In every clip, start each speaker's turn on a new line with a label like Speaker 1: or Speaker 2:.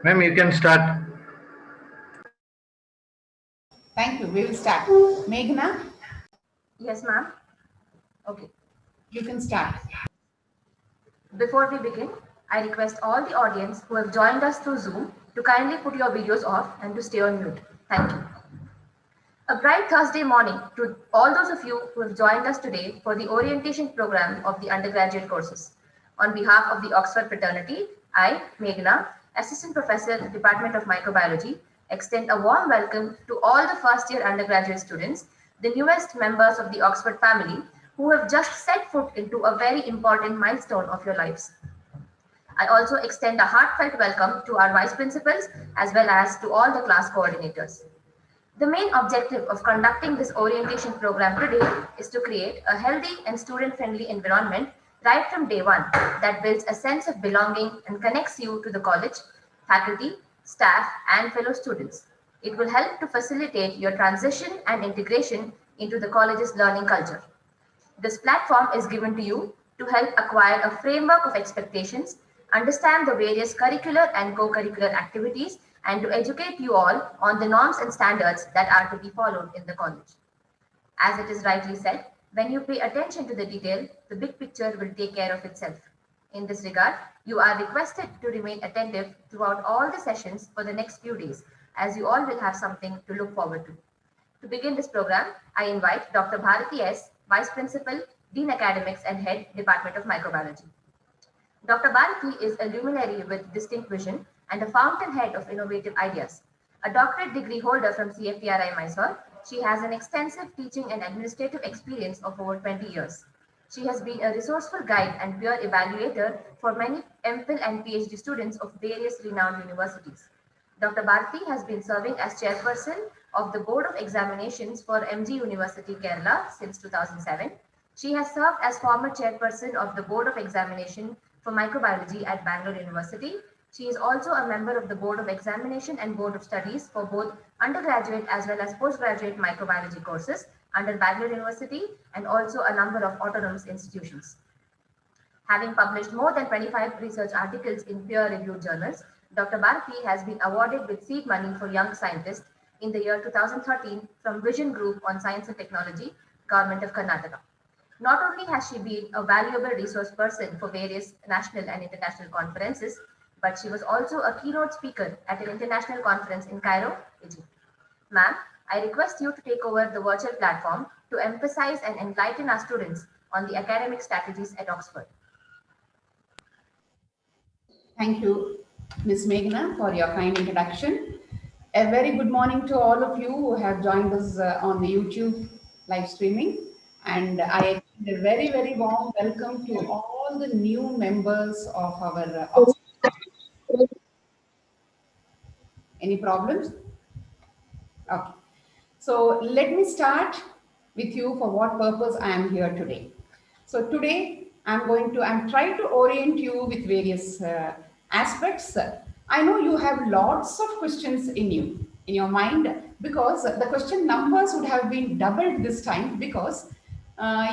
Speaker 1: Ma'am, you can start.
Speaker 2: Thank you. We will start. Meghna,
Speaker 3: Yes, ma'am. Okay.
Speaker 2: you can start.
Speaker 3: Before we begin, I request all the audience who have joined us through Zoom to kindly put your videos off and to stay on mute. Thank you. A bright Thursday morning to all those of you who have joined us today for the orientation program of the undergraduate courses. On behalf of the Oxford fraternity, I, Meghna, Assistant Professor, Department of Microbiology, extend a warm welcome to all the first year undergraduate students, the newest members of the Oxford family, who have just set foot into a very important milestone of your lives. I also extend a heartfelt welcome to our vice principals as well as to all the class coordinators. The main objective of conducting this orientation program today is to create a healthy and student friendly environment right from day one that builds a sense of belonging and connects you to the college, faculty, staff, and fellow students. It will help to facilitate your transition and integration into the college's learning culture. This platform is given to you to help acquire a framework of expectations, understand the various curricular and co curricular activities, and to educate you all on the norms and standards that are to be followed in the college. As it is rightly said, when you pay attention to the detail, the big picture will take care of itself. In this regard, you are requested to remain attentive throughout all the sessions for the next few days, as you all will have something to look forward to. To begin this program, I invite Dr. Bharati S., Vice Principal, Dean Academics and Head, Department of Microbiology. Dr. Bharati is a luminary with distinct vision and a fountainhead of innovative ideas. A doctorate degree holder from CFTRI Mysore, she has an extensive teaching and administrative experience of over 20 years. She has been a resourceful guide and peer evaluator for many MPhil and PhD students of various renowned universities. Dr. Bharti has been serving as chairperson of the Board of Examinations for MG University Kerala since 2007. She has served as former chairperson of the Board of Examination for Microbiology at Bangalore University. She is also a member of the Board of Examination and Board of Studies for both undergraduate as well as postgraduate microbiology courses under Bangalore University and also a number of autonomous institutions. Having published more than 25 research articles in peer-reviewed journals, Dr. Bharati has been awarded with seed money for young scientists in the year 2013 from Vision Group on Science and Technology, Government of Karnataka. Not only has she been a valuable resource person for various national and international conferences, but she was also a keynote speaker at an international conference in Cairo, Egypt. Ma'am, I request you to take over the virtual platform to emphasize and enlighten our students on the academic strategies at Oxford.
Speaker 2: Thank you, Ms. Meghna, for your kind introduction. A very good morning to all of you who have joined us on the YouTube live streaming. And I extend a very, very warm welcome to all the new members of our Oxford. Any problems? Okay. So let me start with you for what purpose I am here today. So today I'm trying to orient you with various aspects. I know you have lots of questions in your mind, because the question numbers would have been doubled this time, because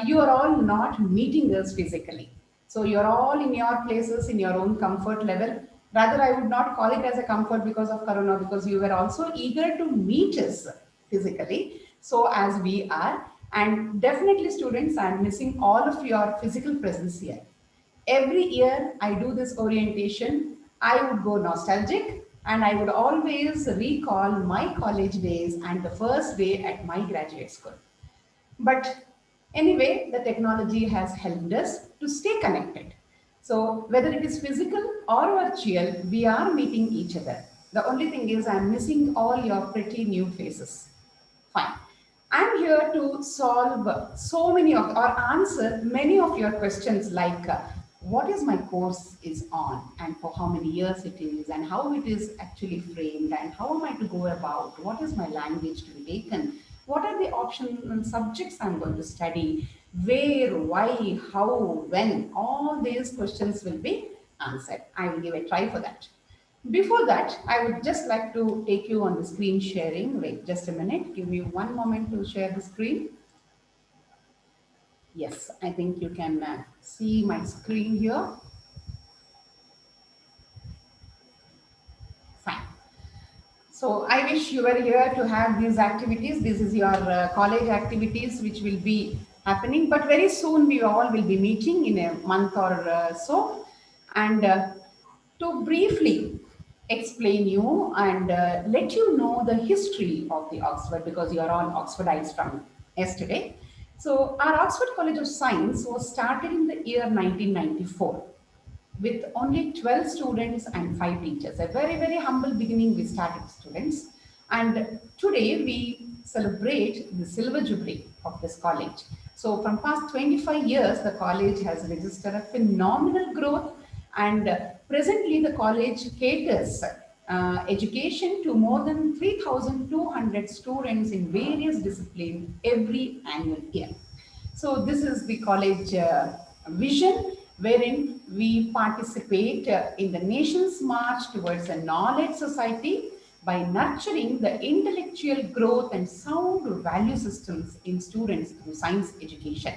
Speaker 2: you are all not meeting us physically. So you're all in your places in your own comfort level. Rather, I would not call it as a comfort because of Corona, because you were also eager to meet us physically. So as we are, and definitely students, I'm missing all of your physical presence here. Every year I do this orientation, I would go nostalgic and I would always recall my college days and the first day at my graduate school. But anyway, the technology has helped us to stay connected. So whether it is physical or virtual, we are meeting each other. The only thing is I'm missing all your pretty new faces. Fine. I'm here to solve so many of or answer many of your questions, like what is my course is on, and for how many years it is, and how it is actually framed, and how am I to go about, what is my language to be taken, what are the optional subjects I'm going to study, where, why, how, when, all these questions will be answered. I will give a try for that. Before that, I would just like to take you on the screen sharing. Wait just a minute. Give me one moment to share the screen. Yes, I think you can see my screen here. So I wish you were here to have these activities. This is your college activities which will be happening, but very soon we all will be meeting in a month or so. And to briefly explain you and let you know the history of the Oxford, because you are all Oxfordites from yesterday. So our Oxford College of Science was started in the year 1994 with only 12 students and 5 teachers. A very, very humble beginning we started students. And today we celebrate the silver jubilee of this college. So from past 25 years, the college has registered a phenomenal growth, and presently the college caters education to more than 3,200 students in various disciplines every annual year. So this is the college vision, wherein we participate in the nation's march towards a knowledge society by nurturing the intellectual growth and sound value systems in students through science education.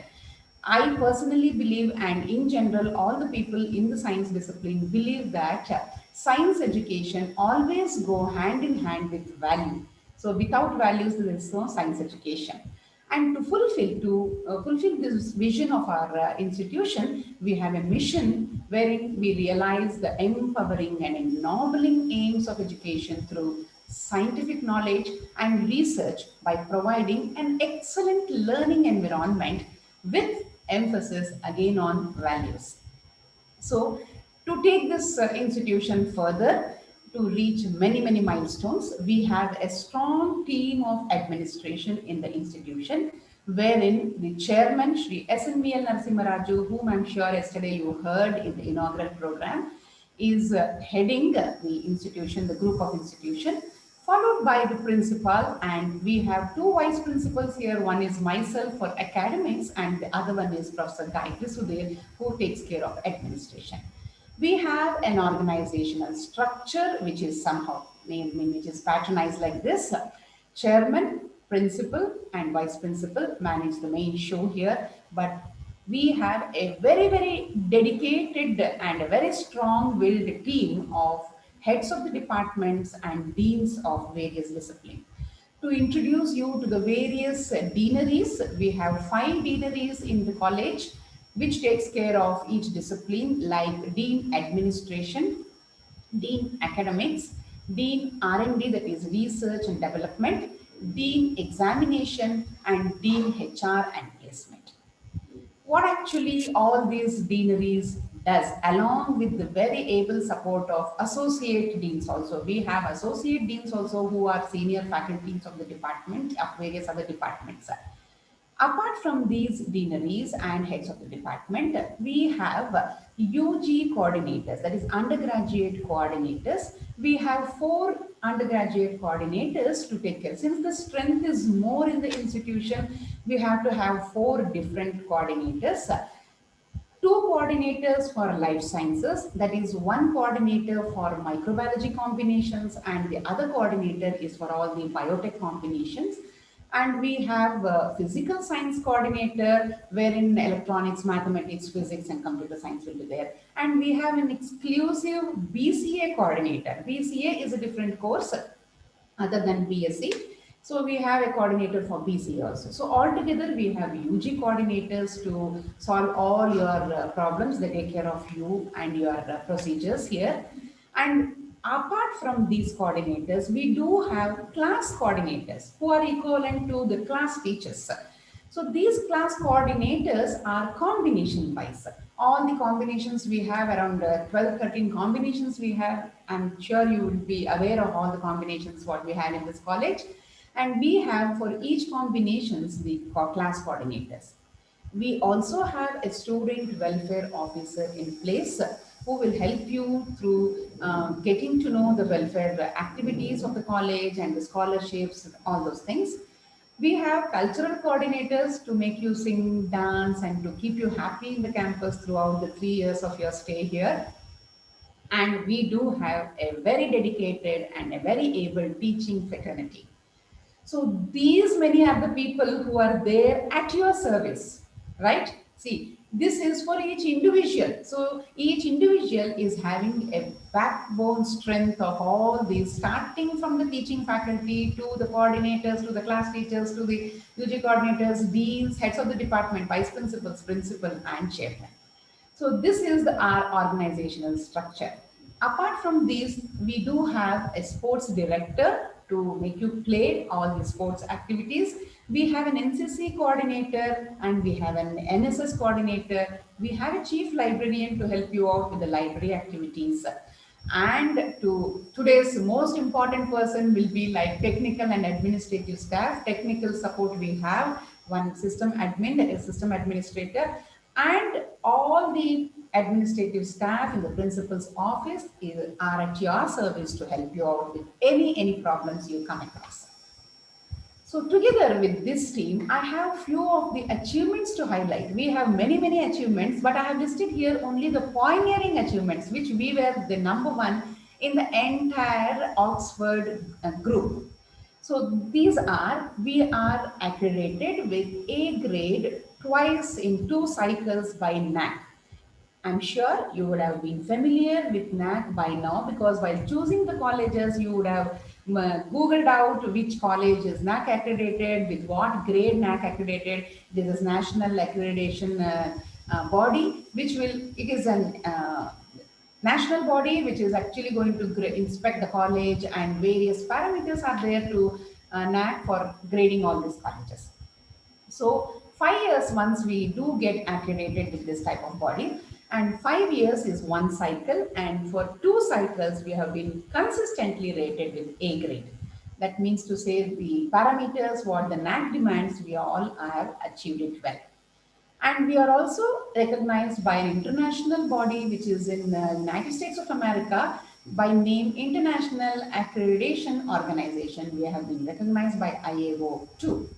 Speaker 2: I personally believe, and in general, all the people in the science discipline believe that science education always go hand in hand with value. So without values, there is no science education. And to fulfill this vision of our institution, we have a mission wherein we realize the empowering and ennobling aims of education through scientific knowledge and research by providing an excellent learning environment with emphasis again on values. So, to take this institution further, to reach many, many milestones, we have a strong team of administration in the institution, wherein the chairman, Sri SNVL Narasimharaju, whom I'm sure yesterday you heard in the inaugural program, is heading the institution, the group of institution, followed by the principal, and we have two vice principals here. One is myself for academics, and the other one is Professor Gayatri Sudhir, who takes care of administration. We have an organizational structure which is somehow named, which is patronized like this. Chairman, principal, and vice principal manage the main show here, but we have a very, very dedicated and a very strong willed team of heads of the departments and deans of various disciplines. To introduce you to the various deaneries, we have 5 deaneries in the college, which takes care of each discipline, like Dean Administration, Dean Academics, Dean R&D, that is Research and Development, Dean Examination, and Dean HR and Placement. What actually all these deaneries does, along with the very able support of associate deans also. We have associate deans also who are senior faculties of the department, of various other departments. Apart from these deaneries and heads of the department, we have UG coordinators, that is undergraduate coordinators. We have 4 undergraduate coordinators to take care. Since the strength is more in the institution, we have to have 4 different coordinators. 2 coordinators for life sciences, that is one coordinator for microbiology combinations and the other coordinator is for all the biotech combinations. And we have a physical science coordinator wherein electronics, mathematics, physics and computer science will be there. And we have an exclusive BCA coordinator. BCA is a different course other than BSc. So we have a coordinator for BC also. So altogether we have UG coordinators to solve all your problems. They take care of you and your procedures here. And apart from these coordinators, we do have class coordinators who are equivalent to the class teachers. So these class coordinators are combination wise. All the combinations we have, around 12, 13 combinations we have. I'm sure you will be aware of all the combinations what we have in this college. And we have for each combinations the class coordinators. We also have a student welfare officer in place who will help you through getting to know the welfare activities of the college and the scholarships, all those things. We have cultural coordinators to make you sing, dance, and to keep you happy in the campus throughout the 3 years of your stay here. And we do have a very dedicated and a very able teaching fraternity. So these many are the people who are there at your service, right? See, This is for each individual. So each individual is having a backbone strength of all these, starting from the teaching faculty to the coordinators, to the class teachers, to the UG coordinators, deans, heads of the department, vice principals, principal, and chairman. So this is our organizational structure. Apart from these, we do have a sports director to make you play all the sports activities. We have an NCC coordinator and we have an NSS coordinator. We have a chief librarian to help you out with the library activities. And to today's most important person will be like technical and administrative staff. Technical support we have one system admin, that is system administrator, and all the administrative staff in the principal's office are at your service to help you out with any problems you come across. So together with this team, I have few of the achievements to highlight. We have many achievements, but I have listed here only the pioneering achievements, which we were the number one in the entire Oxford group. So these are, we are accredited with A grade twice in 2 cycles by NAC. I'm sure you would have been familiar with NAC by now, because while choosing the colleges, you would have Googled out which college is NAC accredited, with what grade NAC accredited. This is national accreditation body, which will, it is an national body which is actually going to inspect the college, and various parameters are there to NAC for grading all these colleges. So 5 years once we do get accredited with this type of body, and 5 years is 1 cycle, and for 2 cycles we have been consistently rated with A grade. That means to say the parameters what the NAC demands, we all have achieved it well. And we are also recognized by an international body which is in the United States of America by name International Accreditation Organization. We have been recognized by IAO too.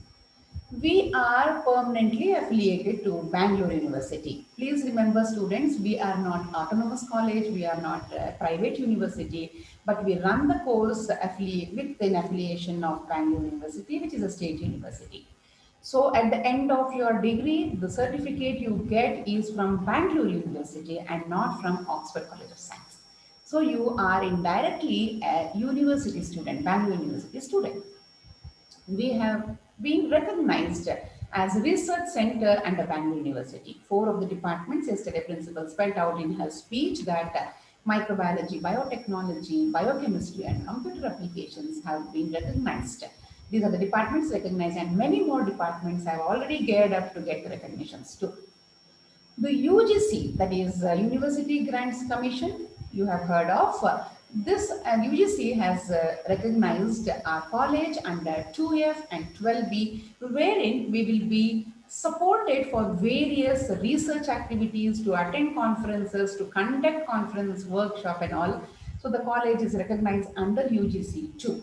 Speaker 2: We are permanently affiliated to Bangalore University. Please remember students, we are not autonomous college, we are not a private university, but we run the course with an affiliation of Bangalore University, which is a state university. So at the end of your degree, the certificate you get is from Bangalore University and not from Oxford College of Science. So you are indirectly a university student, Bangalore University student. We have been recognized as a research center under Bangalore University. 4 of the departments, yesterday principal spelled out in her speech that microbiology, biotechnology, biochemistry, and computer applications have been recognized. These are the departments recognized, and many more departments have already geared up to get the recognitions too. The UGC, that is University Grants Commission, you have heard of. This UGC has recognized our college under 2F and 12B, wherein we will be supported for various research activities, to attend conferences, to conduct conference, workshop and all. So the college is recognized under UGC too.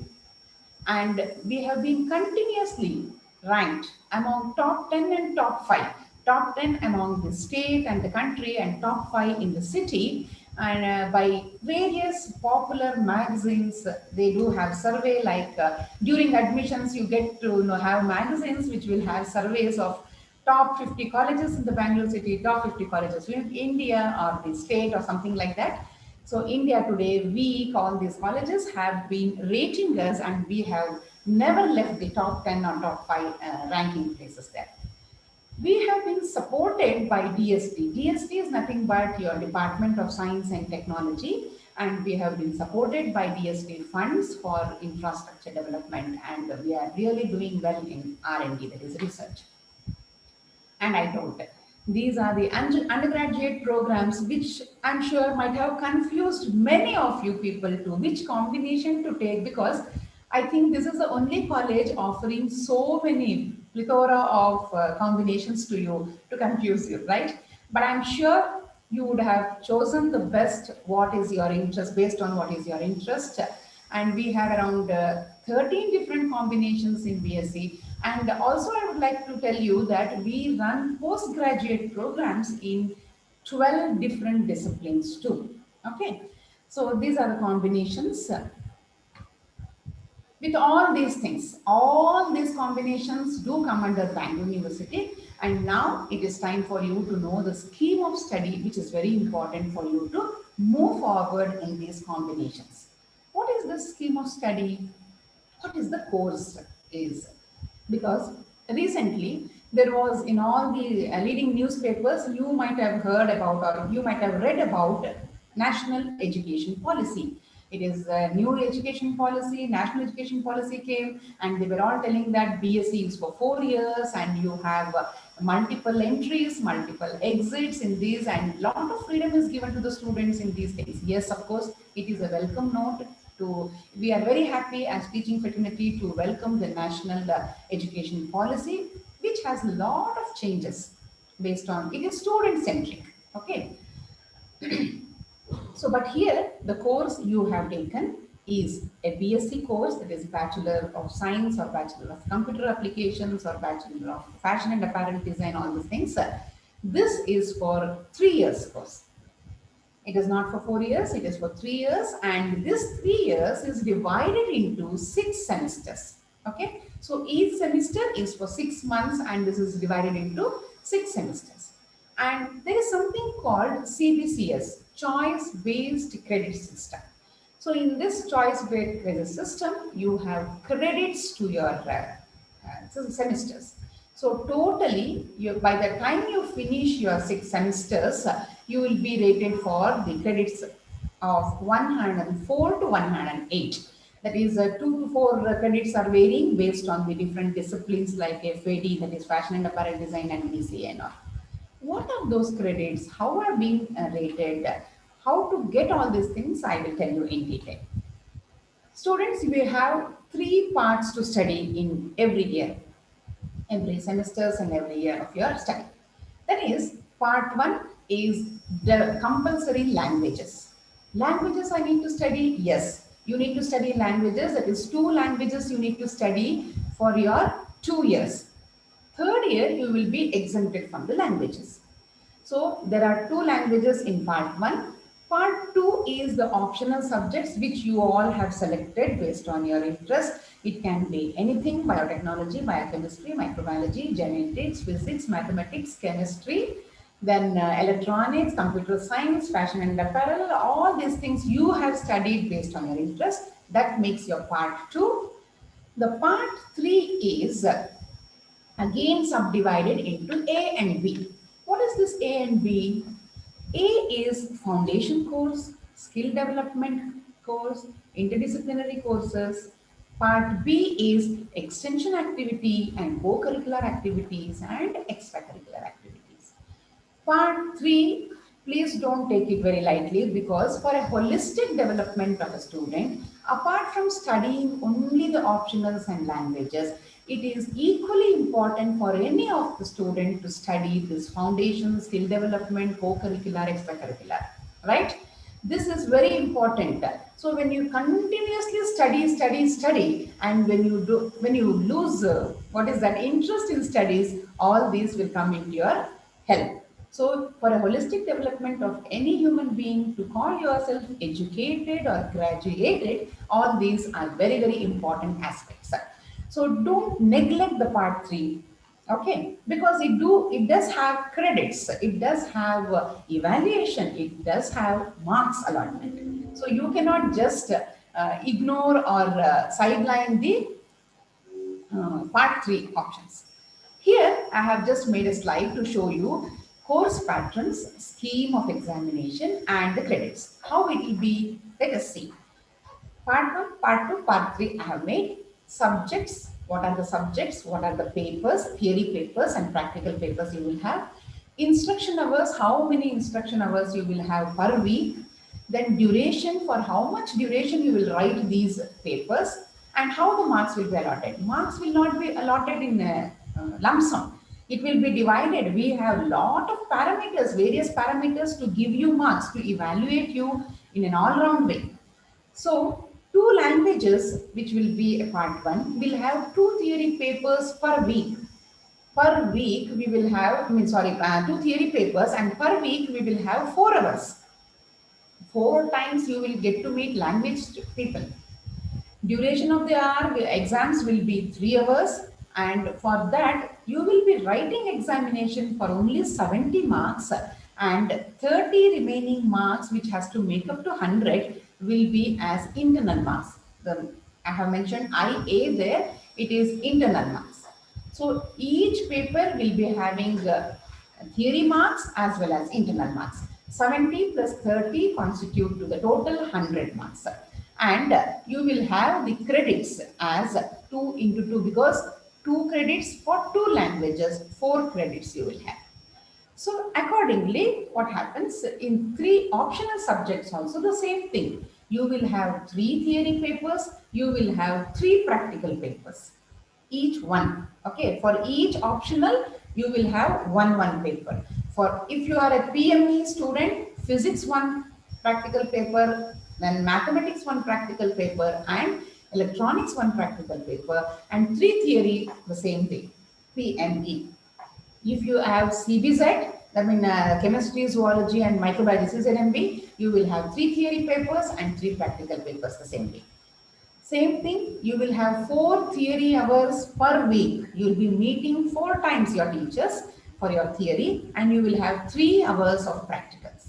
Speaker 2: And we have been continuously ranked among top 10 and top 5. Top 10 among the state and the country, and top 5 in the city, and by various popular magazines. They do have survey, like during admissions you get to have magazines which will have surveys of top 50 colleges in the Bangalore city, top 50 colleges in India or the state or something like that. So India Today, we call these colleges, have been rating us, and we have never left the top 10 or top 5 ranking places there. We have been supported by DST. DST is nothing but your Department of Science and Technology, and we have been supported by DST funds for infrastructure development, and we are really doing well in R&D, that is research. And I don't. These are the undergraduate programs, which I'm sure might have confused many of you people to which combination to take, because I think this is the only college offering so many plethora of combinations to you to confuse you, right? But I'm sure you would have chosen the best what is your interest, based on what is your interest. And we have around 13 different combinations in BSc. And also I would like to tell you that we run postgraduate programs in 12 different disciplines too. Okay, so these are the combinations. With all these things, all these combinations do come under Bangalore University. And now it is time for you to know the scheme of study, which is very important for you to move forward in these combinations. What is the scheme of study? What is the course is? Because recently there was in all the leading newspapers, you might have heard about or you might have read about national education policy. It is a new education policy, national education policy came, and they were all telling that BSc is for 4 years and you have multiple entries, multiple exits in these, and lot of freedom is given to the students in these things. Yes, of course, it is a welcome note to, we are very happy as teaching fraternity to welcome the national education policy, which has a lot of changes based on, it is student centric. Okay, so, but here the course you have taken is a BSc course, that is Bachelor of Science or Bachelor of Computer Applications or Bachelor of Fashion and Apparel Design, all these things. This is for 3 years course. It is not for 4 years, it is for 3 years, and this 3 years is divided into 6 semesters. Okay, so each semester is for 6 months, and this is divided into 6 semesters. And there is something called CBCS, Choice Based Credit System. So in this choice based credit system, you have credits to your semesters. So totally, by the time you finish your 6 semesters, you will be rated for the credits of 104 to 108. That is, 2 to 4 credits are varying based on the different disciplines like FAD, that is Fashion and Apparel Design, and BCA and all. What are those credits? How are being rated? How to get all these things? I will tell you in detail. Students, we have 3 parts to study in every year, every semesters and every year of your study. That is, part one is the compulsory languages. Languages I need to study? Yes, you need to study languages. That is 2 languages you need to study for your 2 years. Third year, you will be exempted from the languages. So there are 2 languages in part one. Part two is the optional subjects which you all have selected based on your interest. It can be anything: biotechnology, biochemistry, microbiology, genetics, physics, mathematics, chemistry, then electronics, computer science, fashion and apparel. All these things you have studied based on your interest. That makes your part two. The part three is again subdivided into A and B. What is this A and B? A is foundation course, skill development course, interdisciplinary courses. Part B is extension activity and co-curricular activities and extracurricular activities. Part 3, please don't take it very lightly, because for a holistic development of a student, apart from studying only the optionals and languages, it is equally important for any of the student to study this foundation, skill development, co-curricular, extracurricular, right? This is very important. So when you continuously study, and when you lose what is that interest in studies, all these will come into your help. So for a holistic development of any human being, to call yourself educated or graduated, all these are very, very important aspects. So don't neglect the part three, okay? Because it does have credits, it does have evaluation, it does have marks allotment. So you cannot just ignore or sideline the part 3 options. Here, I have just made a slide to show you course patterns, scheme of examination, and the credits. How it will be, let us see. Part 1, Part 2, Part 3 I have made. Subjects, what are the subjects, what are the papers, theory papers and practical papers you will have. Instruction hours, how many instruction hours you will have per week. Then duration, for how much duration you will write these papers, and how the marks will be allotted. Marks will not be allotted in a lump sum. It will be divided. We have lot of parameters, various parameters to give you marks, to evaluate you in an all-round way. So, 2 languages, which will be a part 1, will have 2 theory papers per week. Per week, we will have, 2 theory papers, and per week, we will have 4 hours. 4 times you will get to meet language people. Duration of the hour exams will be 3 hours, and for that you will be writing examination for only 70 marks, and 30 remaining marks which has to make up to 100 will be as internal marks. I have mentioned IA there, it is internal marks. So each paper will be having theory marks as well as internal marks. 70 plus 30 constitute to the total 100 marks. And you will have the credits as 2 into 2, because 2 credits for 2 languages, 4 credits you will have. So accordingly, what happens in 3 optional subjects also the same thing. You will have 3 theory papers, you will have 3 practical papers, each one. Okay, for each optional, you will have one paper. For if you are a PME student, physics one practical paper, then mathematics one practical paper, and electronics one practical paper, and 3 theory, the same thing, PME. If you have CBZ, I mean chemistry, zoology, and microbiology ZMB, you will have 3 theory papers and 3 practical papers the same way. Same thing, you will have 4 theory hours per week. You will be meeting 4 times your teachers for your theory, and you will have 3 hours of practicals.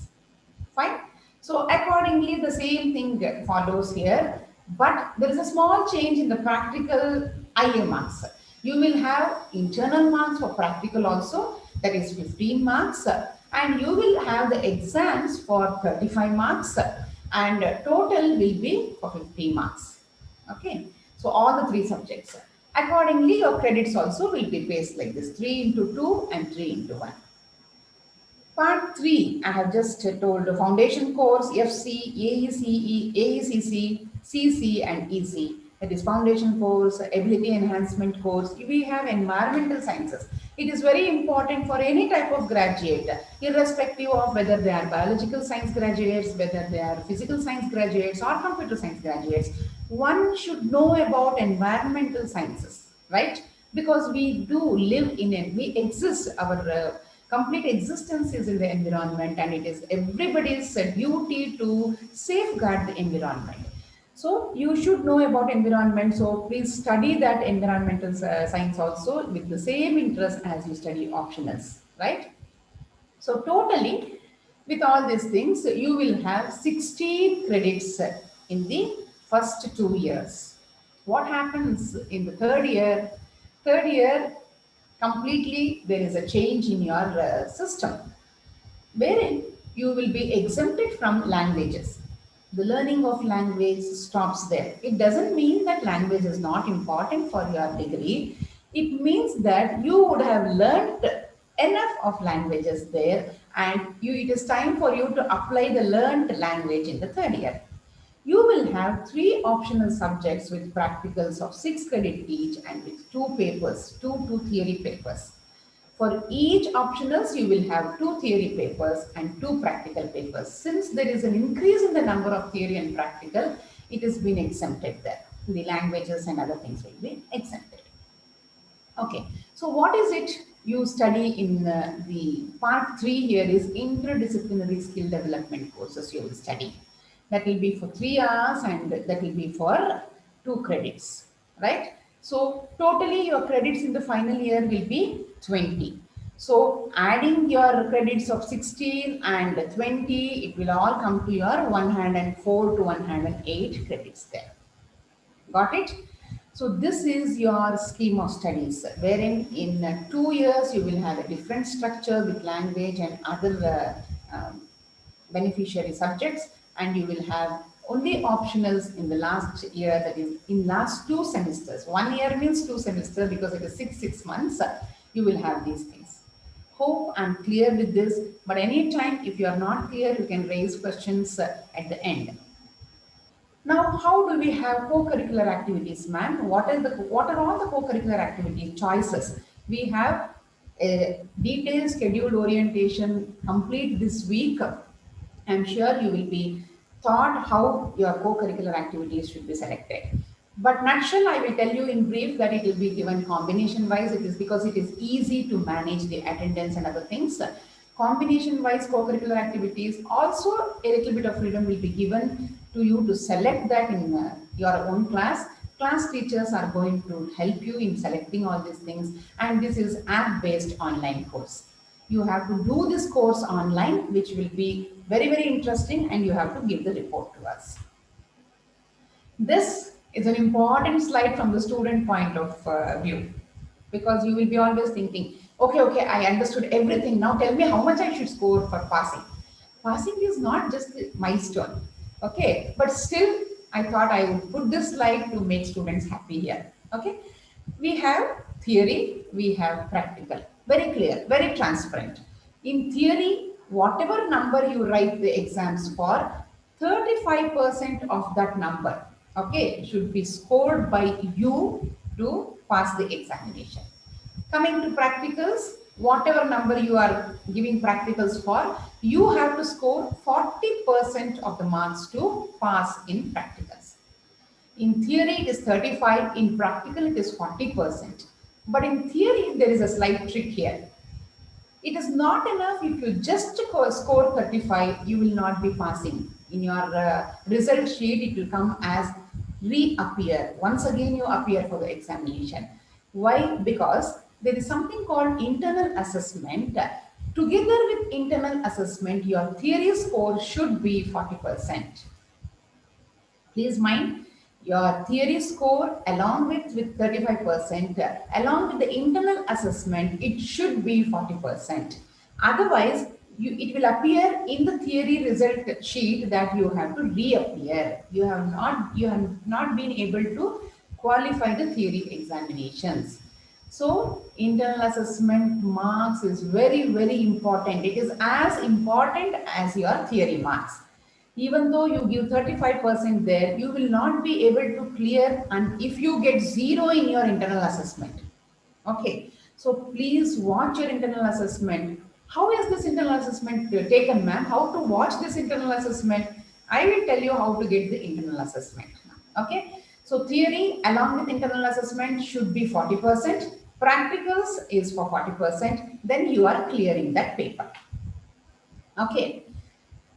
Speaker 2: Fine. So accordingly, the same thing follows here, but there is a small change in the practical IA marks. You will have internal marks for practical also, that is 15 marks, and you will have the exams for 35 marks, and total will be for 50 marks. Okay. So all the 3 subjects. Accordingly, your credits also will be based like this, 3 into 2 and 3 into 1. Part 3, I have just told the foundation course, FC, AECE, AECC, CC, and EC. That is foundation course, ability enhancement course. We have environmental sciences. It is very important for any type of graduate, irrespective of whether they are biological science graduates, whether they are physical science graduates or computer science graduates. One should know about environmental sciences, right? Because we do live in it, we exist, our complete existence is in the environment, and it is everybody's duty to safeguard the environment. So you should know about environment. So please study that environmental science also with the same interest as you study optionals, right? So totally, with all these things, you will have 60 credits in the first 2 years. What happens in the third year? Third year, completely there is a change in your system, wherein you will be exempted from languages. The learning of language stops there. It doesn't mean that language is not important for your degree. It means that you would have learned enough of languages there, and it is time for you to apply the learned language in the third year. You will have 3 optional subjects with practicals of 6 credit each, and with 2 papers, 2 theory papers. For each optionals, you will have 2 theory papers and 2 practical papers. Since there is an increase in the number of theory and practical, it has been exempted there. The languages and other things will be exempted. Okay, so what is it you study in the part 3 here is interdisciplinary skill development courses you will study. That will be for 3 hours, and that will be for 2 credits, right? So totally your credits in the final year will be 20. So adding your credits of 16 and 20, it will all come to your 104 to 108 credits there. Got it? So this is your scheme of studies, wherein in 2 years you will have a different structure with language and other beneficiary subjects, and you will have only optionals in the last year, that is in last 2 semesters. 1 year means 2 semesters because it is 6 months. You will have these things. Hope I'm clear with this, but anytime if you are not clear, you can raise questions at the end. Now, how do we have co-curricular activities, ma'am? What are all the co-curricular activity choices? We have a detailed scheduled orientation complete this week. I'm sure you will be taught how your co-curricular activities should be selected. But nutshell, I will tell you in brief that it will be given combination wise. It is because it is easy to manage the attendance and other things. Combination wise co-curricular activities, also a little bit of freedom will be given to you to select that in your own class. Class teachers are going to help you in selecting all these things, and this is app-based online course. You have to do this course online, which will be very, very interesting, and you have to give the report to us. This is an important slide from the student point of view, because you will be always thinking, okay, okay, I understood everything. Now tell me how much I should score for passing. Passing is not just a milestone, okay? But still, I thought I would put this slide to make students happy here, okay? We have theory, we have practical. Very clear, very transparent. In theory, whatever number you write the exams for, 35% of that number, okay, should be scored by you to pass the examination. Coming to practicals, whatever number you are giving practicals for, you have to score 40% of the marks to pass in practicals. In theory, it is 35. In practical, it is 40%. But in theory, there is a slight trick here. It is not enough if you just score 35, you will not be passing. In your result sheet, it will come as reappear. Once again, you appear for the examination. Why? Because there is something called internal assessment. Together with internal assessment, your theory score should be 40%. Please mind, your theory score along with 35%, along with the internal assessment, it should be 40%. Otherwise, it will appear in the theory result sheet that you have to reappear. You have not been able to qualify the theory examinations. So internal assessment marks is very, very important. It is as important as your theory marks. Even though you give 35% there, you will not be able to clear, and if you get zero in your internal assessment. Okay, so please watch your internal assessment. How is this internal assessment taken, ma'am? How to watch this internal assessment? I will tell you how to get the internal assessment. Okay, so theory along with internal assessment should be 40%. Practicals is for 40%. Then you are clearing that paper. Okay,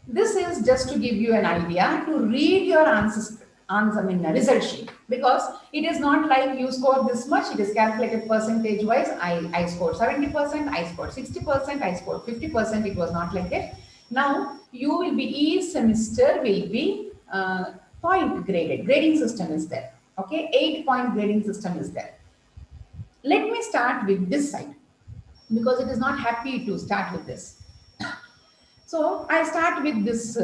Speaker 2: this is just to give you an idea to read your answer, I mean, result sheet, because it is not like you score this much, it is calculated percentage wise. I scored 70%, I scored 60%, I scored 50%. It was not like that. Now, you will be, each semester will be point graded. Grading system is there. Okay, 8-point grading system is there. Let me start with this side, because it is not happy to start with this. So I start with this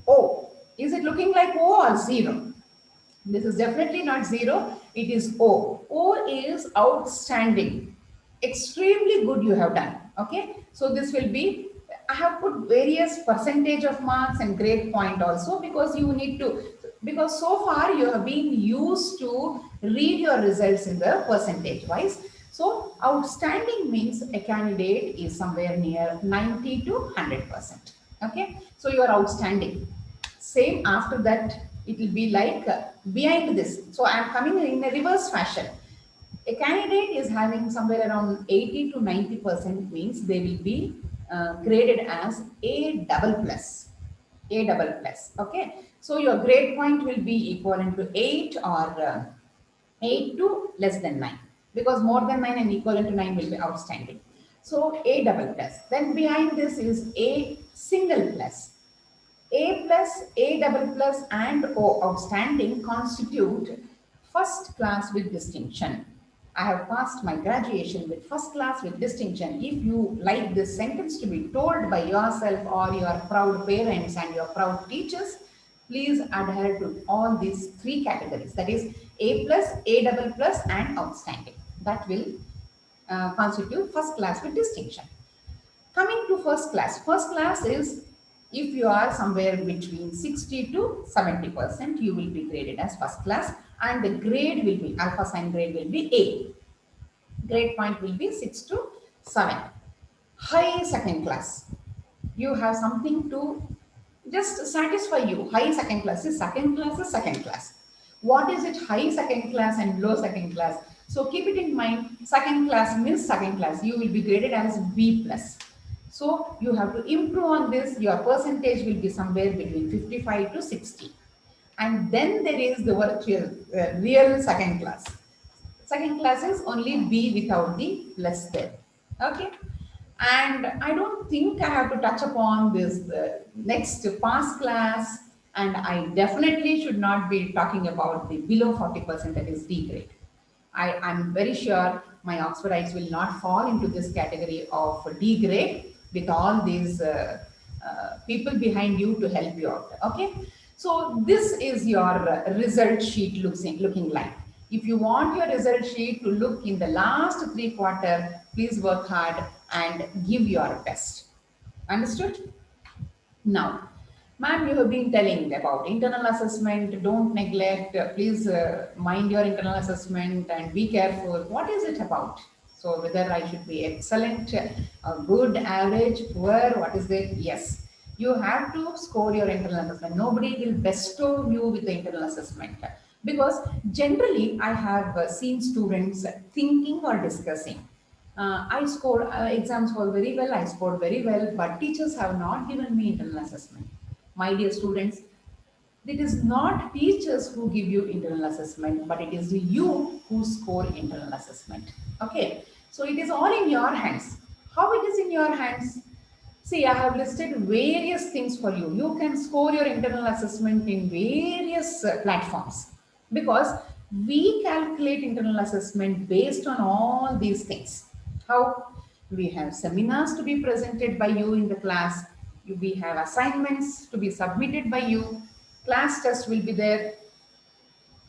Speaker 2: O. Is it looking like O or 0? This is definitely not 0. It is O. O is outstanding. Extremely good you have done. Okay. So this will be, I have put various percentage of marks and grade point also, because you need to, because so far you have been used to read your results in the percentage wise. So outstanding means a candidate is somewhere near 90 to 100%. Okay, so you are outstanding. Same after that, it will be like behind this. So I am coming in a reverse fashion. A candidate is having somewhere around 80 to 90% means they will be graded as A double plus. A double plus. Okay, so your grade point will be equivalent to 8 or 8 to less than 9, because more than 9 and equivalent to 9 will be outstanding. So A double plus. Then behind this is A single plus. A plus, A double plus, and O outstanding constitute first class with distinction. I have passed my graduation with first class with distinction. If you like this sentence to be told by yourself or your proud parents and your proud teachers, please adhere to all these three categories. That is A plus, A double plus, and outstanding. That will constitute first class with distinction. Coming to first class is if you are somewhere between 60 to 70%, you will be graded as first class, and the grade will be, alpha sign grade will be A. Grade point will be 6 to 7. High second class. You have something to just satisfy you. High second class is second class is second class. What is it high second class and low second class? So keep it in mind, second class means second class. You will be graded as B plus. So you have to improve on this. Your percentage will be somewhere between 55 to 60. And then there is the virtual, real second class. Second class is only B without the plus there. Okay. And I don't think I have to touch upon this next pass class. And I definitely should not be talking about the below 40%, that is D grade. I'm very sure my Oxfordites will not fall into this category of D grade with all these people behind you to help you out. Okay, so this is your result sheet looking like. If you want your result sheet to look in the last 3 quarter, please work hard and give your best. Understood? Now, ma'am, you have been telling about internal assessment. Don't neglect. Please mind your internal assessment and be careful. What is it about? So, whether I should be excellent, good, average, poor, what is it? Yes, you have to score your internal assessment. Nobody will bestow you with the internal assessment because generally I have seen students thinking or discussing. I scored exams were very well. I scored very well, but teachers have not given me internal assessment. My dear students, it is not teachers who give you internal assessment, but it is you who score internal assessment. Okay, so it is all in your hands. How it is in your hands? See, I have listed various things for you. You can score your internal assessment in various platforms because we calculate internal assessment based on all these things. How? We have seminars to be presented by you in the class. We have assignments to be submitted by you. Class test will be there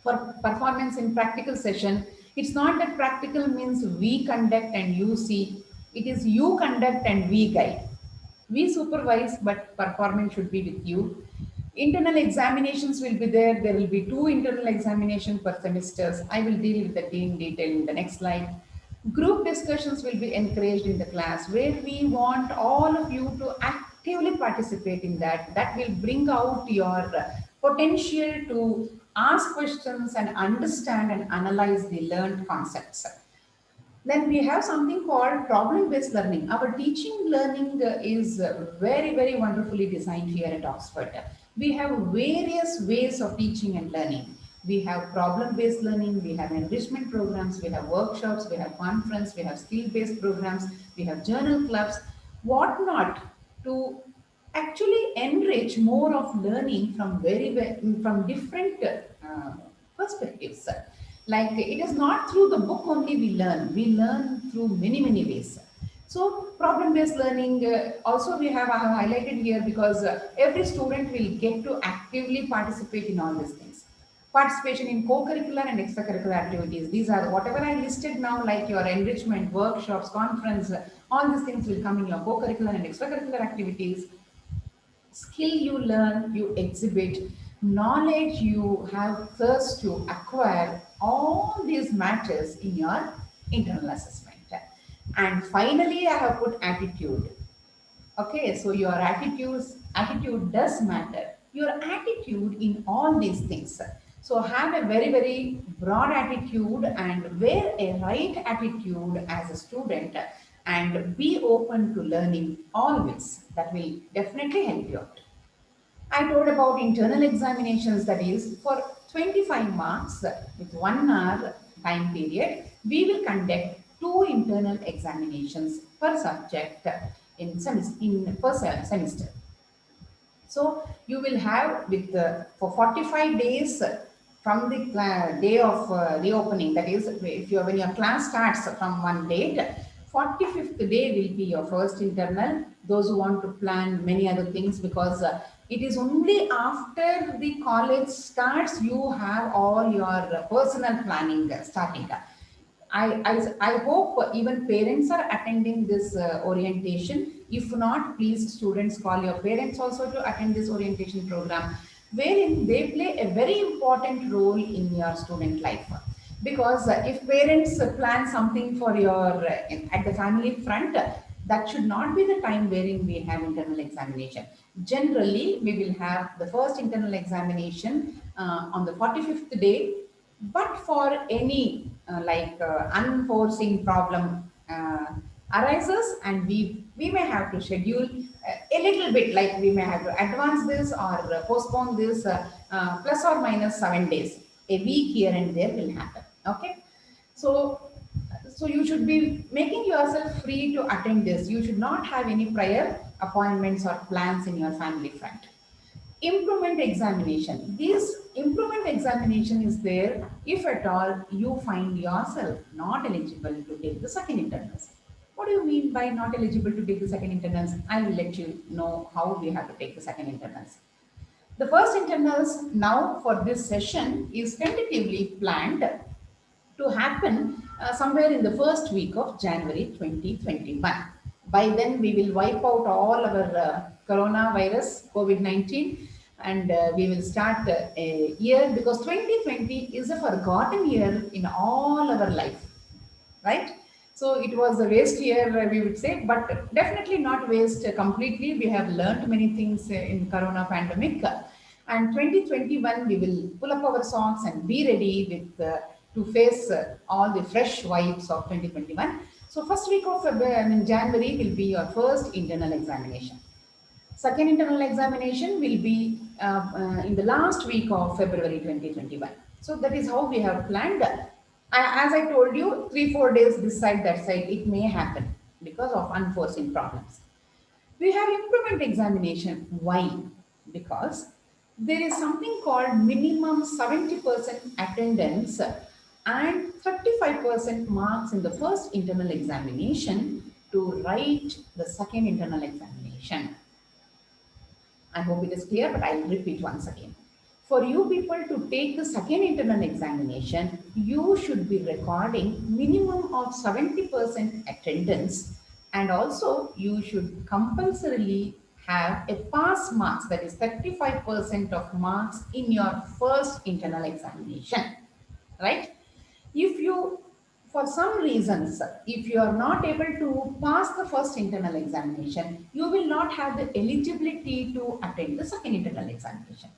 Speaker 2: for performance in practical session. It's not that practical means we conduct and you see. It is you conduct and we guide. We supervise, but performance should be with you. Internal examinations will be there. There will be 2 internal examinations per semesters. I will deal with that in detail in the next slide. Group discussions will be encouraged in the class where we want all of you to actively participate in that. That will bring out your potential to ask questions and understand and analyze the learned concepts. Then we have something called problem-based learning. Our teaching learning is very, very wonderfully designed here at Oxford. We have various ways of teaching and learning. We have problem-based learning, we have enrichment programs, we have workshops, we have conference, we have skill-based programs, we have journal clubs, whatnot, to actually enrich more of learning from from different perspectives. Like it is not through the book only we learn through many ways. So problem based learning also I have highlighted here because every student will get to actively participate in all these things. Participation in co-curricular and extracurricular activities, these are whatever I listed now, like your enrichment workshops, conference, all these things will come in your co-curricular and extracurricular activities. Skill you learn, you exhibit, knowledge you have thirst to acquire, all these matters in your internal assessment. And finally, I have put attitude. Okay, so your attitude does matter. Your attitude in all these things. So have a very broad attitude and wear a right attitude as a student and be open to learning always. That will definitely help you out. I told about internal examinations, that is for 25 marks with 1 hour time period, we will conduct 2 internal examinations per subject in per semester. So you will have with for 45 days from the day of reopening, that is if you when your class starts from one date, 45th day will be your first internal. Those who want to plan many other things, because it is only after the college starts you have all your personal planning starting. I hope even parents are attending this orientation. If not, please students call your parents also to attend this orientation program, wherein they play a very important role in your student life. Because if parents plan something for your at the family front, that should not be the time wherein we have internal examination. Generally, we will have the first internal examination on the 45th day, but for any unforeseen problem arises, and we may have to schedule a little bit, like we may have to advance this or postpone this plus or minus 7 days, a week here and there will happen. Okay, so you should be making yourself free to attend this. You should not have any prior appointments or plans in your family front. Improvement examination. This improvement examination is there if at all you find yourself not eligible to take the second internals. What do you mean by not eligible to take the second internals? I will let you know how we have to take the second internals. The first internals now for this session is tentatively planned to happen somewhere in the first week of January 2021. By then, we will wipe out all our coronavirus, COVID 19, and we will start a year, because 2020 is a forgotten year in all our life, right? So it was a waste year, we would say, but definitely not waste completely. We have learned many things in Corona pandemic. And 2021, we will pull up our socks and be ready with to face all the fresh vibes of 2021. So first week of February, I mean January, will be your first internal examination. Second internal examination will be in the last week of February 2021. So that is how we have planned. As I told you, 3 4 days this side, that side, it may happen because of unforeseen problems. We have improvement examination. Why? Because there is something called minimum 70% attendance and 35% marks in the first internal examination to write the second internal examination. I hope it is clear, but I'll repeat once again. For you people to take the second internal examination, you should be recording minimum of 70% attendance, and also you should compulsorily have a pass marks, that is 35% of marks in your first internal examination, right? If you, for some reasons, if you are not able to pass the first internal examination, you will not have the eligibility to attend the second internal examination.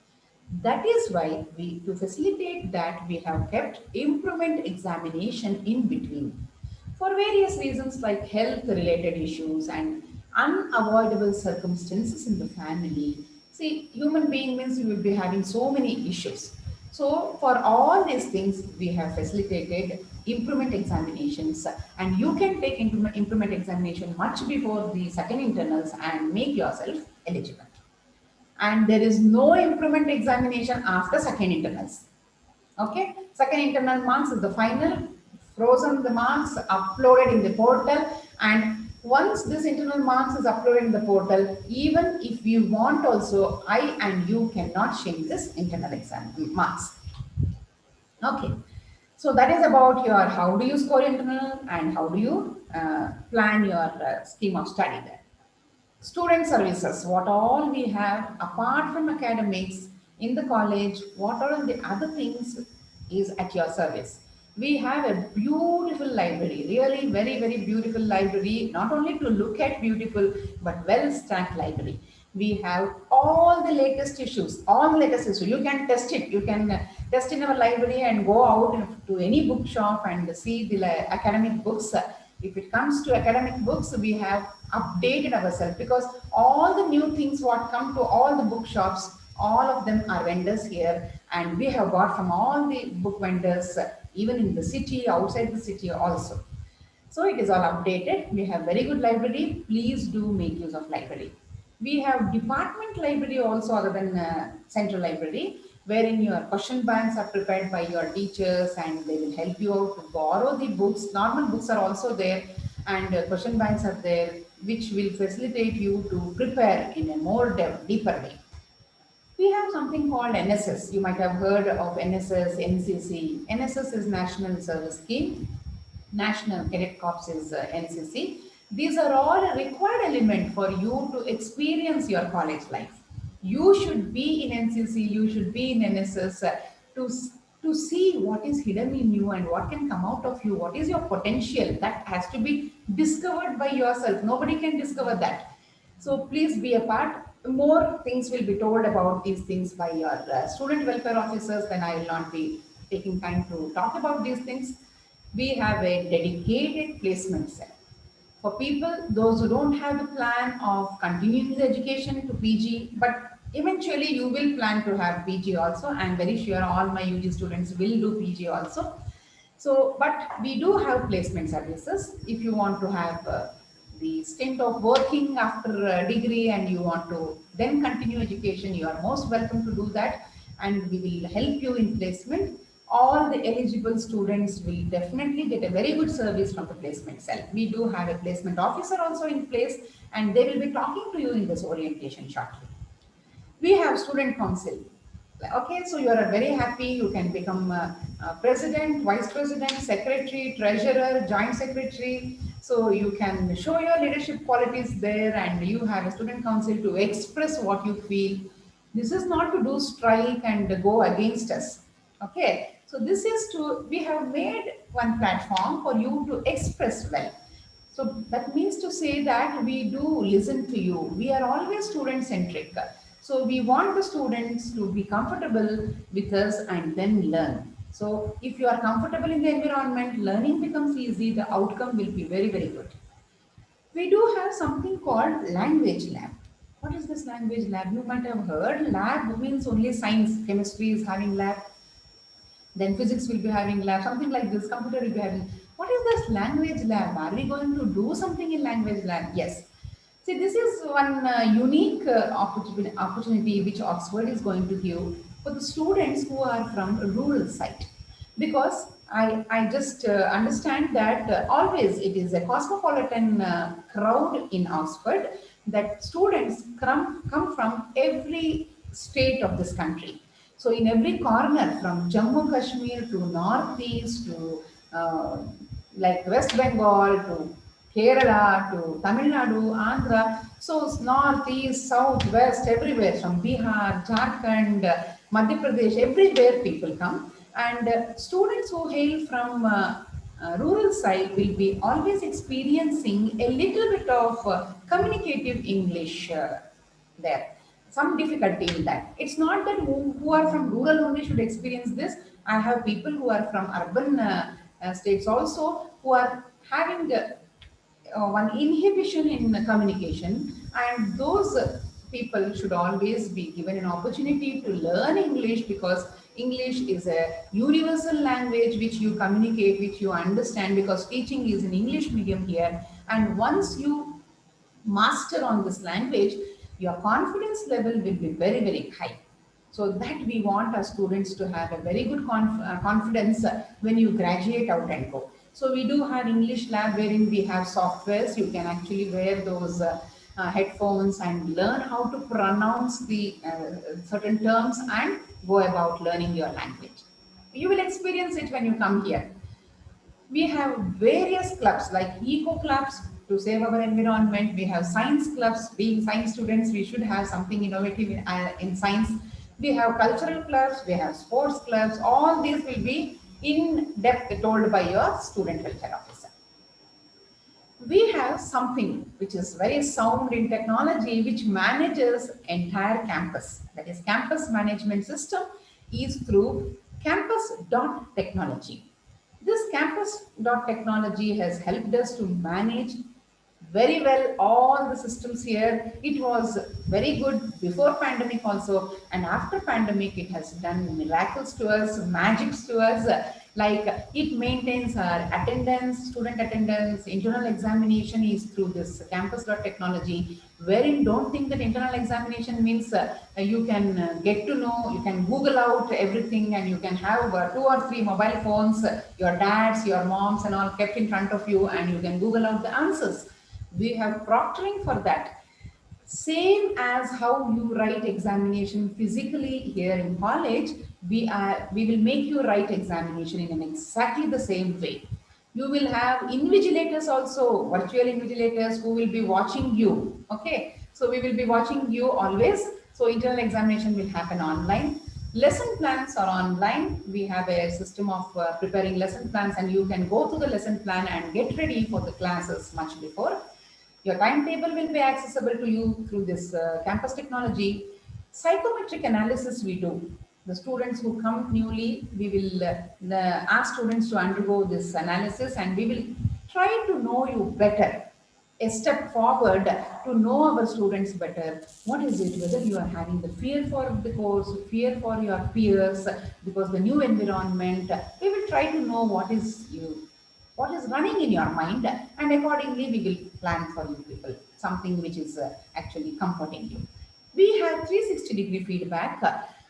Speaker 2: That is why we, to facilitate that, we have kept improvement examination in between. For various reasons like health related issues and unavoidable circumstances in the family. See, human being means you will be having so many issues. So for all these things, we have facilitated improvement examinations, and you can take improvement examination much before the second internals and make yourself eligible. And there is no improvement examination after second internals. Okay, second internal marks is the final, frozen the marks, uploaded in the portal, and once this internal marks is uploaded in the portal, even if we want also, I and you cannot change this internal exam marks. Okay, so that is about your how do you score internal and how do you plan your scheme of study there. Student services, what all we have apart from academics in the college, what are the other things is at your service. We have a beautiful library, really very, very beautiful library, not only to look at beautiful, but well stacked library. We have all the latest issues, all the latest issues. You can test it. You can test in our library and go out to any bookshop and see the academic books. If it comes to academic books, we have updated ourselves, because all the new things what come to all the bookshops, all of them are vendors here, and we have got from all the book vendors, even in the city, outside the city also. So it is all updated. We have very good library. Please do make use of library. We have department library also other than central library, wherein your question banks are prepared by your teachers and they will help you out to borrow the books. Normal books are also there, and question banks are there, which will facilitate you to prepare in a more deeper way. We have something called NSS. You might have heard of NSS, NCC. NSS is National Service Scheme. National Cadet Corps is NCC. These are all a required element for you to experience your college life. You should be in NCC, you should be in NSS to see what is hidden in you and what can come out of you, what is your potential. That has to be discovered by yourself. Nobody can discover that. So please be a part. More things will be told about these things by your student welfare officers, then I will not be taking time to talk about these things. We have a dedicated placement cell. For people, those who don't have the plan of continuing the education to PG, but Eventually, you will plan to have PG also. I'm very sure all my UG students will do PG also. So, but we do have placement services. If you want to have the stint of working after a degree and you want to then continue education, you are most welcome to do that, and we will help you in placement. All the eligible students will definitely get a very good service from the placement cell. We do have a placement officer also in place, and they will be talking to you in this orientation shortly. We have student council. Okay, so you are very happy, you can become president, vice president, secretary, treasurer, joint secretary. So you can show your leadership qualities there, and you have a student council to express what you feel. This is not to do strike and go against us. Okay, so this is to, we have made one platform for you to express well. So that means to say that we do listen to you. We are always student centric. So we want the students to be comfortable with us and then learn. So if you are comfortable in the environment, learning becomes easy, the outcome will be very, very good. We do have something called language lab. What is this language lab? You might have heard lab means only science, chemistry is having lab, then physics will be having lab, something like this, computer will be having. What is this language lab? Are we going to do something in language lab? Yes. See, this is one unique opportunity which Oxford is going to give for the students who are from a rural site. Because I just understand that always it is a cosmopolitan crowd in Oxford, that students come from every state of this country. So in every corner, from Jammu Kashmir to Northeast to uh, like West Bengal to Kerala to Tamil Nadu, Andhra, so north, east, south, west, everywhere, from Bihar, Jharkhand, Madhya Pradesh, everywhere people come. And students who hail from rural side will be always experiencing a little bit of communicative English there. Some difficulty in that. It's not that who are from rural only should experience this. I have people who are from urban states also who are having one inhibition in communication, and those people should always be given an opportunity to learn English, because English is a universal language which you communicate, which you understand, because teaching is in English medium here. And once you master on this language, your confidence level will be very, very high. So that we want our students to have a very good confidence when you graduate out and go. So we do have English lab wherein we have softwares. You can actually wear those headphones and learn how to pronounce the certain terms and go about learning your language. You will experience it when you come here. We have various clubs like eco clubs to save our environment. We have science clubs. Being science students, we should have something innovative in science. We have cultural clubs, we have sports clubs. All these will be in depth told by your student welfare officer. We have something which is very sound in technology, which manages entire campus. That is, campus management system is through campus.technology. This campus.technology has helped us to manage very well all the systems here. It was very good before pandemic also, and after pandemic it has done miracles to us, magics to us. Like, it maintains our attendance, student attendance. Internal examination is through this campus.technology, wherein don't think that internal examination means you can get to know, you can Google out everything, and you can have two or three mobile phones, your dads, your moms, and all kept in front of you, and you can Google out the answers. We have proctoring for that. Same as how you write examination physically here in college, we will make you write examination in an exactly the same way. You will have invigilators also, virtual invigilators who will be watching you. Okay, so we will be watching you always. So internal examination will happen online. Lesson plans are online. We have a system of preparing lesson plans, and you can go to the lesson plan and get ready for the classes much before. Your timetable will be accessible to you through this campus technology. Psychometric analysis we do. The students who come newly, we will ask students to undergo this analysis, and we will try to know you better. a step forward to know our students better. What is it? Whether you are having the fear for the course, fear for your peers, because the new environment, we will try to know what is running in your mind, and accordingly we will plan for you people something which is actually comforting you. We have 360-degree feedback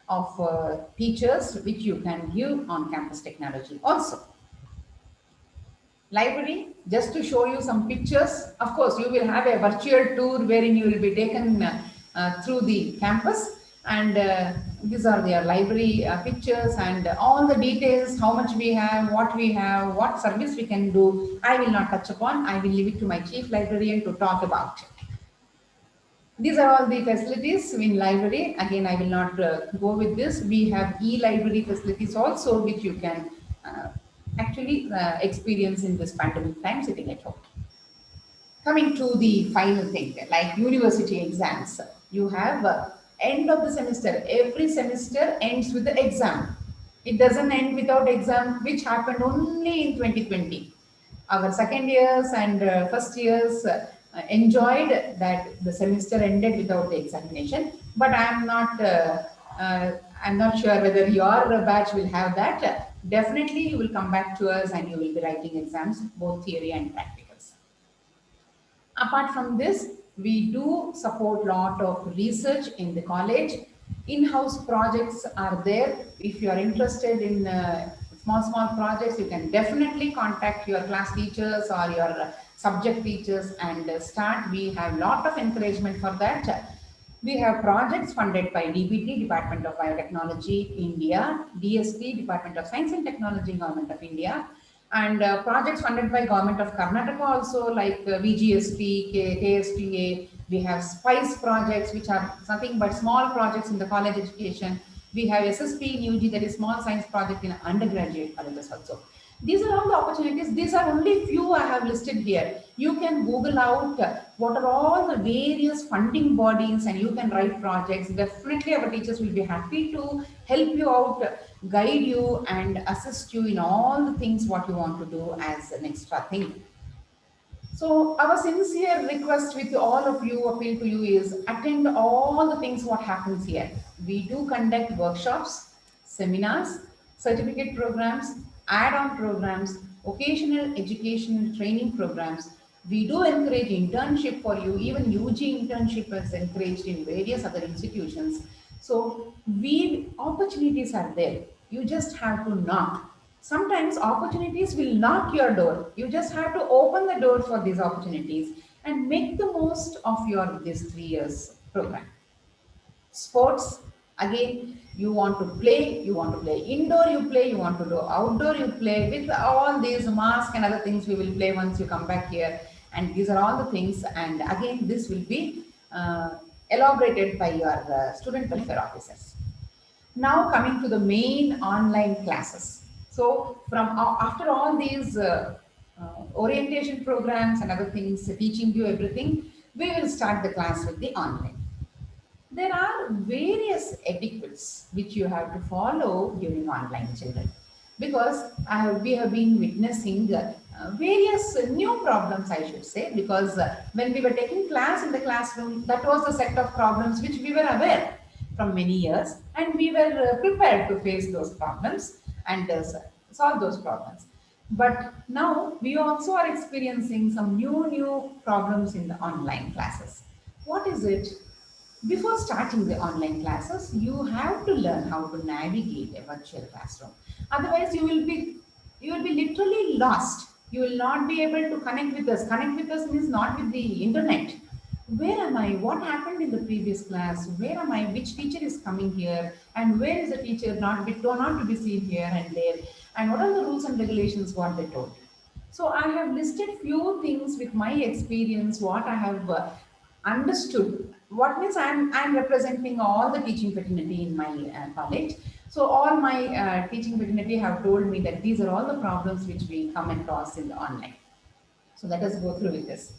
Speaker 2: of teachers which you can give on campus technology also. Library, just to show you some pictures. Of course you will have a virtual tour wherein you will be taken through the campus, and these are their library pictures and all the details, how much we have, what service we can do. I will not touch upon, I will leave it to my chief librarian to talk about. These are all the facilities in library. Again, I will not go with this. We have e-library facilities also, which you can actually experience in this pandemic time sitting at home. Coming to the final thing, like university exams, you have end of the semester. Every semester ends with the exam. It doesn't end without exam, which happened only in 2020. Our second years and first years enjoyed that the semester ended without the examination. But uh, I'm not sure whether your batch will have that. Definitely, you will come back to us and you will be writing exams, both theory and practicals. Apart from this, we do support lot of research in the college. In-house projects are there. If you are interested in small projects, you can definitely contact your class teachers or your subject teachers and start. We have lot of encouragement for that. We have projects funded by DBT, Department of Biotechnology, India, DST, Department of Science and Technology, Government of India, and projects funded by Government of Karnataka also, like VGST, KSTA. We have SPICE projects, which are nothing but small projects in the college education. We have SSP in UG, that is small science project in undergraduate colleges also. These are all the opportunities. These are only few I have listed here. You can Google out what are all the various funding bodies and you can write projects. Definitely our teachers will be happy to help you out, guide you and assist you in all the things what you want to do as an extra thing. So our sincere request with all of you, appeal to you, is attend all the things what happens here. We do conduct workshops, seminars, certificate programs, add-on programs, occasional educational training programs. We do encourage internship for you. Even UG internship is encouraged in various other institutions. So we opportunities are there. You just have to knock. Sometimes opportunities will knock your door. You just have to open the door for these opportunities and make the most of your this 3 years program. Sports, again, you want to play indoor, you play, you want to do outdoor, you play. With all these masks and other things, we will play once you come back here. And these are all the things. And again, this will be elaborated by your student welfare officers. Now coming to the main online classes. So from after all these orientation programs and other things, teaching you everything, we will start the class with the online. There are various etiquettes which you have to follow during online children, because we have been witnessing various new problems, I should say, because when we were taking class in the classroom, that was the set of problems which we were aware from many years, and we were prepared to face those problems and solve those problems. But now we also are experiencing some new problems in the online classes. What is it? Before starting the online classes, you have to learn how to navigate a virtual classroom. Otherwise, you will be literally lost. You will not be able to connect with us. Connect with us means not with the internet. Where am I? What happened in the previous class? Where am I? Which teacher is coming here? And where is the teacher not to be seen here and there? And what are the rules and regulations? What they told. So I have listed few things with my experience, what I have understood. What means I'm representing all the teaching fraternity in my college. So all my teaching fraternity have told me that these are all the problems which we come across in the online. So let us go through with this.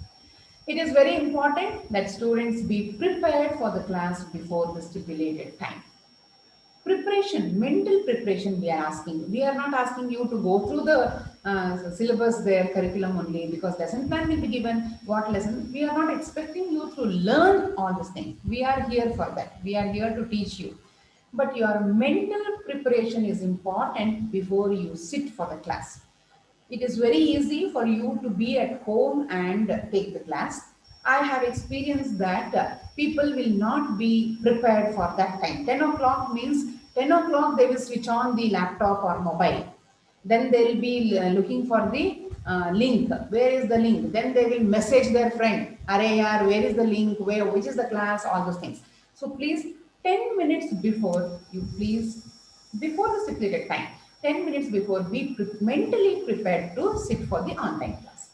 Speaker 2: It is very important that students be prepared for the class before the stipulated time. Preparation, mental preparation, we are asking. We are not asking you to go through the syllabus there, curriculum only, because lesson plan will be given. What lesson? We are not expecting you to learn all these things. We are here for that. We are here to teach you. But your mental preparation is important before you sit for the class. It is very easy for you to be at home and take the class. I have experienced that people will not be prepared for that time. 10 o'clock means 10 o'clock they will switch on the laptop or mobile. Then they will be looking for the link. Where is the link? Then they will message their friend. Arey yaar, where is the link? Where? Which is the class? All those things. So please, 10 minutes before you please, before the stipulated time, 10 minutes before, be mentally prepared to sit for the online class.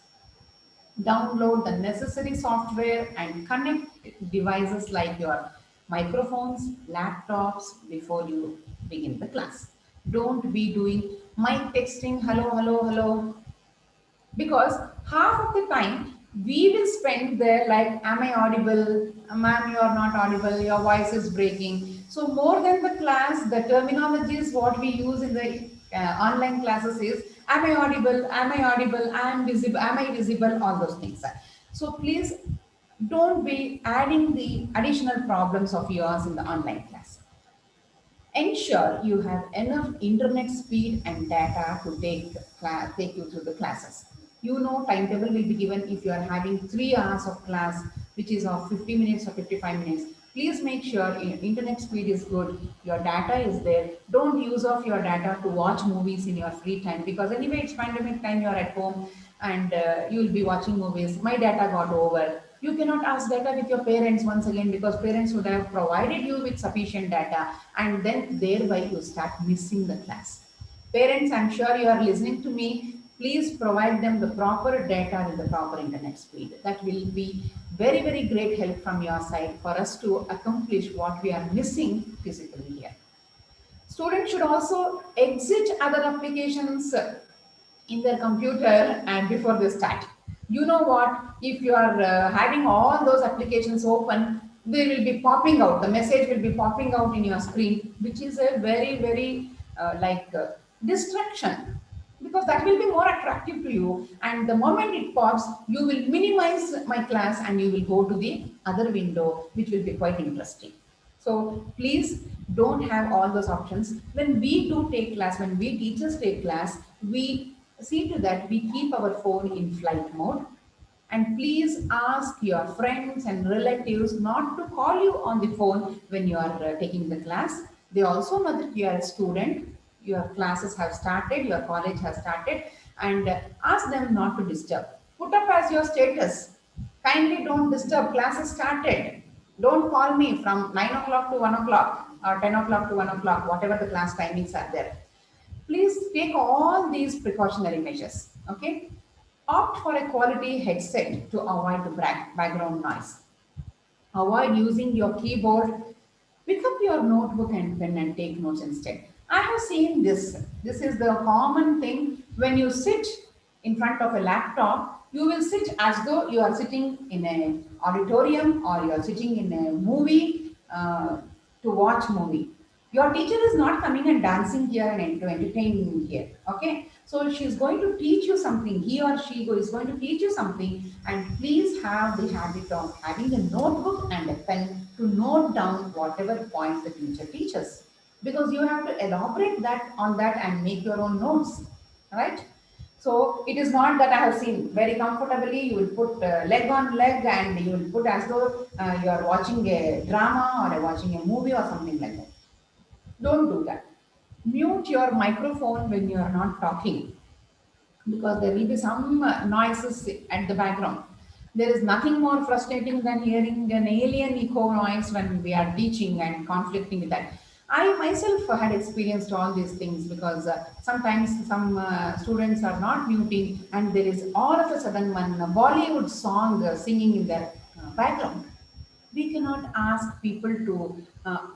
Speaker 2: Download the necessary software and connect devices like your microphones, laptops before you begin the class. Don't be doing mic texting, hello, hello, hello, because half of the time we will spend there like, am I audible? Ma'am, you are not audible, your voice is breaking. So more than the class, the terminologies what we use in the online classes is, am I audible, am I audible, I am visible, am I visible, all those things. So please don't be adding the additional problems of yours in the online class. Ensure you have enough internet speed and data to take you through the classes. You know, timetable will be given. If you are having 3 hours of class, which is of 50 minutes or 55 minutes, please make sure internet speed is good, your data is there. Don't use off your data to watch movies in your free time, because anyway it's pandemic time, you are at home and you will be watching movies. My data got over. You cannot ask data with your parents once again, because parents would have provided you with sufficient data, and then thereby you start missing the class. Parents, I'm sure you are listening to me. Please provide them the proper data with the proper internet speed. That will be very, very great help from your side for us to accomplish what we are missing physically here. Students should also exit other applications in their computer and before they start. You know what? If you are having all those applications open, they will be popping out. The message will be popping out in your screen, which is a very, very distraction, because that will be more attractive to you. And the moment it pops, you will minimize my class and you will go to the other window, which will be quite interesting. So please don't have all those options. When we do take class, when we teachers take class, we see to that we keep our phone in flight mode. And please ask your friends and relatives not to call you on the phone when you are taking the class. They also know that you are a student, your classes have started, your college has started, and ask them not to disturb. Put up as your status, kindly don't disturb, classes started. Don't call me from 9 o'clock to 1 o'clock or 10 o'clock to 1 o'clock, whatever the class timings are there. Please take all these precautionary measures. Okay. Opt for a quality headset to avoid the background noise. Avoid using your keyboard. Pick up your notebook and pen and take notes instead. I have seen this. This is the common thing. When you sit in front of a laptop, you will sit as though you are sitting in an auditorium or you are sitting in a movie to watch movie. Your teacher is not coming and dancing here and to entertain you here. Okay, so she's going to teach you something. He or she is going to teach you something, and please have the habit of having a notebook and a pen to note down whatever points the teacher teaches, because you have to elaborate that on that and make your own notes, right? So it is not that I have seen very comfortably. You will put leg on leg and you will put as though you are watching a drama or watching a movie or something like that. Don't do that. Mute your microphone when you are not talking, because there will be some noises at the background. There is nothing more frustrating than hearing an alien echo noise when we are teaching and conflicting with that. I myself had experienced all these things, because sometimes some students are not muting and there is all of a sudden one Bollywood song singing in their background. We cannot ask people to,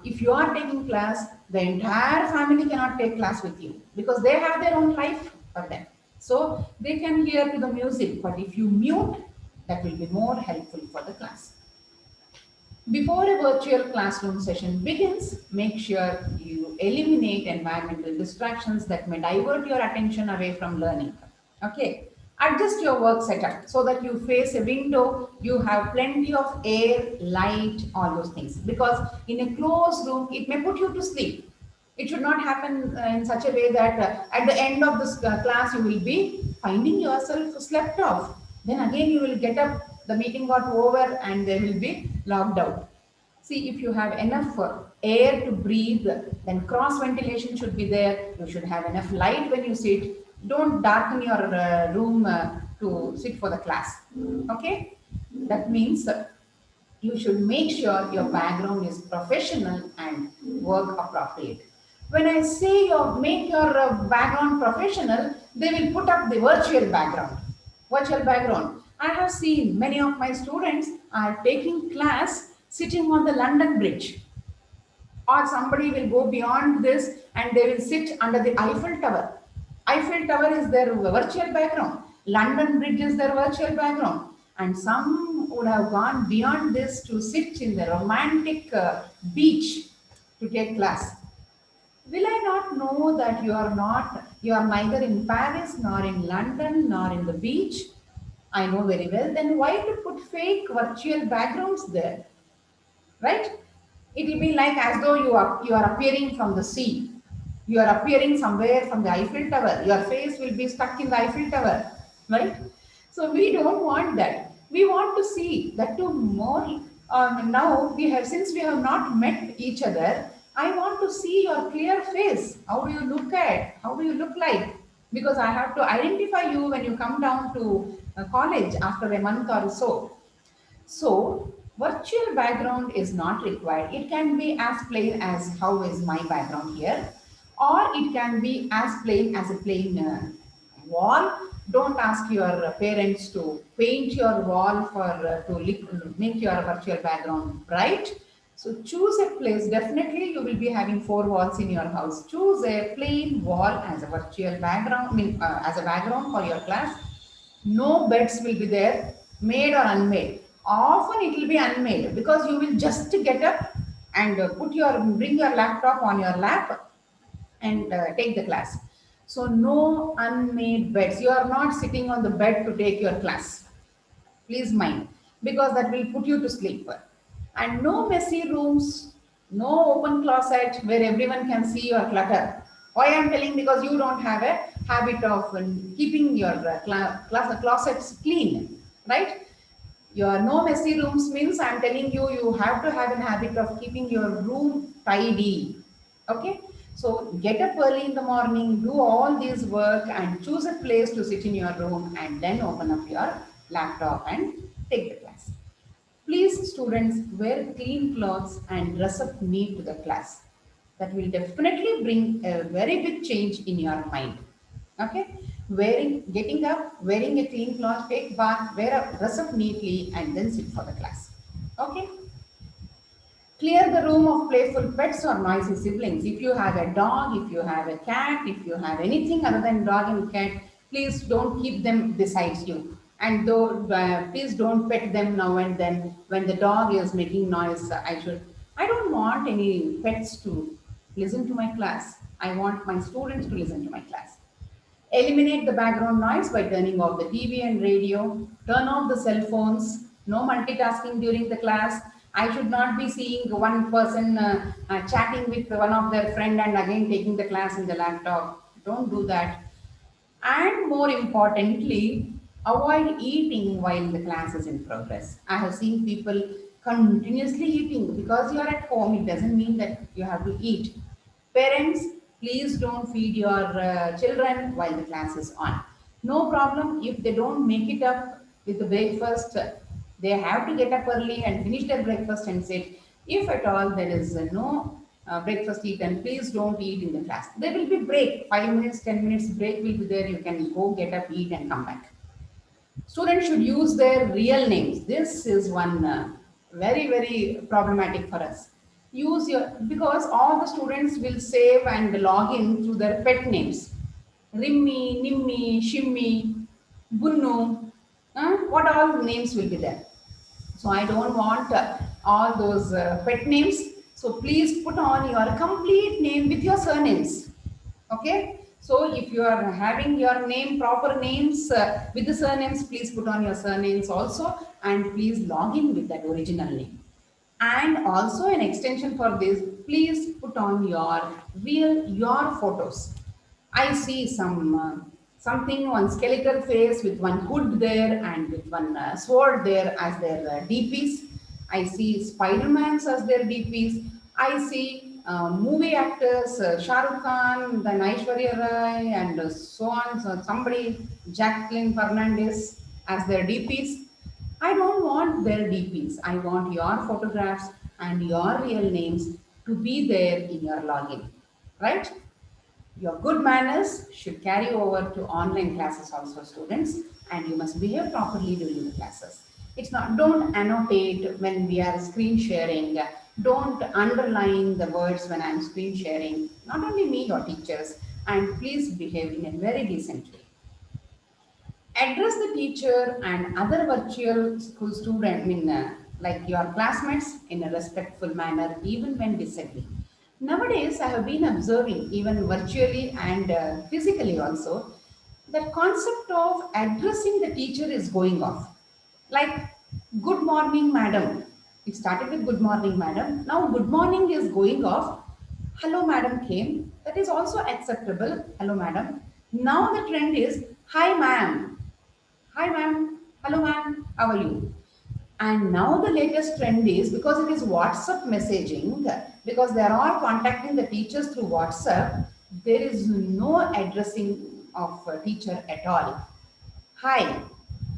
Speaker 2: if you are taking class, the entire family cannot take class with you, because they have their own life for them. So they can hear to the music, but if you mute, that will be more helpful for the class. Before a virtual classroom session begins, make sure you eliminate environmental distractions that may divert your attention away from learning. Okay, adjust your work setup so that you face a window, you have plenty of air, light, all those things. Because in a closed room, it may put you to sleep. It should not happen in such a way that at the end of this class, you will be finding yourself slept off. Then again, you will get up, the meeting got over, and they will be locked out. See, if you have enough air to breathe, then cross ventilation should be there. You should have enough light when you sit. Don't darken your room to sit for the class. Okay? That means you should make sure your background is professional and work appropriate. When I say you make your background professional, they will put up the virtual background. Virtual background. I have seen many of my students are taking class sitting on the London Bridge, or somebody will go beyond this and they will sit under the Eiffel Tower. Eiffel Tower is their virtual background. London Bridge is their virtual background. And some would have gone beyond this to sit in the romantic beach to take class. Will I not know that you are neither in Paris, nor in London, nor in the beach? I know very well. Then why to put fake virtual backgrounds there? Right? It will be like as though you are appearing from the sea. You are appearing somewhere from the Eiffel Tower. Your face will be stuck in the Eiffel Tower, right? So we don't want that. We want to see that to more. Now we have, since we have not met each other, I want to see your clear face. How do you look at? How do you look like? Because I have to identify you when you come down to college after a month or so. So, virtual background is not required. It can be as plain as how is my background here, or it can be as plain as a plain wall. Don't ask your parents to paint your wall for make your virtual background bright. So choose a place. Definitely, you will be having four walls in your house. Choose a plain wall as a virtual background, as a background for your class. No beds will be there, made or unmade. Often it will be unmade because you will just get up and bring your laptop on your lap and take the class. So no unmade beds. You are not sitting on the bed to take your class. Please mind, because that will put you to sleep. And no messy rooms, no open closet where everyone can see your clutter. Why I am telling, because you don't have a habit of keeping your closets clean, right? Your no messy rooms means I'm telling you, you have to have a habit of keeping your room tidy. Okay, so get up early in the morning, do all this work, and choose a place to sit in your room, and then open up your laptop and take the class. Please, students, wear clean clothes and dress up neat to the class. That will definitely bring a very big change in your mind. Okay? Getting up, wearing a clean cloth, take bath, dress up neatly, and then sit for the class. Okay? Clear the room of playful pets or noisy siblings. If you have a dog, if you have a cat, if you have anything other than dog and cat, please don't keep them besides you. And please don't pet them now and then when the dog is making noise. I don't want any pets to listen to my class. I want my students to listen to my class. Eliminate the background noise by turning off the TV and radio. Turn off the cell phones. No multitasking during the class. I should not be seeing one person chatting with one of their friend and again taking the class in the laptop. Don't do that. And more importantly, avoid eating while the class is in progress. I have seen people continuously eating. Because you are at home, it doesn't mean that you have to eat. Parents, please don't feed your children while the class is on. No problem if they don't make it up with the breakfast. They have to get up early and finish their breakfast and sit. If at all there is no breakfast eaten, please don't eat in the class. There will be break, 5 minutes, 10 minutes break will be there. You can go get up, eat, and come back. Students should use their real names. This is one very problematic for us. Use your, because all the students will save and log in through their pet names. Rimmi, Nimmi, Shimmy, Bunnu, what all names will be there. So I don't want all those pet names. So please put on your complete name with your surnames. Okay. So if you are having your name, proper names with the surnames, please put on your surnames also, and please log in with that original name. And also an extension for this, please put on your photos. I see something, one skeletal face with one hood there and with one sword there as their DPs. I see Spider-Mans as their DPs. I see movie actors, Shah Rukh Khan, then Aishwarya Rai, and so on. So somebody, Jacqueline Fernandez as their DPs. I don't want their DPs. I want your photographs and your real names to be there in your login, right? Your good manners should carry over to online classes also, students, and you must behave properly during the classes. It's not, don't annotate when we are screen sharing, don't underline the words when I'm screen sharing, not only me, your teachers, and please behave in a very decent way. Address the teacher and other virtual school student, like your classmates, in a respectful manner, even when disagreeing. Nowadays, I have been observing, even virtually and physically also, that concept of addressing the teacher is going off. Like, good morning, madam. It started with good morning, madam. Now, good morning is going off. Hello, madam came. That is also acceptable. Hello, madam. Now, the trend is, hi, ma'am. Hi, ma'am. Hello, ma'am. How are you? And now the latest trend is, because it is WhatsApp messaging, because they are all contacting the teachers through WhatsApp, there is no addressing of a teacher at all. Hi,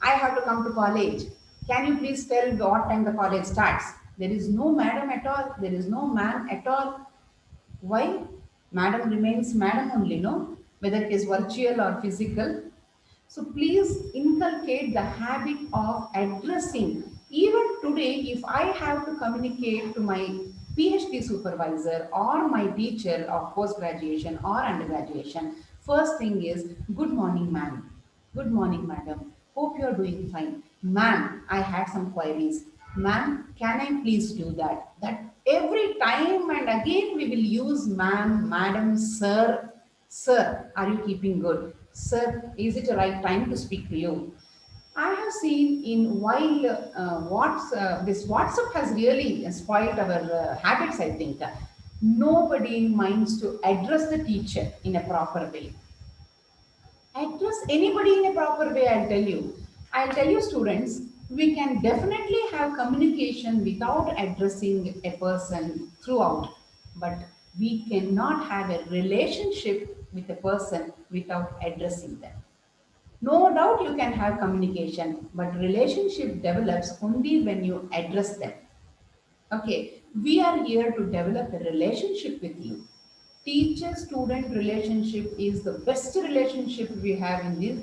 Speaker 2: I have to come to college. Can you please tell what time the college starts? There is no madam at all. There is no ma'am at all. Why? Madam remains madam only, no? Whether it is virtual or physical. So please inculcate the habit of addressing. Even today, if I have to communicate to my PhD supervisor or my teacher of post graduation or undergraduation, first thing is, good morning, ma'am. Good morning, madam. Hope you are doing fine. Ma'am, I had some queries. Ma'am, can I please do that? That every time and again we will use ma'am, madam, sir. Sir, are you keeping good? Sir, is it the right time to speak to you? I have seen in while this WhatsApp has really spoiled our habits, I think. Nobody minds to address the teacher in a proper way. Address anybody in a proper way, I'll tell you, students, we can definitely have communication without addressing a person throughout, but we cannot have a relationship with a person without addressing them. No doubt you can have communication, but relationship develops only when you address them. Okay, we are here to develop a relationship with you. Teacher student relationship is the best relationship we have in this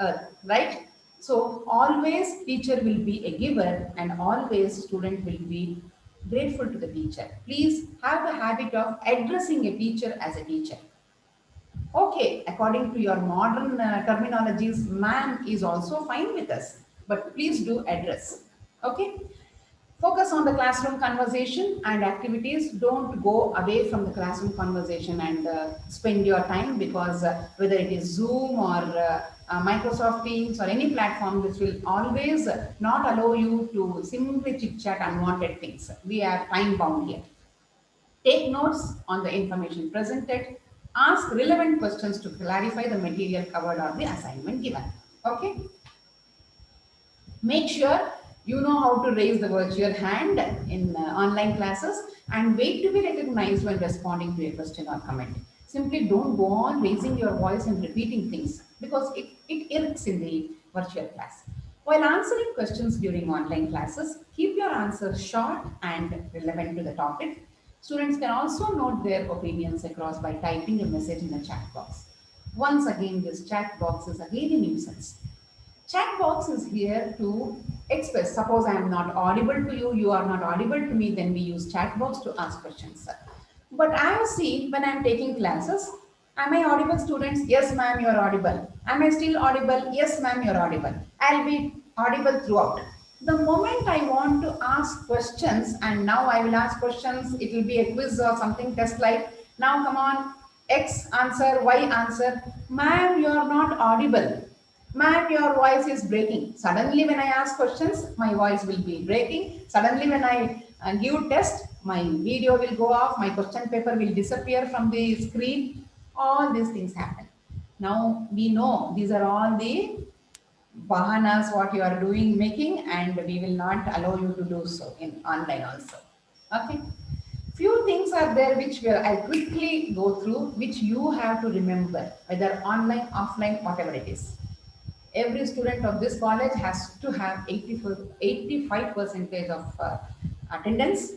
Speaker 2: earth, right? So, always teacher will be a giver and always student will be grateful to the teacher. Please have the habit of addressing a teacher as a teacher. Okay, according to your modern terminologies, ma'am is also fine with us, but please do address. Okay, focus on the classroom conversation and activities. Don't go away from the classroom conversation and spend your time, because whether it is Zoom or Microsoft Teams or any platform, this will always not allow you to simply chit chat unwanted things. We are time bound here. Take notes on the information presented. Ask relevant questions to clarify the material covered or the assignment given. Okay. Make sure you know how to raise the virtual hand in online classes and wait to be recognized when responding to a question or comment. Simply don't go on raising your voice and repeating things, because it irks in the virtual class. While answering questions during online classes, keep your answers short and relevant to the topic. Students can also note their opinions across by typing a message in the chat box. Once again, this chat box is again a nuisance. Chat box is here to express. Suppose I am not audible to you, you are not audible to me, then we use chat box to ask questions. But I have seen when I am taking classes, am I audible, students? Yes, ma'am, you are audible. Am I still audible? Yes, ma'am, you are audible. I'll be audible throughout. The moment I want to ask questions, and now I will ask questions, it will be a quiz or something test like. Now, come on, X answer, Y answer. Ma'am, you are not audible. Ma'am, your voice is breaking. Suddenly, when I ask questions, my voice will be breaking. Suddenly, when I give test, my video will go off, my question paper will disappear from the screen. All these things happen. Now, we know these are all the bahanas what you are doing, making, and we will not allow you to do so in online also. Okay. Few things are there which I quickly go through, which you have to remember, whether online, offline, whatever it is. Every student of this college has to have 85 percentage of attendance.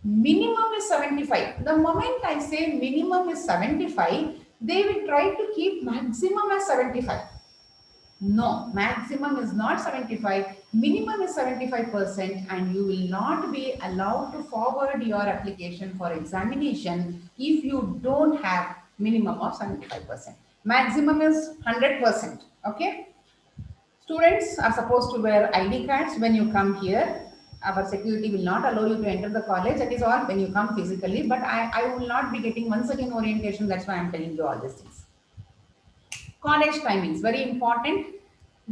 Speaker 2: Minimum is 75. The moment I say minimum is 75, they will try to keep maximum as 75. No, maximum is not 75, minimum is 75%, and you will not be allowed to forward your application for examination if you don't have minimum of 75%. Maximum is 100%. Okay. Students are supposed to wear ID cards when you come here. Our security will not allow you to enter the college. That is all when you come physically. But I will not be getting once again orientation. That's why I'm telling you all these things. College timings, very important.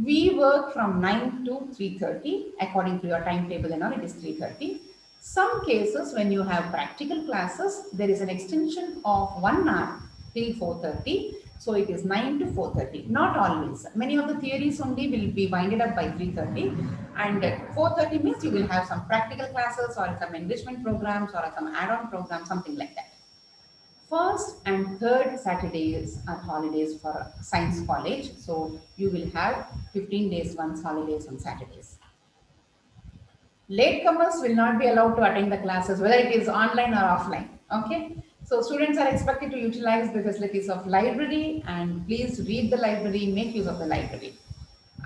Speaker 2: We work from 9 to 3:30 according to your timetable and all, it is 3:30. Some cases when you have practical classes, there is an extension of 1 hour till 4:30. So it is 9 to 4:30. Not always. Many of the theories only will be winded up by 3:30, and 4:30 means you will have some practical classes or some enrichment programs or some add-on programs, something like that. First and third Saturdays are holidays for Science College. So you will have 15 days once holidays on Saturdays. Latecomers will not be allowed to attend the classes, whether it is online or offline. Okay. So students are expected to utilize the facilities of library, and please read the library, make use of the library.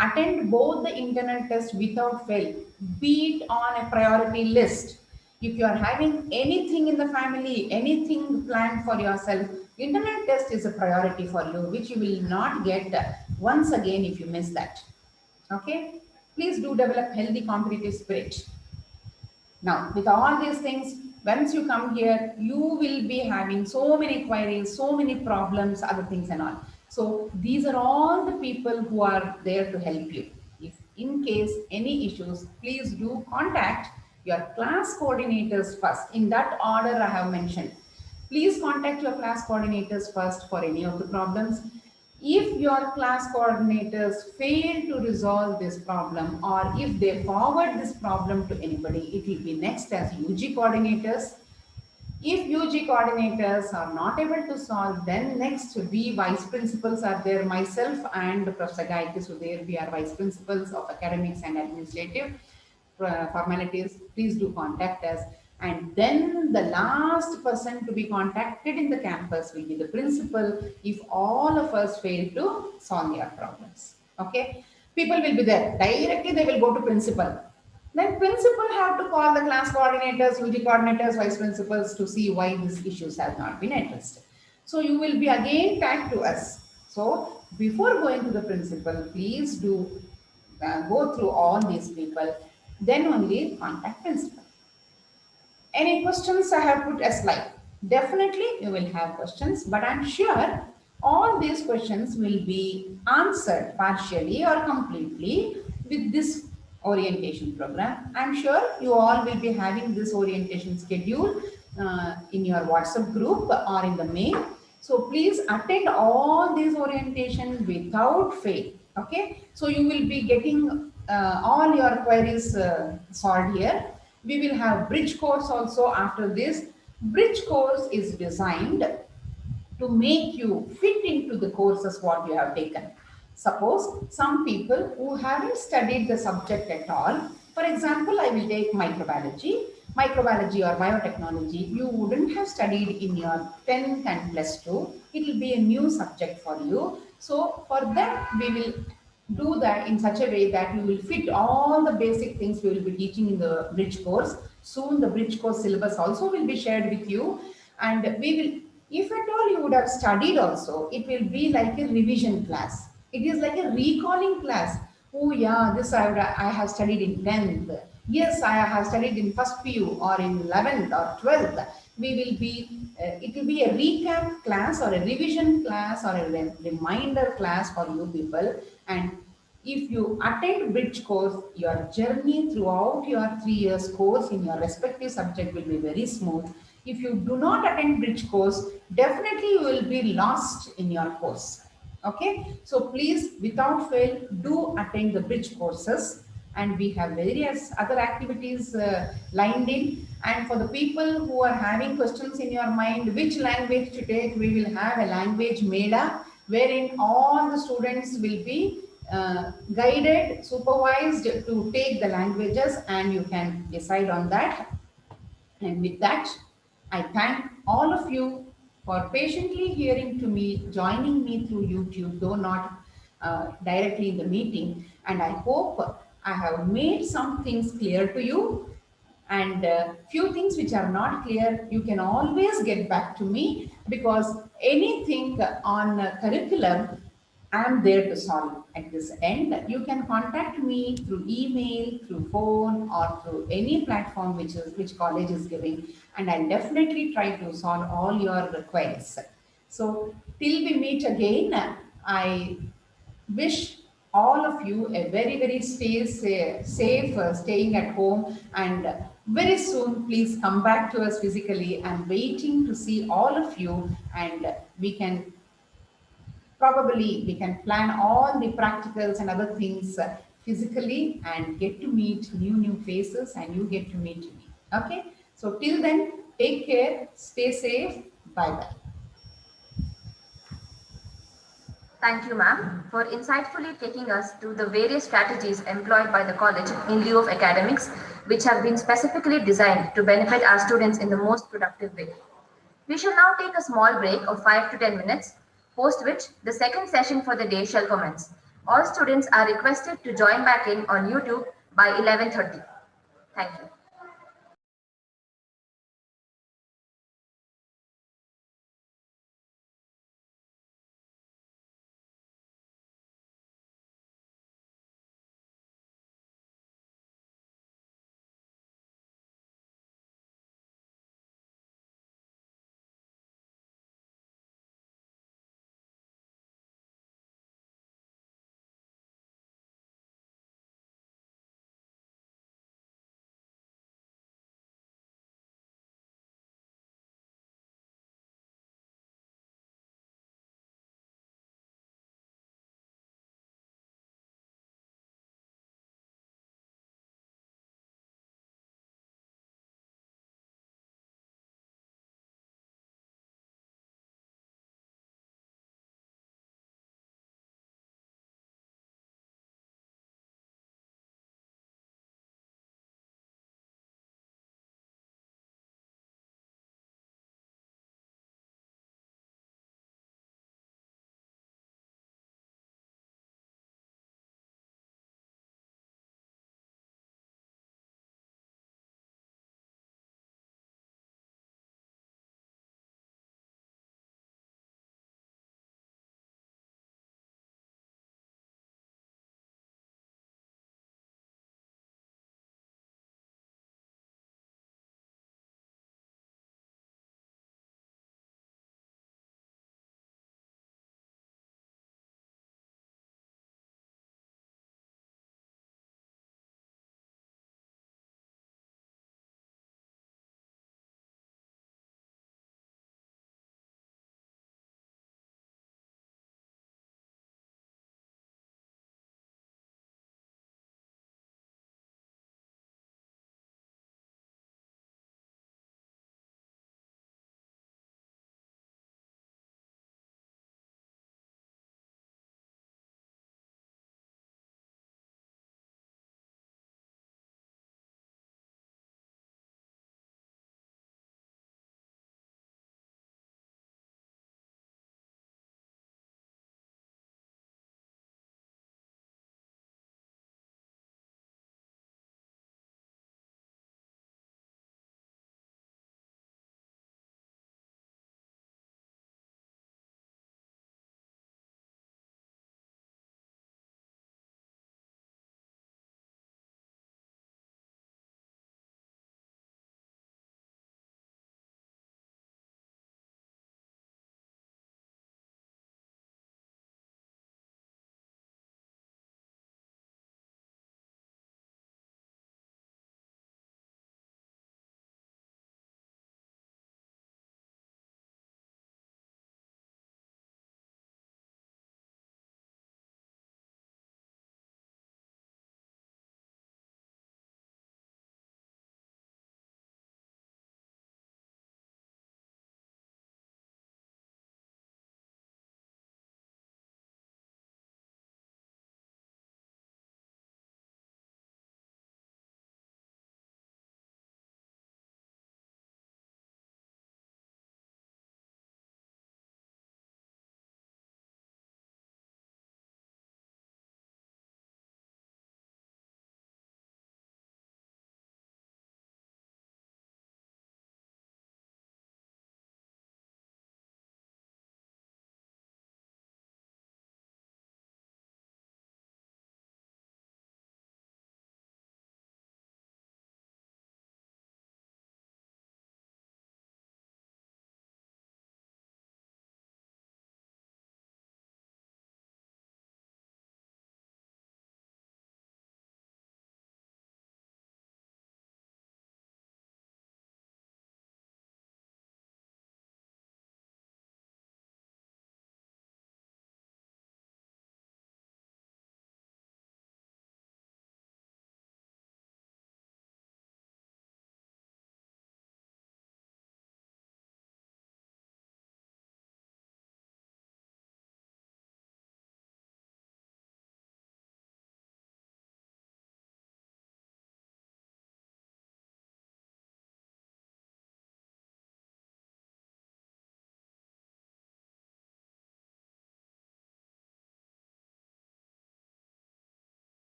Speaker 2: Attend both the internal test without fail, be it on a priority list. If you are having anything in the family, anything planned for yourself, internal test is a priority for you, which you will not get once again if you miss that. Okay? Please do develop healthy competitive spirit. Now, with all these things, once you come here, you will be having so many queries, so many problems, other things and all. So these are all the people who are there to help you. If in case any issues, please do contact your class coordinators first. In that order I have mentioned. Please contact your class coordinators first for any of the problems. If your class coordinators fail to resolve this problem, or if they forward this problem to anybody, it will be next as UG coordinators. If UG coordinators are not able to solve, then next we vice principals are there, myself and Professor Gayatri Sudhir, we are vice principals of academics and administrative formalities. Please do contact us. And then the last person to be contacted in the campus will be the principal if all of us fail to solve your problems. Okay. People will be there. Directly they will go to principal. Then principal have to call the class coordinators, UG coordinators, vice principals to see why these issues have not been addressed. So you will be again tagged to us. So before going to the principal, please do go through all these people, then only contact principal. Any questions I have put aside? Definitely you will have questions, but I'm sure all these questions will be answered partially or completely with this orientation program. I'm sure you all will be having this orientation schedule in your WhatsApp group or in the mail. So please attend all these orientation without fail. Okay. So you will be getting all your queries solved here. We will have bridge course also after this. Bridge course is designed to make you fit into the courses what you have taken. Suppose some people who haven't studied the subject at all, for example, I will take microbiology or biotechnology, you wouldn't have studied in your 10th and plus 2. It will be a new subject for you. So for them, we will do that in such a way that you will fit all the basic things we will be teaching in the bridge course. Soon the bridge course syllabus also will be shared with you, and we will, if at all you would have studied also, it will be like a revision class. It is like a recalling class. Oh yeah, this I have studied in 10th. Yes, I have studied in first PU or in 11th or 12th. We will be, it will be a recap class or a revision class or a reminder class for you people. And if you attend bridge course, your journey throughout your 3 years course in your respective subject will be very smooth. If you do not attend bridge course, definitely you will be lost in your course. Okay, so please, without fail, do attend the bridge courses, and we have various other activities lined in. And for the people who are having questions in your mind, which language to take, we will have a language meda wherein all the students will be guided, supervised to take the languages, and you can decide on that. And with that, I thank all of you for patiently hearing to me, joining me through YouTube, though not directly in the meeting. And I hope I have made some things clear to you. And few things which are not clear, you can always get back to me, because anything on curriculum, I am there to solve at this end. You can contact me through email, through phone, or through any platform which college is giving, and I'll definitely try to solve all your requests. So till we meet again, I wish all of you a very very safe staying at home, and very soon please come back to us physically. I'm waiting to see all of you, and we can probably we can plan all the practicals and other things physically, and get to meet new faces, and you get to meet me. Okay, so till then, take care, stay safe, bye bye.
Speaker 3: Thank you, ma'am, for insightfully taking us through the various strategies employed by the college in lieu of academics, which have been specifically designed to benefit our students in the most productive way. We shall now take a small break of 5 to 10 minutes, post which the second session for the day shall commence. All students are requested to join back in on YouTube by 11:30. Thank you.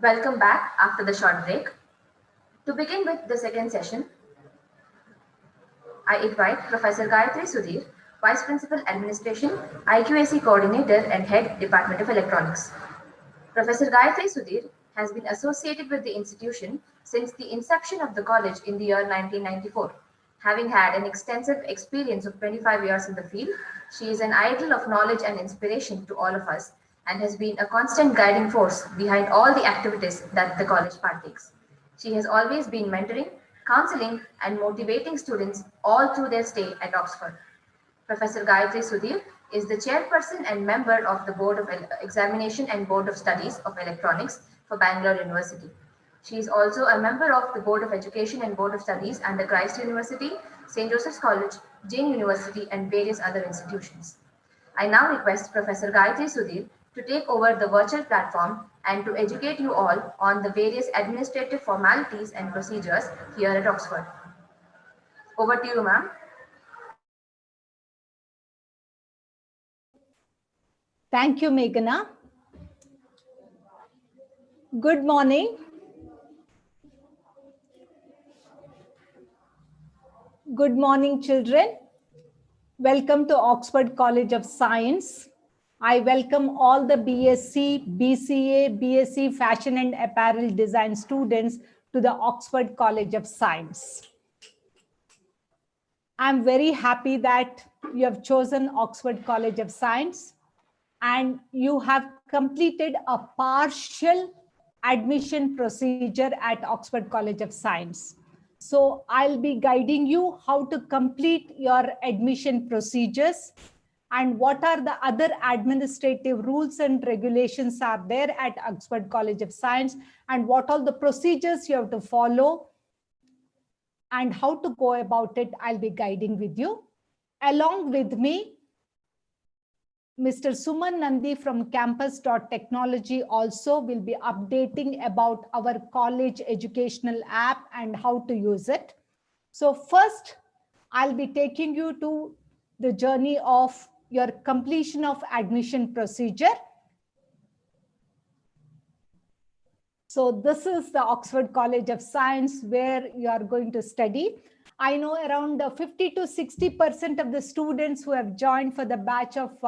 Speaker 3: Welcome back after the short break. To begin with the second session, I invite Professor Gayatri Sudhir, Vice Principal Administration, IQAC Coordinator and Head Department of Electronics. Professor Gayatri Sudhir has been associated with the institution since the inception of the college in the year 1994. Having had an extensive experience of 25 years in the field, she is an idol of knowledge and inspiration to all of us and has been a constant guiding force behind all the activities that the college partakes. She has always been mentoring, counseling, and motivating students all through their stay at Oxford. Professor Gayatri Sudhir is the chairperson and member of the Board of Examination and Board of Studies of Electronics for Bangalore University. She is also a member of the Board of Education and Board of Studies under Christ University, St. Joseph's College, Jain University, and various other institutions. I now request Professor Gayatri Sudhir to take over the virtual platform and to educate you all on the various administrative formalities and procedures here at Oxford. Over to you, ma'am.
Speaker 1: Thank you, Meghana. Good morning. Good morning, children. Welcome to Oxford College of Science. I welcome all the BSc, BCA, BSc Fashion and Apparel Design students to the Oxford College of Science. I'm very happy that you have chosen Oxford College of Science and you have completed a partial admission procedure at Oxford College of Science. So I'll be guiding you how to complete your admission procedures and what are the other administrative rules and regulations are there at Oxford College of Science and what all the procedures you have to follow and how to go about it. I'll be guiding with you. Along with me, Mr. Suman Nandi from campus.technology also will be updating about our college educational app and how to use it. So first, I'll be taking you to the journey of your completion of admission procedure. So this is the Oxford College of Science where you are going to study. I know around 50 to 60% of the students who have joined for the batch of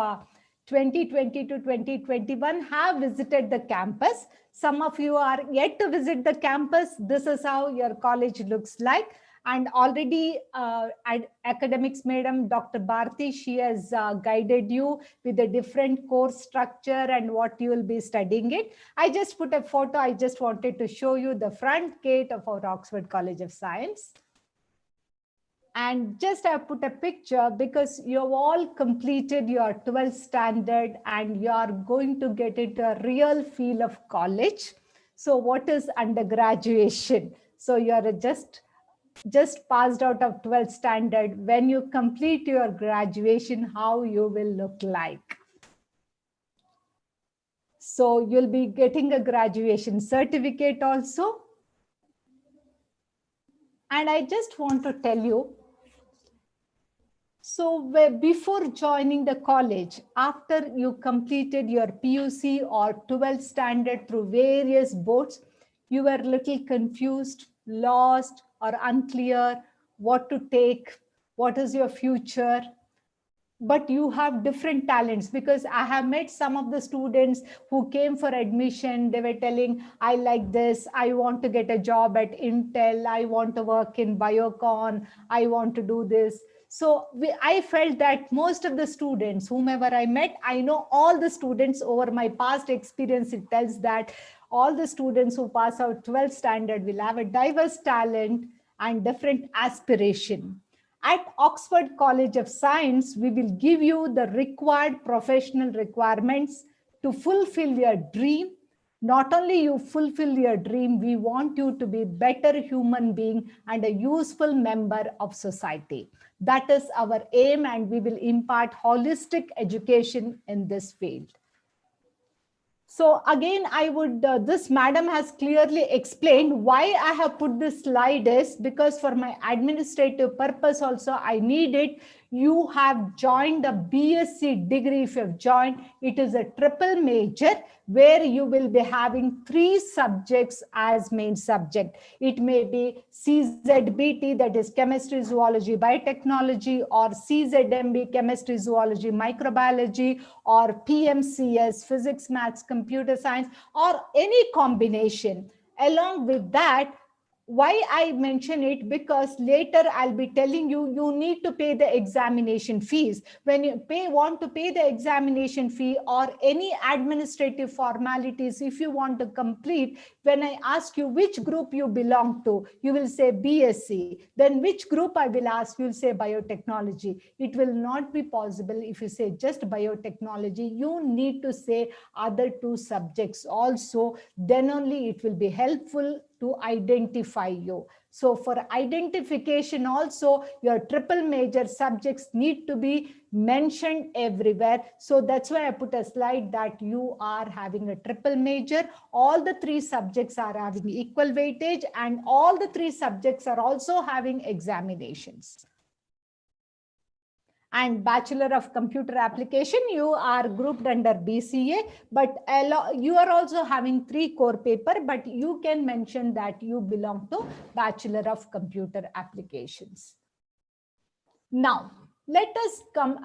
Speaker 1: 2020 to 2021 have visited the campus. Some of you are yet to visit the campus. This is how your college looks like. And already academics madam, Dr. Bharti, she has guided you with the different course structure and what you will be studying it. I just put a photo. I just wanted to show you the front gate of our Oxford College of Science. And just I put a picture because you've all completed your 12th standard and you are going to get into a real feel of college. So what is undergraduation? So you're just passed out of 12th standard. When you complete your graduation, how you will look like. So you'll be getting a graduation certificate also. And I just want to tell you, so before joining the college, after you completed your PUC or 12th standard through various boards, you were a little confused, lost, or unclear what to take, what is your future. But you have different talents because I have met some of the students who came for admission. They were telling, I like this, I want to get a job at Intel, I want to work in Biocon, I want to do this. So I felt that most of the students, whomever I met, I know all the students over my past experience, it tells that all the students who pass out 12th standard will have a diverse talent and different aspiration. At Oxford College of Science, we will give you the required professional requirements to fulfill your dream. Not only you fulfill your dream, we want you to be a better human being and a useful member of society. That is our aim, and we will impart holistic education in this field. So again, I would, this madam has clearly explained why I have put this slide is because for my administrative purpose also, I needed you have joined a BSc degree. If you have joined, it is a triple major where you will be having 3 subjects as main subject. It may be CZBT, that is chemistry, zoology, biotechnology, or CZMB, chemistry, zoology, microbiology, or PMCS, physics, maths, computer science, or any combination. Along with that, why I mention it, because later I'll be telling you, you need to pay the examination fees. When you want to pay the examination fee or any administrative formalities, if you want to complete, when I ask you which group you belong to, you will say BSc. Then which group I will ask, you will say biotechnology. It will not be possible if you say just biotechnology. You need to say other 2 subjects also. Then only it will be helpful to identify you. So for identification also, your triple major subjects need to be mentioned everywhere. So that's why I put a slide that you are having a triple major. All the 3 subjects are having equal weightage, and all the 3 subjects are also having examinations. And Bachelor of Computer Application, you are grouped under BCA, but you are also having 3 core paper, but you can mention that you belong to Bachelor of Computer Applications. Now, let us come,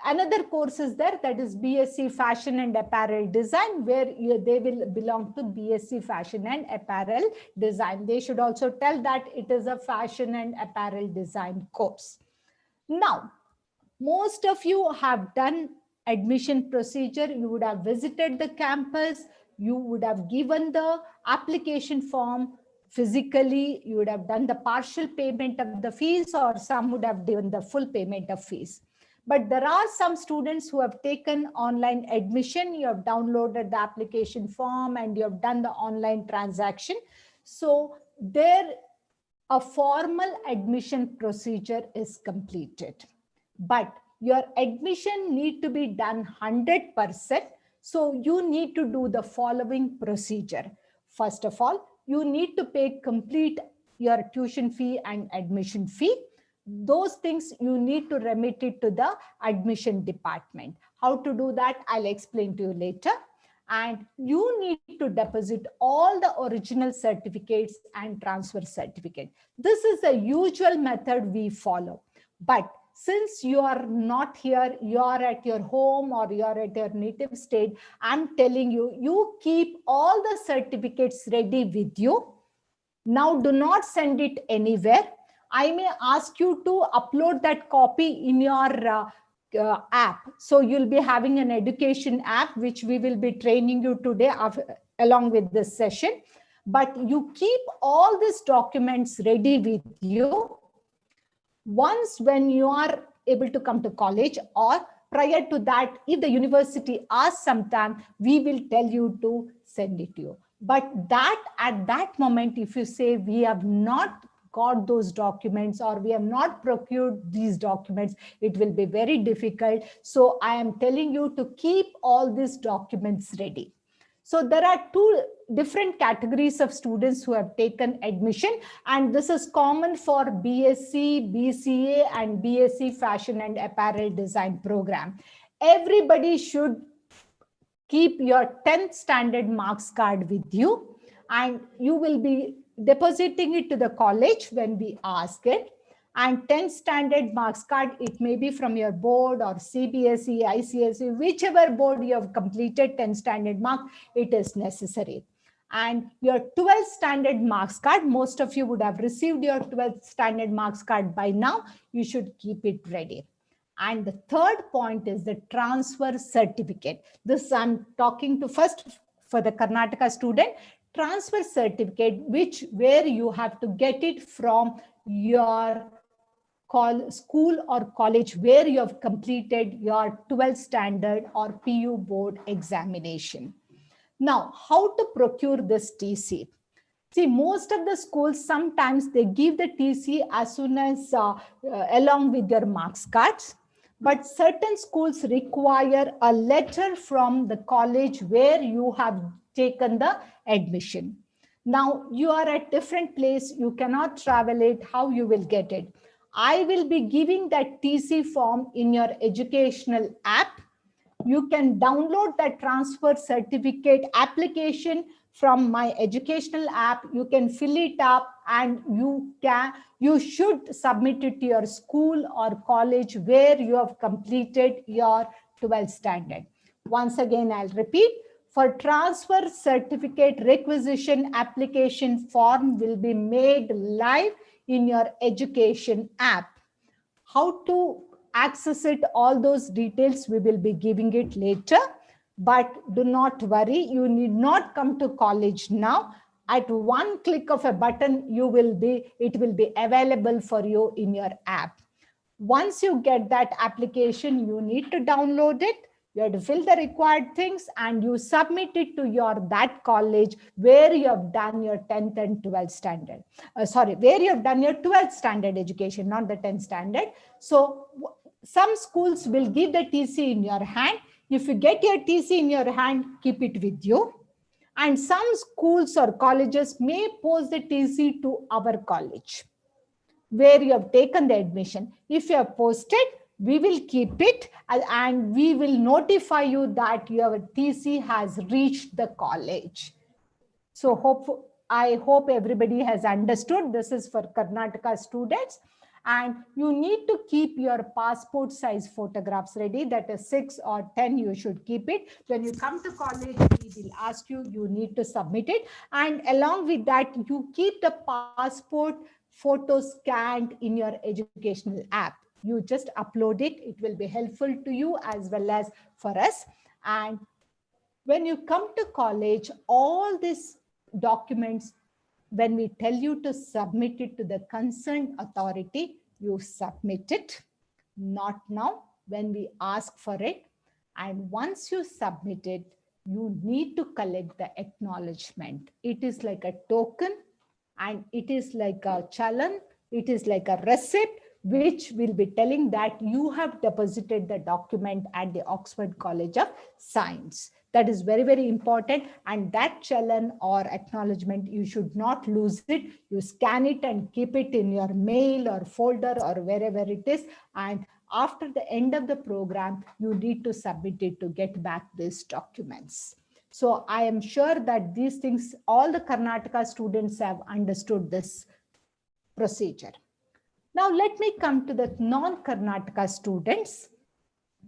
Speaker 1: another course is there, that is BSc Fashion and Apparel Design, where they will belong to BSc Fashion and Apparel Design. They should also tell that it is a Fashion and Apparel Design course. Now, most of you have done admission procedure. You would have visited the campus. You would have given the application form physically. You would have done the partial payment of the fees, or some would have given the full payment of fees. But there are some students who have taken online admission. You have downloaded the application form and you have done the online transaction. So there, a formal admission procedure is completed. But your admission need to be done 100%. So you need to do the following procedure. First of all, you need to pay complete your tuition fee and admission fee. Those things you need to remit it to the admission department. How to do that, I'll explain to you later. And you need to deposit all the original certificates and transfer certificate. This is the usual method we follow. But since you are not here, you are at your home or you are at your native state, I'm telling you, you keep all the certificates ready with you. Now do not send it anywhere. I may ask you to upload that copy in your app. So you'll be having an education app, which we will be training you today along with this session. But you keep all these documents ready with you. Once when you are able to come to college, or prior to that, if the university asks sometime, we will tell you to send it to you. But that at that moment, if you say we have not got those documents or we have not procured these documents, it will be very difficult. So I am telling you to keep all these documents ready. So there are 2 different categories of students who have taken admission, and this is common for BSc, BCA, and BSc Fashion and Apparel Design program. Everybody should keep your 10th standard marks card with you, and you will be depositing it to the college when we ask it. And 10th standard marks card, it may be from your board or CBSE, ICSE, whichever board you have completed 10th standard mark, it is necessary. And your 12th standard marks card, most of you would have received your 12th standard marks card by now. You should keep it ready. And the third point is the transfer certificate. This I'm talking to first for the Karnataka student. Transfer certificate, where you have to get it from your school or college where you have completed your 12th standard or PU board examination. Now, how to procure this TC? See, most of the schools, sometimes they give the TC as soon as along with their marks cards. But certain schools require a letter from the college where you have taken the admission. Now, you are at different place. You cannot travel it. How you will get it? I will be giving that TC form in your educational app. You can download that transfer certificate application from my educational app. You can fill it up and you should submit it to your school or college where you have completed your 12th standard. Once again, I'll repeat. For transfer certificate requisition, application form will be made live in your education app. How to access it, all those details we will be giving it later. But do not worry, you need not come to college now. At one click of a button, it will be available for you in your app. Once you get that application, you need to download it. You have to fill the required things and you submit it to that college where you have done your 10th and 12th standard. Where you have done your 12th standard education, not the 10th standard. So some schools will give the TC in your hand. If you get your TC in your hand, keep it with you. And some schools or colleges may post the TC to our college where you have taken the admission. If you have posted, we will keep it and we will notify you that your TC has reached the college. So I hope everybody has understood. This is for Karnataka students. And you need to keep your passport size photographs ready. That is 6 or 10, you should keep it. When you come to college, we will ask you, you need to submit it. And along with that, you keep the passport photo scanned in your educational app. You just upload it. It will be helpful to you as well as for us. And when you come to college, all these documents, when we tell you to submit it to the concerned authority, you submit it. Not now, when we ask for it. And once you submit it, you need to collect the acknowledgement. It is like a token and it is like a challan. It is like a receipt which will be telling that you have deposited the document at the Oxford College of Science. That is very, very important. And that challan or acknowledgement, you should not lose it. You scan it and keep it in your mail or folder or wherever it is. And after the end of the program, you need to submit it to get back these documents. So I am sure that these things, all the Karnataka students have understood this procedure. Now let me come to the non-Karnataka students.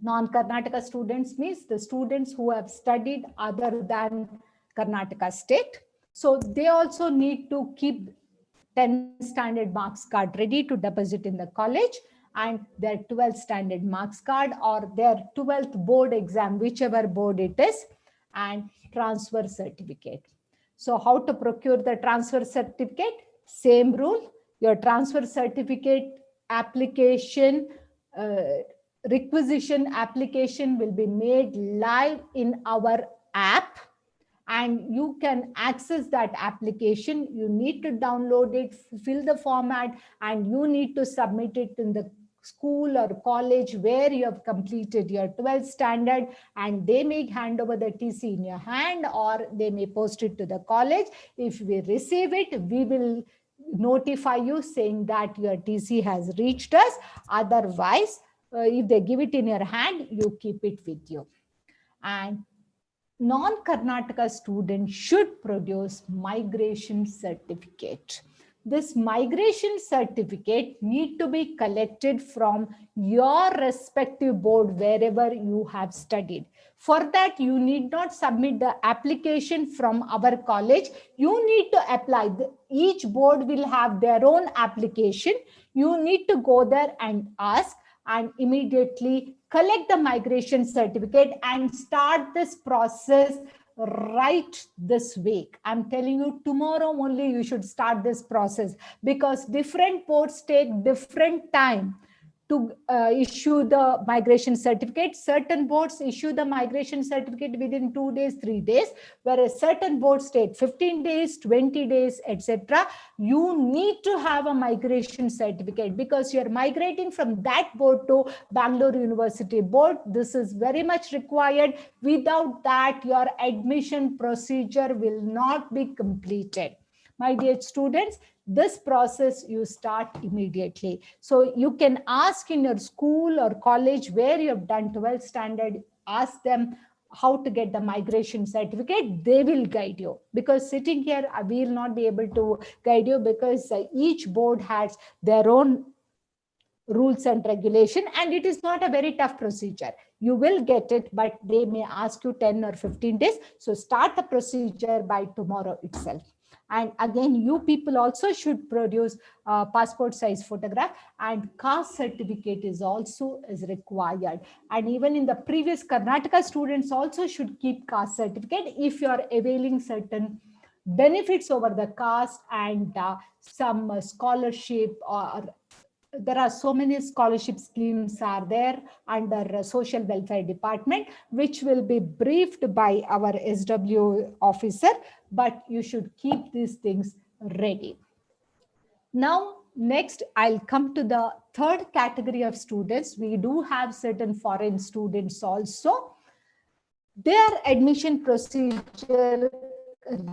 Speaker 1: Non-Karnataka students means the students who have studied other than Karnataka state. So they also need to keep 10th standard marks card ready to deposit in the college, and their 12th standard marks card or their 12th board exam, whichever board it is, and transfer certificate. So how to procure the transfer certificate? Same rule. Your transfer certificate application, requisition application will be made live in our app, and you can access that application. You need to download it, fill the format, and you need to submit it in the school or college where you have completed your 12th standard, and they may hand over the TC in your hand or they may post it to the college. If we receive it, we will notify you saying that your TC has reached us. Otherwise, if they give it in your hand, you keep it with you. And non-Karnataka students should produce migration certificate. This migration certificate need to be collected from your respective board wherever you have studied. For that, you need not submit the application from our college. You need to apply. Each board will have their own application. You need to go there and ask and immediately collect the migration certificate and start this process right this week. I'm telling you, tomorrow only you should start this process, because different boards take different time to issue the migration certificate. Certain boards issue the migration certificate within 2 days, 3 days, whereas certain boards take 15 days, 20 days, etc. You need to have a migration certificate because you're migrating from that board to Bangalore University board. This is very much required. Without that, your admission procedure will not be completed. My dear students, this process you start immediately. So you can ask in your school or college where you have done 12th standard, ask them how to get the migration certificate. They will guide you, because sitting here, I will not be able to guide you, because each board has their own rules and regulation, and it is not a very tough procedure. You will get it, but they may ask you 10 or 15 days. So start the procedure by tomorrow itself. And again, you people also should produce passport size photograph, and caste certificate is required. And even in the previous Karnataka, students also should keep caste certificate if you are availing certain benefits over the caste, and some scholarship, or there are so many scholarship schemes are there under social welfare department, which will be briefed by our SW officer, but you should keep these things ready. Now, next, I'll come to the third category of students. We do have certain foreign students also. Their admission procedure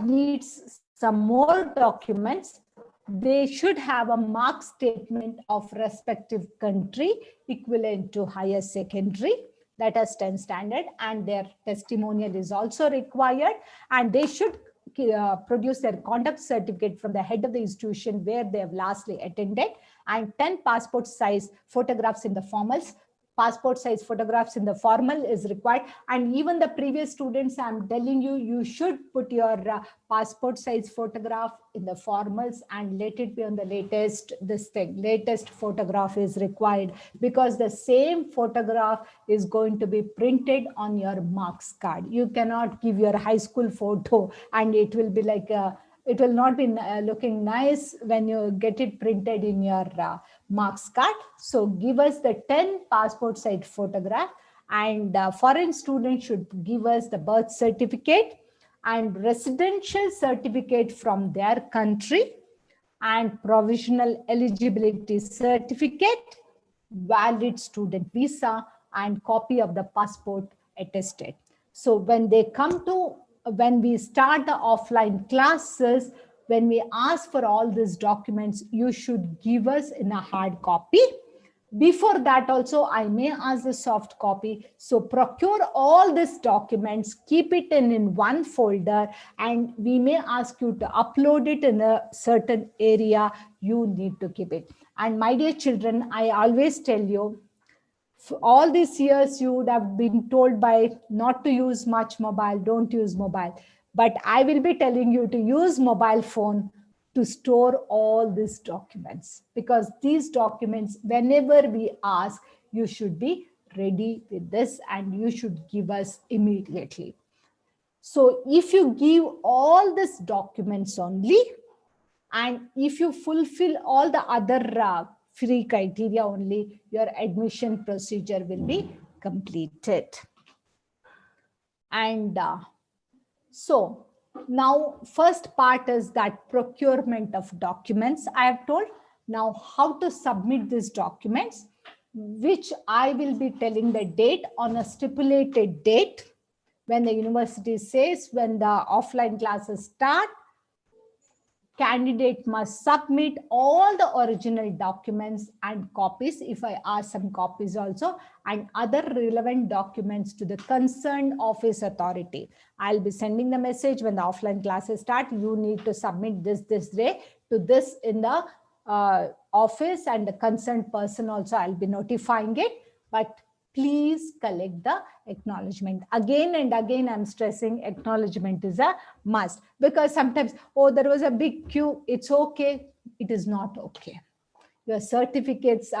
Speaker 1: needs some more documents. They should have a mark statement of respective country equivalent to higher secondary, that is 10th standard, and their testimonial is also required. And they should produce their conduct certificate from the head of the institution where they have lastly attended, and 10 passport size photographs in the formals. Passport size photographs in the formal is required. And even the previous students, I'm telling you, you should put your passport size photograph in the formals and let it be on the latest photograph is required, because the same photograph is going to be printed on your marks card. You cannot give your high school photo and it will be like it will not be looking nice when you get it printed in your marks card. So give us the 10 passport size photograph, and foreign students should give us the birth certificate and residential certificate from their country, and provisional eligibility certificate, valid student visa, and copy of the passport attested. So when we start the offline classes, when we ask for all these documents, you should give us in a hard copy. Before that also, I may ask the soft copy. So procure all these documents, keep it in one folder, and we may ask you to upload it in a certain area. You need to keep it. And my dear children, I always tell you, for all these years, you would have been told by not to use much mobile, don't use mobile. But I will be telling you to use mobile phone to store all these documents, because these documents, whenever we ask, you should be ready with this and you should give us immediately. So if you give all these documents only, and if you fulfill all the other free criteria only, your admission procedure will be completed. And so now first part is that procurement of documents. I have told now how to submit these documents, which I will be telling the date on a stipulated date. When the university says when the offline classes start, candidate must submit all the original documents and copies, if I ask some copies also, and other relevant documents to the concerned office authority. I'll be sending the message when the offline classes start. You need to submit this day to this in the office, and the concerned person also I'll be notifying it. But please collect the acknowledgement. Again and again, I'm stressing acknowledgement is a must, because sometimes, oh, there was a big queue. It's okay. It is not okay. Your certificates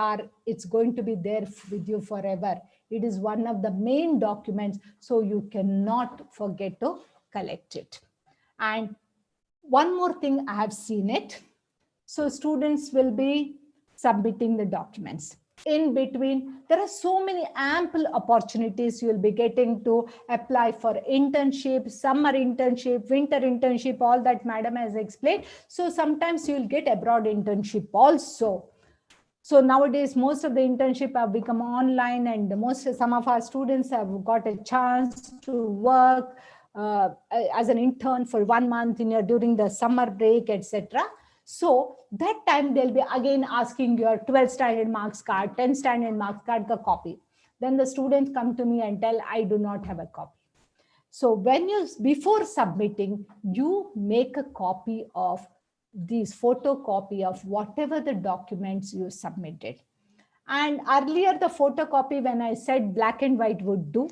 Speaker 1: it's going to be there with you forever. It is one of the main documents, so you cannot forget to collect it. And one more thing, I have seen it. So students will be submitting the documents. In between, there are so many ample opportunities. You'll be getting to apply for internship, summer internship, winter internship, all that madam has explained. So sometimes you'll get abroad internship also. So nowadays, most of the internship have become online, and some of our students have got a chance to work as an intern for 1 month in your during the summer break, etc. So that time they'll be again asking your 12th standard marks card, 10th standard marks card ka copy. Then the students come to me and tell, I do not have a copy. So when you, before submitting, you make a copy of these photocopy of whatever the documents you submitted. And earlier the photocopy, when I said black and white would do,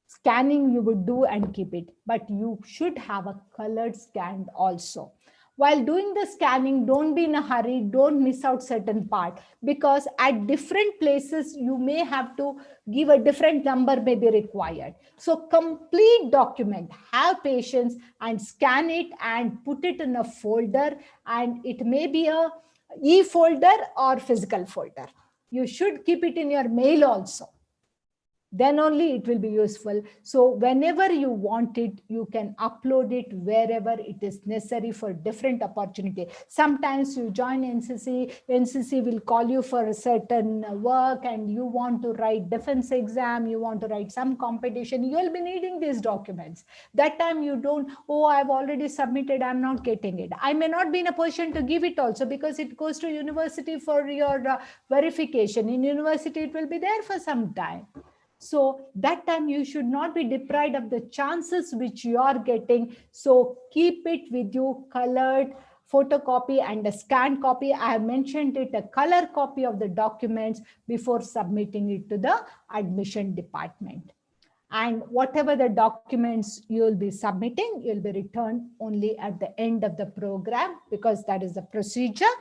Speaker 1: scanning you would do and keep it, but you should have a colored scan also. While doing the scanning, don't be in a hurry, don't miss out certain part, because at different places you may have to give a different number may be required. So complete document, have patience and scan it and put it in a folder, and it may be a e-folder or physical folder. You should keep it in your mail also, then only it will be useful. So whenever you want it, you can upload it wherever it is necessary for different opportunity. Sometimes you join NCC will call you for a certain work and you want to write defense exam, you want to write some competition, you will be needing these documents. That time you don't, oh, I've already submitted, I'm not getting it. I may not be in a position to give it also, because it goes to university for your verification. In university, it will be there for some time. So that time you should not be deprived of the chances which you are getting. So keep it with you, colored photocopy and a scanned copy. I have mentioned it, a color copy of the documents before submitting it to the admission department. And whatever the documents you will be submitting, you'll be returned only at the end of the program, because that is the procedure.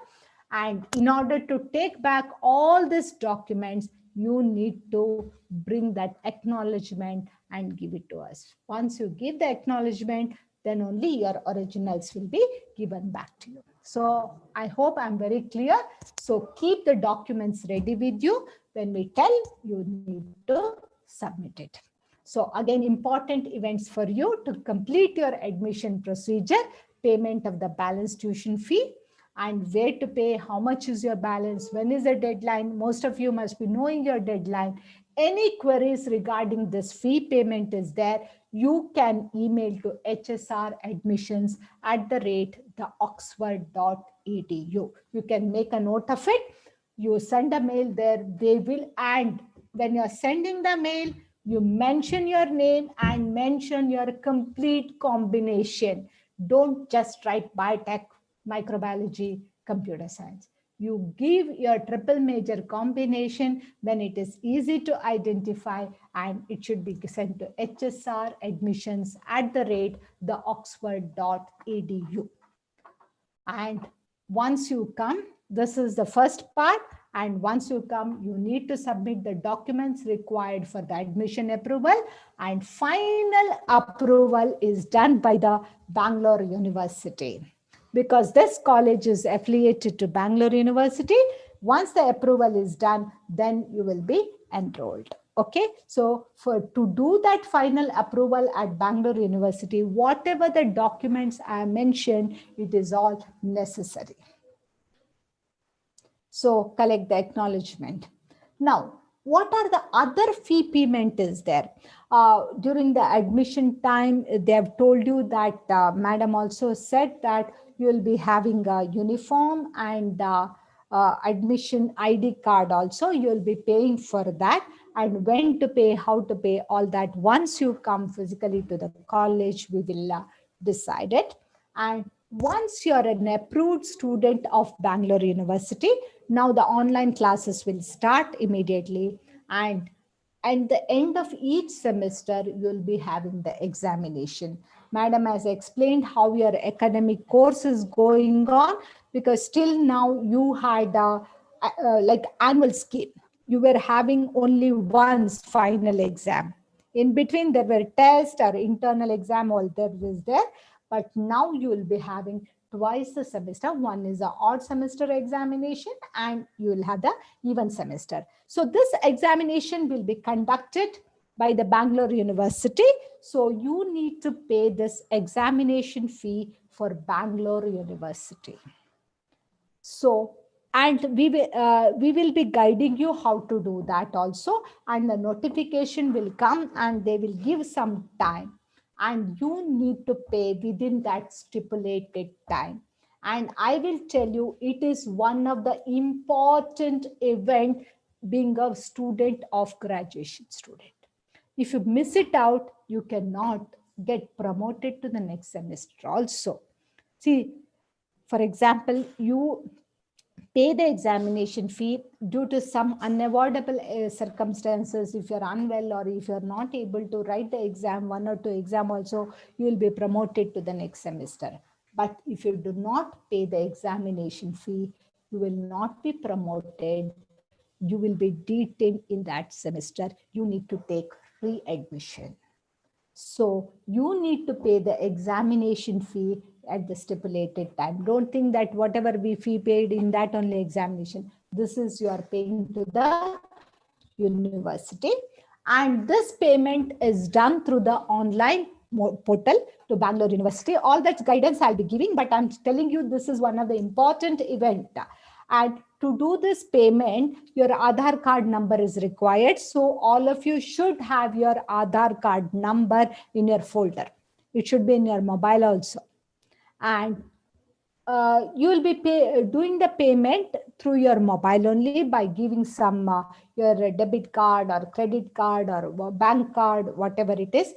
Speaker 1: And in order to take back all these documents, you need to bring that acknowledgement and give it to us. Once you give the acknowledgement, then only your originals will be given back to you. So I hope I'm very clear. So keep the documents ready with you. When we tell, you need to submit it. So again, important events for you to complete your admission procedure: payment of the balance tuition fee, and where to pay, how much is your balance, when is the deadline. Most of you must be knowing your deadline. Any queries regarding this fee payment is there, you can email to hsradmissions@theoxford.edu. You can make a note of it. You send a mail there, they will, and when you're sending the mail, you mention your name and mention your complete combination. Don't just write biotech, microbiology, computer science. You give your triple major combination when it is easy to identify, and it should be sent to hsradmissions@theoxford.edu. And once you come, this is the first part. And once you come, you need to submit the documents required for the admission approval. And final approval is done by the Bangalore University, because this college is affiliated to Bangalore University. Once the approval is done, then you will be enrolled. Okay, so to do that final approval at Bangalore University, whatever the documents I mentioned, it is all necessary. So collect the acknowledgement. Now, what are the other fee payment is there? During the admission time, they have told you that madam also said that you will be having a uniform and admission ID card also. You will be paying for that, and when to pay, how to pay, all that. Once you come physically to the college, we will decide it. And once you're an approved student of Bangalore University, now the online classes will start immediately. And at the end of each semester, you'll be having the examination. Madam has explained how your academic course is going on, because till now you had like annual scheme. You were having only once final exam. In between, there were tests or internal exam, all there is there. But now you will be having twice the semester. One is the odd semester examination, and you will have the even semester. So this examination will be conducted by the Bangalore University. So you need to pay this examination fee for Bangalore University. So, and we will be guiding you how to do that also. And the notification will come and they will give some time. and you need to pay within that stipulated time. And I will tell you, it is one of the important event being a student of graduation student. If you miss it out, you cannot get promoted to the next semester also. See, for example, you pay the examination fee due to some unavoidable circumstances. If you're unwell or if you're not able to write the exam, one or two exam also, you will be promoted to the next semester. But if you do not pay the examination fee, you will not be promoted. You will be detained in that semester. You need to take re-admission. So you need to pay the examination fee at the stipulated time. Don't think that whatever we fee paid in that only examination, this is you are paying to the university. And this payment is done through the online portal to Bangalore University. All that guidance I'll be giving, but I'm telling you this is one of the important event. And to do this payment, your Aadhaar card number is required. So all of you should have your Aadhaar card number in your folder. It should be in your mobile also. And you will be doing the payment through your mobile only by giving some your debit card or credit card or bank card, whatever it is,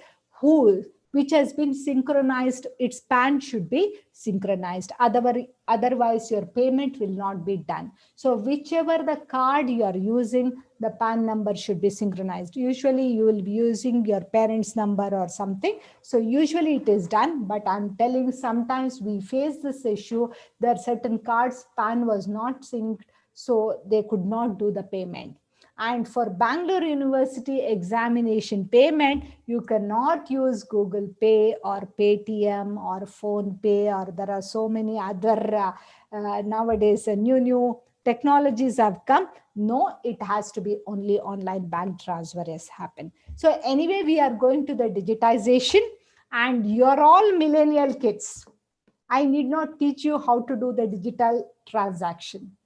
Speaker 1: which has been synchronized. Its PAN should be synchronized. Otherwise, your payment will not be done. So whichever the card you are using, the PAN number should be synchronized. Usually, you will be using your parents' number or something. So usually it is done, but I'm telling sometimes we face this issue. There are certain cards PAN was not synced, so they could not do the payment. And for Bangalore University examination payment, you cannot use Google Pay or Paytm or Phone Pay, or there are so many other nowadays new technologies have come. No, it has to be only online bank transfer has happened. So anyway, we are going to the digitization, and you're all millennial kids. I need not teach you how to do the digital transaction.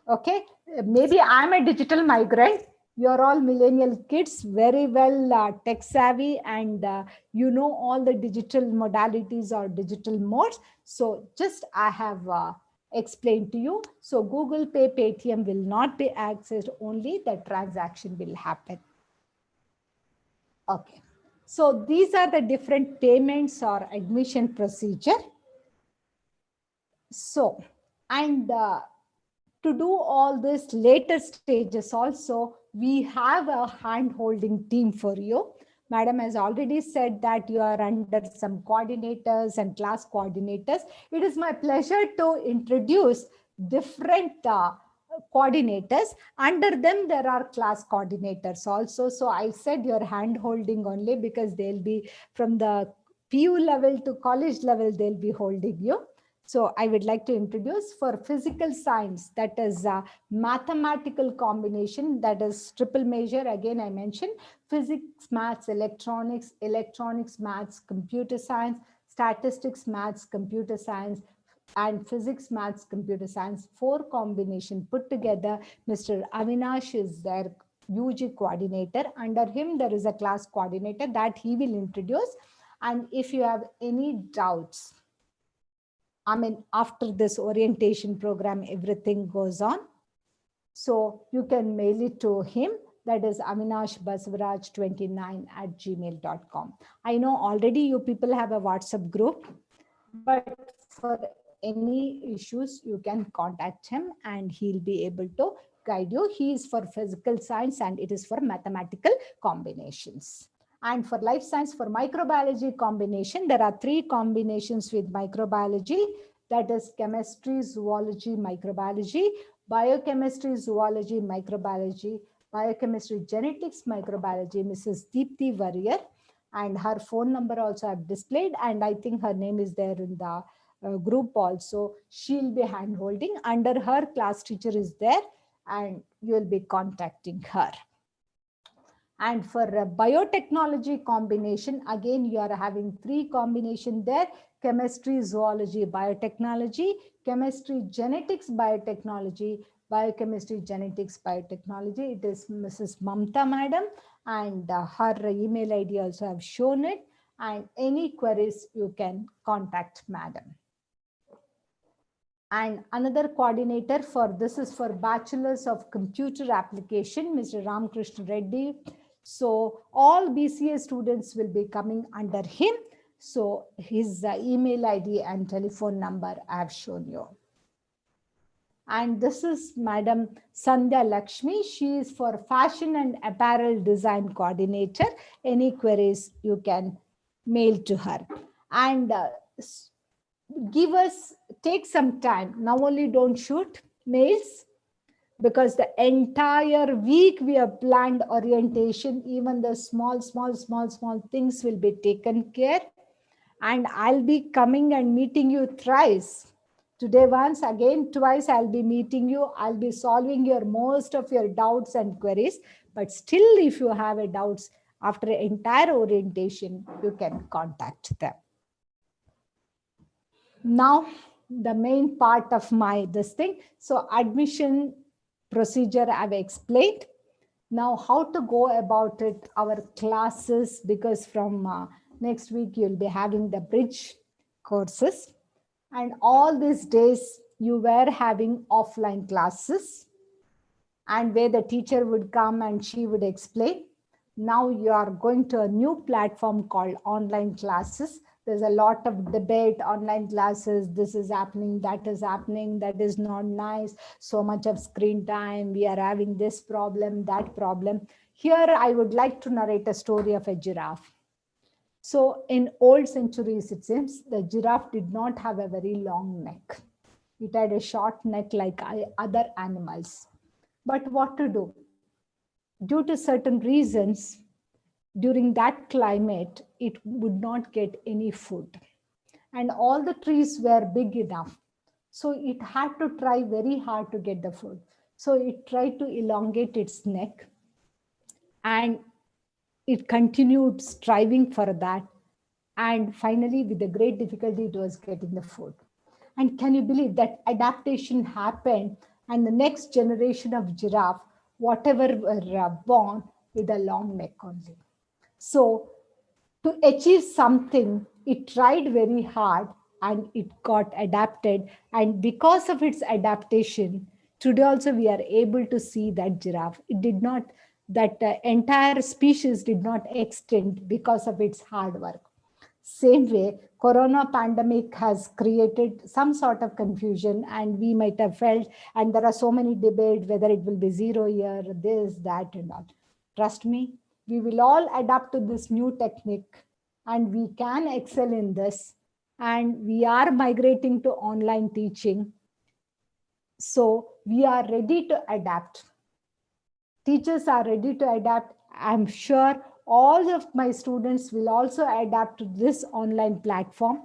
Speaker 1: Okay, maybe I'm a digital migrant. You're all millennial kids, very well tech savvy, and you know all the digital modalities or digital modes. So just I have explained to you. So Google Pay, Paytm will not be accessed, only the transaction will happen. Okay, so these are the different payments or admission procedure. So, and to do all this later stages also, we have a hand-holding team for you. Madam has already said that you are under some coordinators and class coordinators. It is my pleasure to introduce different coordinators. Under them, there are class coordinators also. So I said your hand-holding only because they'll be from the PU level to college level, they'll be holding you. So I would like to introduce for physical science, that is mathematical combination, that is triple major. Again, I mentioned physics, maths, electronics, maths, computer science, statistics, maths, computer science, and physics, maths, computer science, 4 combination put together. Mr. Avinash is their UG coordinator. Under him, there is a class coordinator that he will introduce. And if you have any doubts, I mean, after this orientation program, everything goes on. So you can mail it to him. That is avinashbasvaraj29@gmail.com. I know already you people have a WhatsApp group, but for any issues, you can contact him and he'll be able to guide you. He is for physical science and it is for mathematical combinations. And for life science, for microbiology combination, there are 3 combinations with microbiology. That is chemistry, zoology, microbiology, biochemistry, zoology, microbiology, biochemistry, genetics, microbiology, Mrs. Deepthi Warrior. And her phone number also I've displayed. And I think her name is there in the group also. She'll be hand holding. Under her, class teacher is there and you'll be contacting her. And for biotechnology combination, again, you are having 3 combination there: chemistry, zoology, biotechnology, chemistry, genetics, biotechnology, biochemistry, genetics, biotechnology. It is Mrs. Mamta Madam, and her email ID also have shown it. and any queries you can contact madam. And another coordinator for this is for Bachelors of Computer Application, Mr. Ramakrishna Reddy. So all BCA students will be coming under him. So his email ID and telephone number I have shown you. And this is Madam Sandhya Lakshmi. She is for Fashion and Apparel Design Coordinator. Any queries you can mail to her. And take some time. Now only don't shoot mails, because the entire week we have planned orientation. Even the small things will be taken care. And I'll be coming and meeting you thrice. Today once, again twice, I'll be meeting you. I'll be solving most of your doubts and queries. But still, if you have a doubts after entire orientation, you can contact them. Now, the main part of this thing. So admission procedure I've explained. Now, how to go about it, our classes, because from next week you'll be having the bridge courses. And all these days you were having offline classes, and where the teacher would come and she would explain. Now you are going to a new platform called online classes. There's a lot of debate, online classes, this is happening, that is not nice, so much of screen time, we are having this problem, that problem. Here I would like to narrate a story of a giraffe. So in old centuries, it seems, the giraffe did not have a very long neck. It had a short neck like other animals. But what to do? Due to certain reasons, during that climate, it would not get any food. And all the trees were big enough. So it had to try very hard to get the food. So it tried to elongate its neck. And it continued striving for that. And finally, with a great difficulty, it was getting the food. And can you believe that adaptation happened? And the next generation of giraffe, whatever were born with a long neck only. So to achieve something, it tried very hard and it got adapted. And because of its adaptation, today also we are able to see that giraffe. It did not, that entire species did not extend because of its hard work. Same way, corona pandemic has created some sort of confusion, and we might have felt, and there are so many debates whether it will be 0 year, this, that, and all. Trust me, we will all adapt to this new technique, and we can excel in this. And we are migrating to online teaching. So we are ready to adapt. Teachers are ready to adapt. I'm sure all of my students will also adapt to this online platform.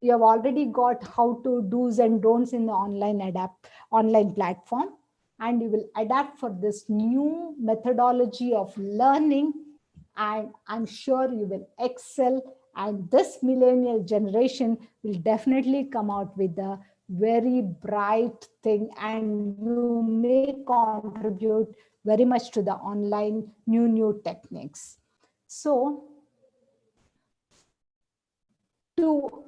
Speaker 1: You have already got how to do's and don'ts in the online platform, and you will adapt for this new methodology of learning, and I'm sure you will excel, and this millennial generation will definitely come out with a very bright thing, and you may contribute very much to the online new techniques. So to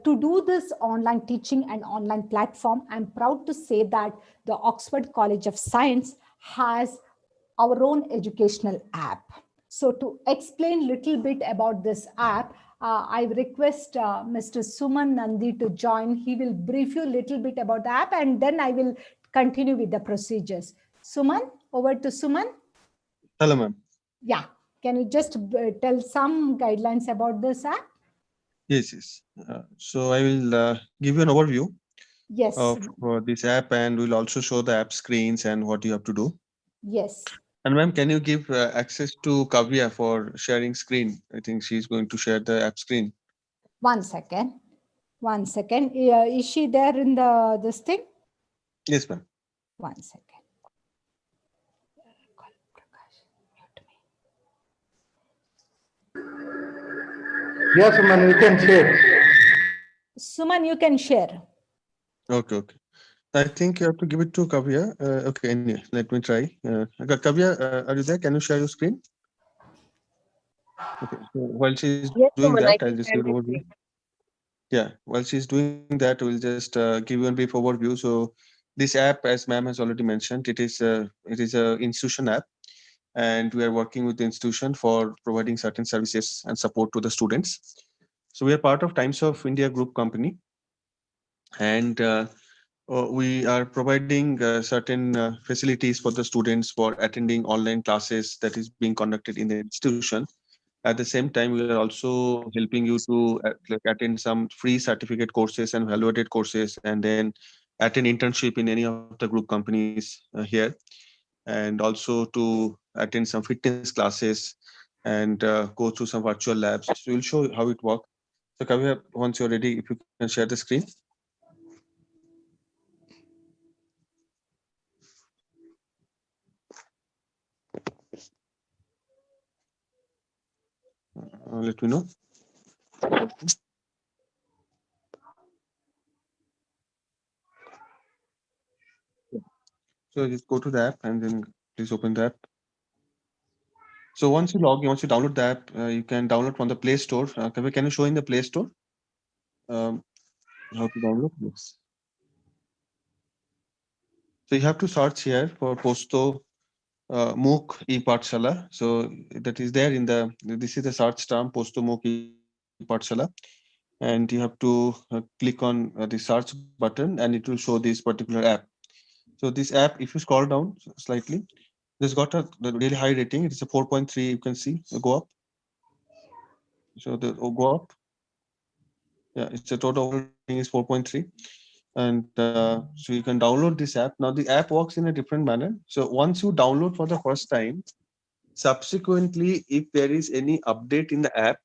Speaker 1: do this online teaching and online platform, I'm proud to say that the Oxford College of Science has our own educational app. So to explain little bit about this app, I request Mr. Suman Nandi to join. He will brief you a little bit about the app, and then I will continue with the procedures. Suman, over to Suman.
Speaker 4: Hello, ma'am.
Speaker 1: Yeah, can you just tell some guidelines about this app?
Speaker 4: Yes. So I will give you an overview
Speaker 1: Yes.
Speaker 4: of this app, and we'll also show the app screens and what you have to do.
Speaker 1: Yes.
Speaker 4: And ma'am, can you give access to Kavya for sharing screen? I think she's going to share the app screen.
Speaker 1: One second. Is she there in this thing?
Speaker 4: Yes, ma'am.
Speaker 1: One second.
Speaker 5: Yes, Suman, you can share.
Speaker 1: Suman, you can share.
Speaker 4: Okay. I think you have to give it to Kavya. Okay, anyway, let me try. Kavya, are you there? Can you share your screen? Okay. So while she's doing
Speaker 6: Yes,
Speaker 4: that,
Speaker 6: Suman,
Speaker 4: I'll
Speaker 6: I
Speaker 4: just
Speaker 6: can
Speaker 4: give an
Speaker 6: share the
Speaker 4: overview.
Speaker 6: screen.
Speaker 4: Yeah, while she's doing that, we'll just give you a brief overview. So this app, as ma'am has already mentioned, it is a institution app, and we are working with the institution for providing certain services and support to the students. So we are part of Times of India Group company, and we are providing certain facilities for the students for attending online classes that is being conducted in the institution. At the same time, we are also helping you to like attend some free certificate courses and valuated courses, and then attend internship in any of the group companies here, and also to attend some fitness classes and go through some virtual labs. So we'll show how it works. So Kavya, once you're ready, if you can share the screen. Let me know. So just go to the app and then please open the app. So once you download the app, you can download from the Play Store. Kavya, can you show in the Play Store um, how to download? Yes. So you have to search here for Posto MOOC e-Pathshala. So that is there in the, this is the search term, Posto MOOC e-Pathshala. And you have to click on the search button, and it will show this particular app. So this app, if you scroll down slightly, this got a the really high rating. It is a 4.3. You can see go up. So the go up. Yeah, it's a total overall rating is 4.3. And so you can download this app. Now the app works in a different manner. So once you download for the first time, subsequently, if there is any update in the app,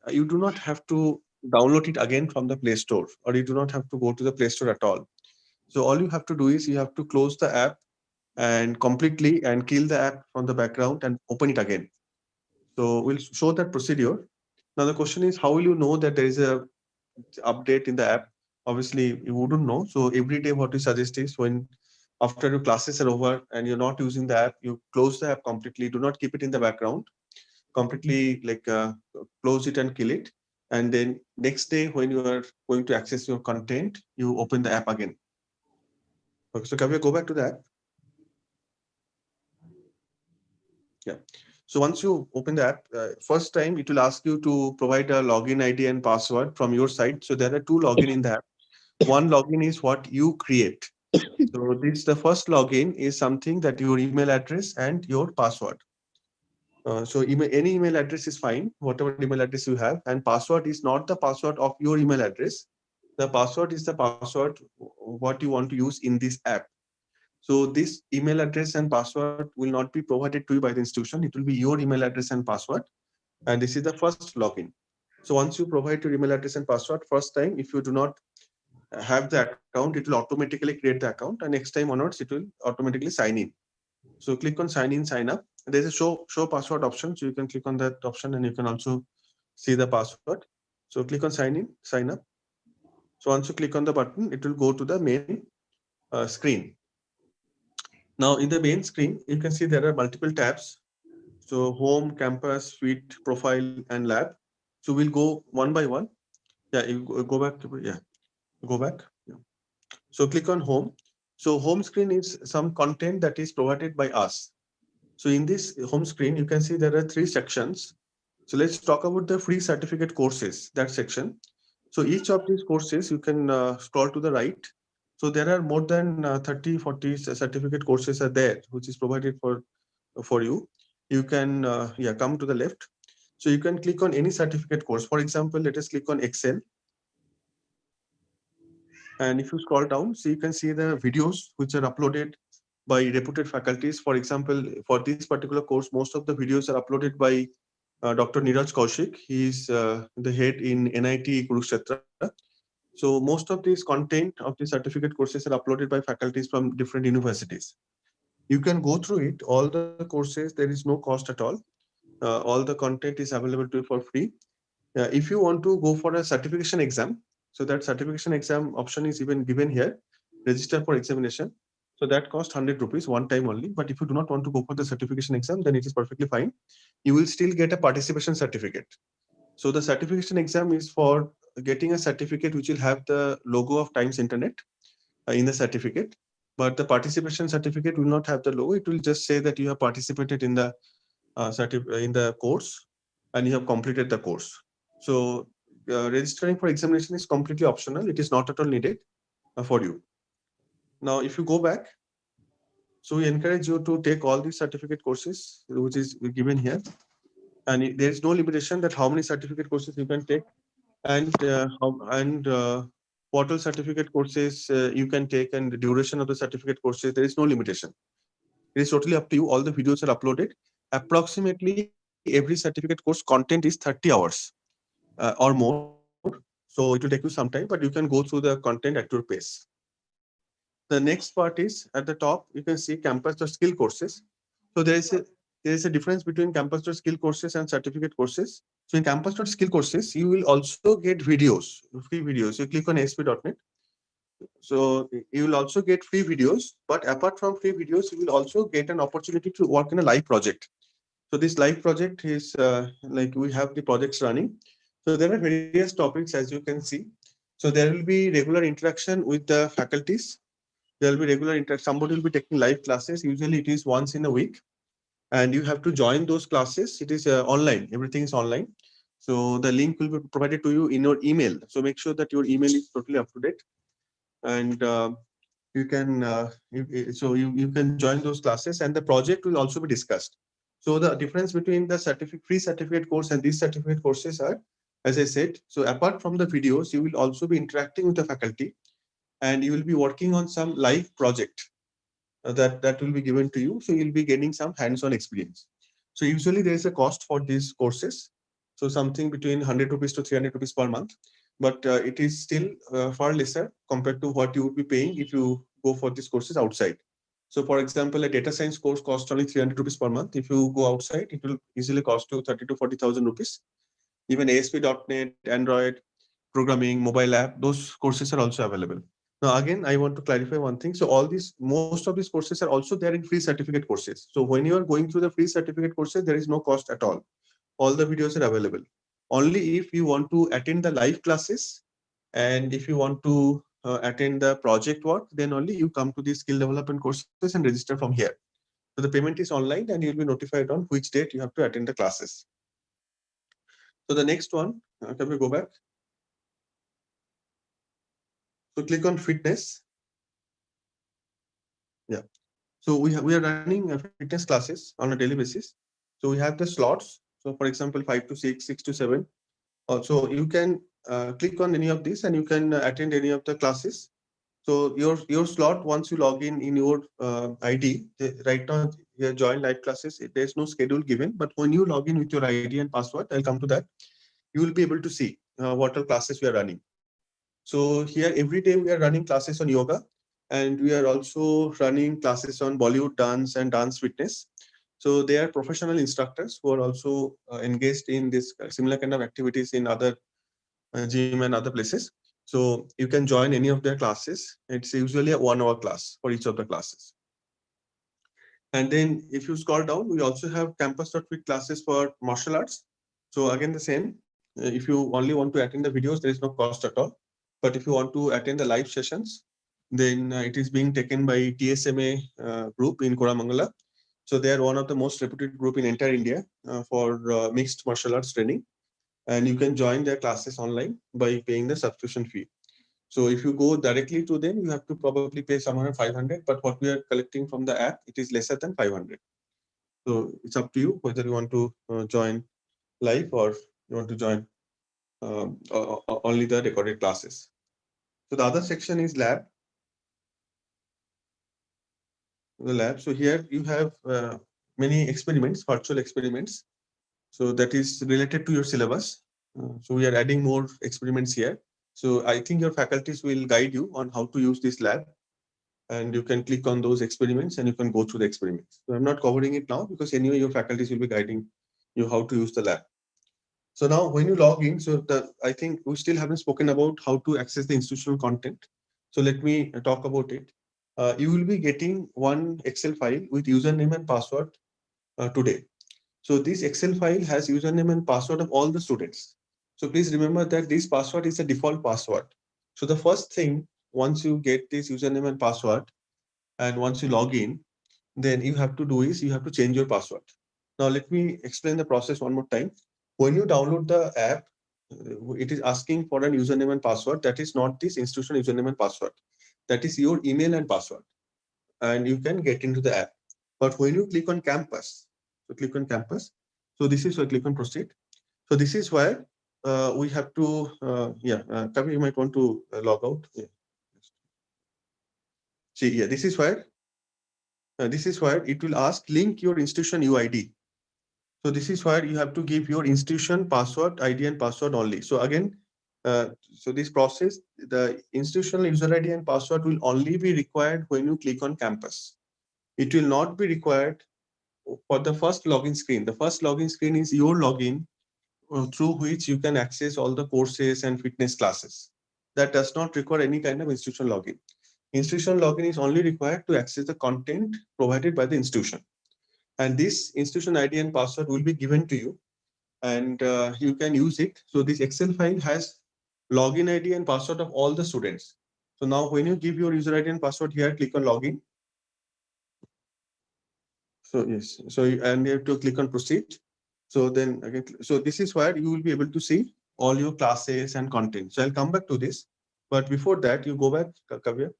Speaker 4: you do not have to download it again from the Play Store, or you do not have to go to the Play Store at all. So all you have to do is you have to close the app and completely and kill the app from the background and open it again. So we'll show that procedure. Now the question is, how will you know that there is a update in the app? Obviously, you wouldn't know. So every day, what we suggest is when after your classes are over and you're not using the app, you close the app completely. Do not keep it in the background. Completely close it and kill it. And then next day, when you are going to access your content, you open the app again. Okay, so can we go back to the app? Yeah. So once you open the app, first time it will ask you to provide a login ID and password from your side. So there are two login in the app. One login is what you create. So this the first login is something that your email address and your password. So any email address is fine, whatever email address you have, and password is not the password of your email address. The password is the password what you want to use in this app. So this email address and password will not be provided to you by the institution. It will be your email address and password. And this is the first login. So once you provide your email address and password first time, if you do not have the account, it will automatically create the account. And next time onwards, it will automatically sign in. So click on sign in, sign up. There's a show password option. So you can click on that option and you can also see the password. So click on sign in, sign up. So once you click on the button, it will go to the main screen. Now in the main screen, you can see there are multiple tabs. So home, campus, suite, profile, and lab. So we'll go one by one. Yeah, you go back. Yeah, go back. Yeah. So click on home. So home screen is some content that is provided by us. So in this home screen, you can see there are three sections. So let's talk about the free certificate courses, that section. So each of these courses, you can scroll to the right. So there are more than 30, 40 certificate courses are there, which is provided for you. You can yeah, come to the left. So you can click on any certificate course. For example, let us click on Excel. And if you scroll down, so you can see the videos which are uploaded by reputed faculties. For example, for this particular course, most of the videos are uploaded by Dr. Niraj Kaushik. He is the head in NIT Kurukshetra. So most of these content of the certificate courses are uploaded by faculties from different universities. You can go through it, all the courses, there is no cost at all. All the content is available to you for free. If you want to go for a certification exam, so that certification exam option is even given here, register for examination. So that cost 100 rupees one time only. But if you do not want to go for the certification exam, then it is perfectly fine. You will still get a participation certificate. So the certification exam is for getting a certificate which will have the logo of Times Internet in the certificate. But the participation certificate will not have the logo. It will just say that you have participated in the in the course and you have completed the course. So registering for examination is completely optional. It is not at all needed for you. Now, if you go back, so we encourage you to take all these certificate courses, which is given here. And there is no limitation that how many certificate courses you can take and what all certificate courses you can take and the duration of the certificate courses. There is no limitation. It is totally up to you. All the videos are uploaded. Approximately every certificate course content is 30 hours or more. So it will take you some time, but you can go through the content at your pace. The next part is at the top, you can see campus or skill courses. So there is a difference between campus or skill courses and certificate courses. So in campus or skill courses, you will also get videos, free videos. You click on asp.net. So you will also get free videos, but apart from free videos, you will also get an opportunity to work in a live project. So this live project is like we have the projects running. So there are various topics as you can see. So there will be regular interaction with the faculties. There will be regular interaction. Somebody will be taking live classes. Usually it is once in a week, and you have to join those classes. It is online. Everything is online. So the link will be provided to you in your email. So make sure that your email is totally up to date, and you can you can join those classes, and the project will also be discussed. So the difference between the free certificate course and these certificate courses are, as I said, so apart from the videos, you will also be interacting with the faculty, and you will be working on some live project that will be given to you. So you'll be getting some hands-on experience. So usually there is a cost for these courses. So something between 100 rupees to 300 rupees per month, but it is still far lesser compared to what you would be paying if you go for these courses outside. So for example, a data science course costs only 300 rupees per month. If you go outside, it will easily cost you 30 to 40,000 rupees. Even ASP.NET, Android, programming, mobile app, those courses are also available. Now, again, I want to clarify one thing. So most of these courses are also there in free certificate courses. So when you are going through the free certificate courses, there is no cost at all. All the videos are available. Only if you want to attend the live classes and if you want to attend the project work, then only you come to the skill development courses and register from here. So the payment is online and you'll be notified on which date you have to attend the classes. So the next one, can we go back? So click on fitness. Yeah. So we are running fitness classes on a daily basis. So we have the slots. So for example, 5 to 6, 6 to 7. So you can click on any of these and you can attend any of the classes. So your slot, once you log in your ID, right now here join live classes. There's no schedule given, but when you log in with your ID and password, I'll come to that. You will be able to see what all classes we are running. So here every day we are running classes on yoga, and we are also running classes on Bollywood dance and dance fitness. So they are professional instructors who are also engaged in this similar kind of activities in other gym and other places. So you can join any of their classes. It's usually a 1 hour class for each of the classes. And then if you scroll down, we also have campus.fit classes for martial arts. So again, the same. If you only want to attend the videos, there is no cost at all. But if you want to attend the live sessions, then it is being taken by TSMA group in Koramangala. So they are one of the most reputed group in entire India for mixed martial arts training. And you can join their classes online by paying the subscription fee. So if you go directly to them, you have to probably pay somewhere 500, but what we are collecting from the app, it is lesser than 500. So it's up to you whether you want to join live or you want to join only the recorded classes. So the other section is lab. The lab. So here you have many experiments, virtual experiments. So that is related to your syllabus. So we are adding more experiments here. So I think your faculties will guide you on how to use this lab, and you can click on those experiments and you can go through the experiments. So I'm not covering it now because anyway your faculties will be guiding you how to use the lab. So now when you log in, so I think we still haven't spoken about how to access the institutional content. So let me talk about it. you will be getting one Excel file with username and password today. So this Excel file has username and password of all the students. So please remember that this password is a default password. So the first thing, once you get this username and password, and once you log in, then you have to do is you have to change your password. Now let me explain the process one more time. When you download the app, it is asking for an username and password. That is not this institution username and password. That is your email and password, and you can get into the app. But when you click on campus, so click on campus. So this is where click on proceed. So this is where we have to, Kavi, you might want to log out. Yeah. See, yeah, this is where it will ask link your institution UID. So this is where you have to give your institution password, ID and password only. So again, so this process, the institutional user ID and password will only be required when you click on campus. It will not be required for the first login screen. The first login screen is your login through which you can access all the courses and fitness classes. That does not require any kind of institutional login. Institutional login is only required to access the content provided by the institution. And this institution ID and password will be given to you, and you can use it. So this Excel file has login ID and password of all the students. So now when you give your user ID and password here, click on login. So yes, so and you have to click on proceed. So then again, so this is where you will be able to see all your classes and content. So I'll come back to this, but before that, you go back, Kavya.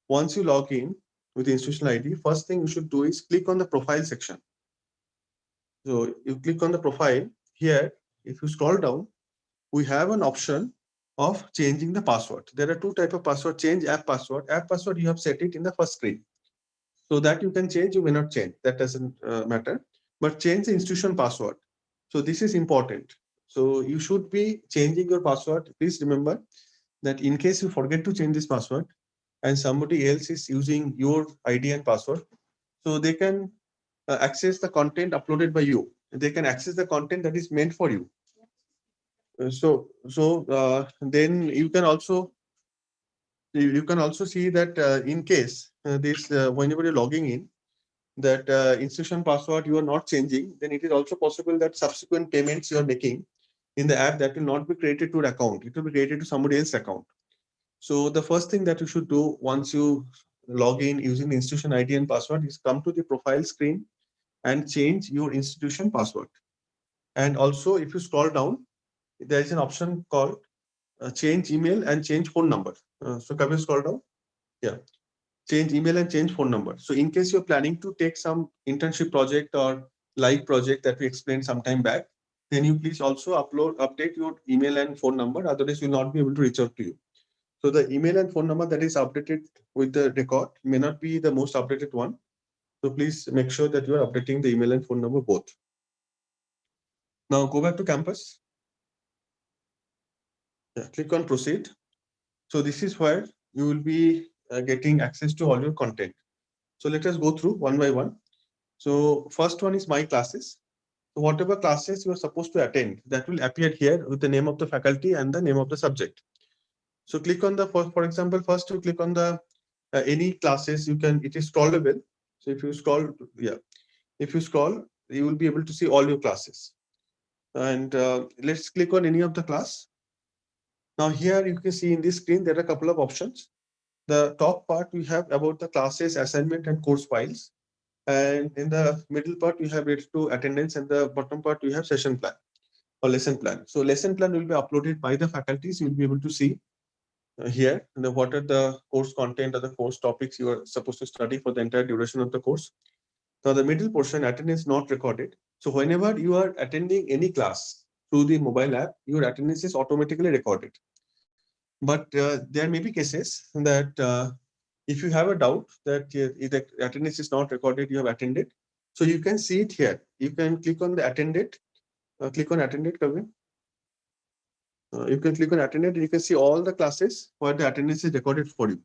Speaker 4: Once you log in with the institutional ID, first thing you should do is click on the profile section. So you click on the profile here. If you scroll down, we have an option of changing the password. There are two types of password: change app password. App password, you have set it in the first screen. So that you can change, you may not change. That doesn't matter. But change the institution password. So this is important. So you should be changing your password. Please remember that in case you forget to change this password and somebody else is using your ID and password, so they can access the content uploaded by you. They can access the content that is meant for you. Then you can also see that in case this whenever you're logging in, that institution password you are not changing, then it is also possible that subsequent payments you are making in the app, that will not be created to your account. It will be created to somebody else's account. So the first thing that you should do once you log in using the institution ID and password is come to the profile screen and change your institution password. And also, if you scroll down, there is an option called change email and change phone number. So can we scroll down? Yeah, change email and change phone number. So in case you're planning to take some internship project or live project that we explained some time back, then you please also update your email and phone number. Otherwise, you'll not be able to reach out to you. So the email and phone number that is updated with the record may not be the most updated one. So please make sure that you are updating the email and phone number both. Now go back to campus. Yeah, click on proceed. So this is where you will be getting access to all your content. So let us go through one by one. So first one is my classes. So whatever classes you are supposed to attend, that will appear here with the name of the faculty and the name of the subject. So click on the, for example, first you click on the any classes you can, it is scrollable. So if you scroll, yeah, if you scroll, you will be able to see all your classes. And let's click on any of the class. Now here you can see in this screen, there are a couple of options. The top part we have about the classes, assignment and course files. And in the middle part, we have related to attendance, and the bottom part, we have session plan or lesson plan. So lesson plan will be uploaded by the faculties. You'll be able to see here what are the course content or the course topics you are supposed to study for the entire duration of the course. Now the middle portion, attendance not recorded. So whenever you are attending any class through the mobile app, your attendance is automatically recorded. But there may be cases that if you have a doubt that the attendance is not recorded, you have attended. So you can see it here. You can click on the attended, click on attended, Kavin. You can click on attended and you can see all the classes where the attendance is recorded for you.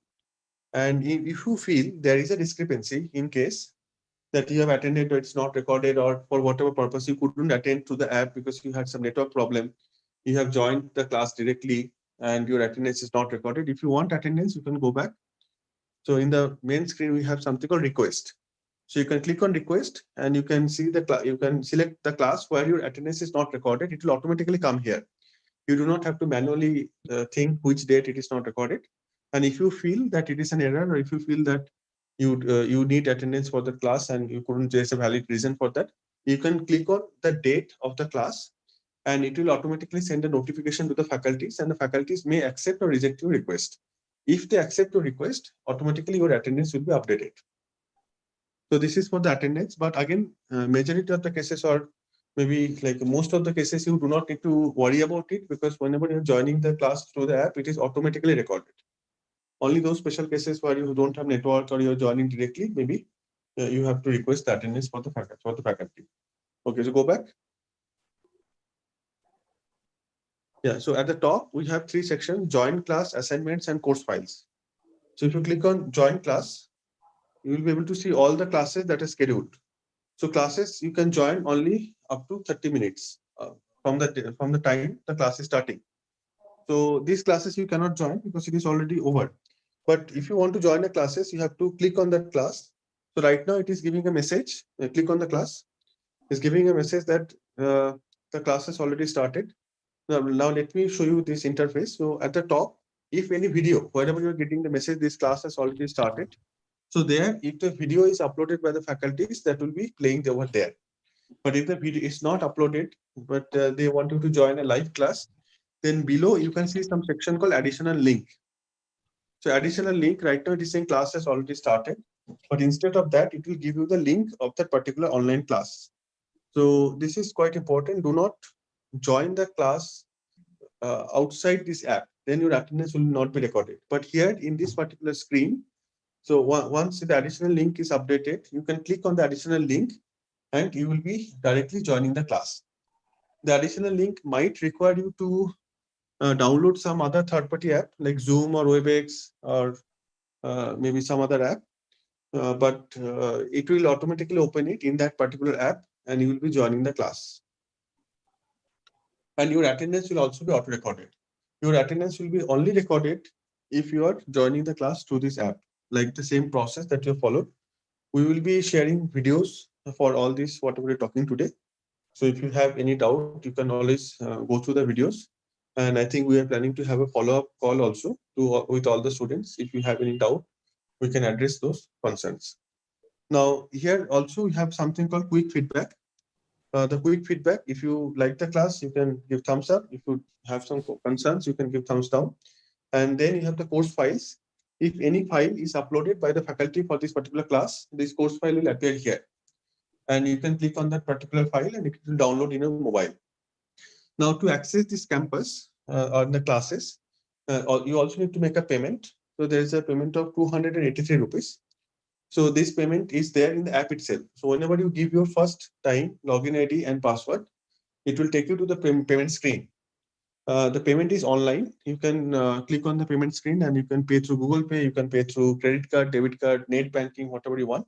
Speaker 4: And if you feel there is a discrepancy in case that you have attended or it's not recorded, or for whatever purpose you couldn't attend to the app because you had some network problem, you have joined the class directly and your attendance is not recorded. If you want attendance, you can go back So in the main screen, we have something called request. So you can click on request and you can see you can select the class where your attendance is not recorded. It will automatically come here. You do not have to manually think which date it is not recorded. And if you feel that it is an error, or if you feel that you need attendance for the class and you couldn't, there's a valid reason for that, you can click on the date of the class and it will automatically send a notification to the faculties, and the faculties may accept or reject your request. If they accept your request, automatically your attendance will be updated. So this is for the attendance, but again, majority of the cases, or maybe like most of the cases, you do not need to worry about it, because whenever you're joining the class through the app, it is automatically recorded. Only those special cases where you don't have network or you're joining directly, maybe you have to request the attendance for the faculty. Okay, so go back. Yeah, so at the top, we have three sections: join class, assignments, and course files. So if you click on join class, you will be able to see all the classes that are scheduled. So classes you can join only up to 30 minutes from the time the class is starting. So these classes you cannot join because it is already over. But if you want to join the classes, you have to click on that class. So right now it is giving a message. Click on the class. It's giving a message that the class has already started. Now let me show you this interface. So at the top, if any video, wherever you're getting the message, this class has already started. So there, if the video is uploaded by the faculties, that will be playing over there. But if the video is not uploaded, but they want you to join a live class, then below you can see some section called additional link. So additional link, right now it is saying class has already started, but instead of that, it will give you the link of that particular online class. So this is quite important. Do not join the class outside this app, then your attendance will not be recorded. But here in this particular screen, so once the additional link is updated, you can click on the additional link and you will be directly joining the class. The additional link might require you to download some other third-party app like Zoom or WebEx or maybe some other app, but it will automatically open it in that particular app and you will be joining the class. And your attendance will also be auto-recorded. Your attendance will be only recorded if you are joining the class through this app, like the same process that you followed. We will be sharing videos for all this, whatever we're talking today. So if you have any doubt, you can always go through the videos. And I think we are planning to have a follow-up call also with all the students. If you have any doubt, we can address those concerns. Now, here also we have something called quick feedback. The quick feedback, if you like the class, you can give thumbs up. If you have some concerns, you can give thumbs down. And then you have the course files. If any file is uploaded by the faculty for this particular class, this course file will appear here. And you can click on that particular file and it will download in your mobile. Now, to access this campus or the classes, you also need to make a payment. So there is a payment of 283 rupees. So this payment is there in the app itself. So whenever you give your first time login ID and password, it will take you to the payment screen. The payment is online. You can click on the payment screen and you can pay through Google Pay. You can pay through credit card, debit card, net banking, whatever you want.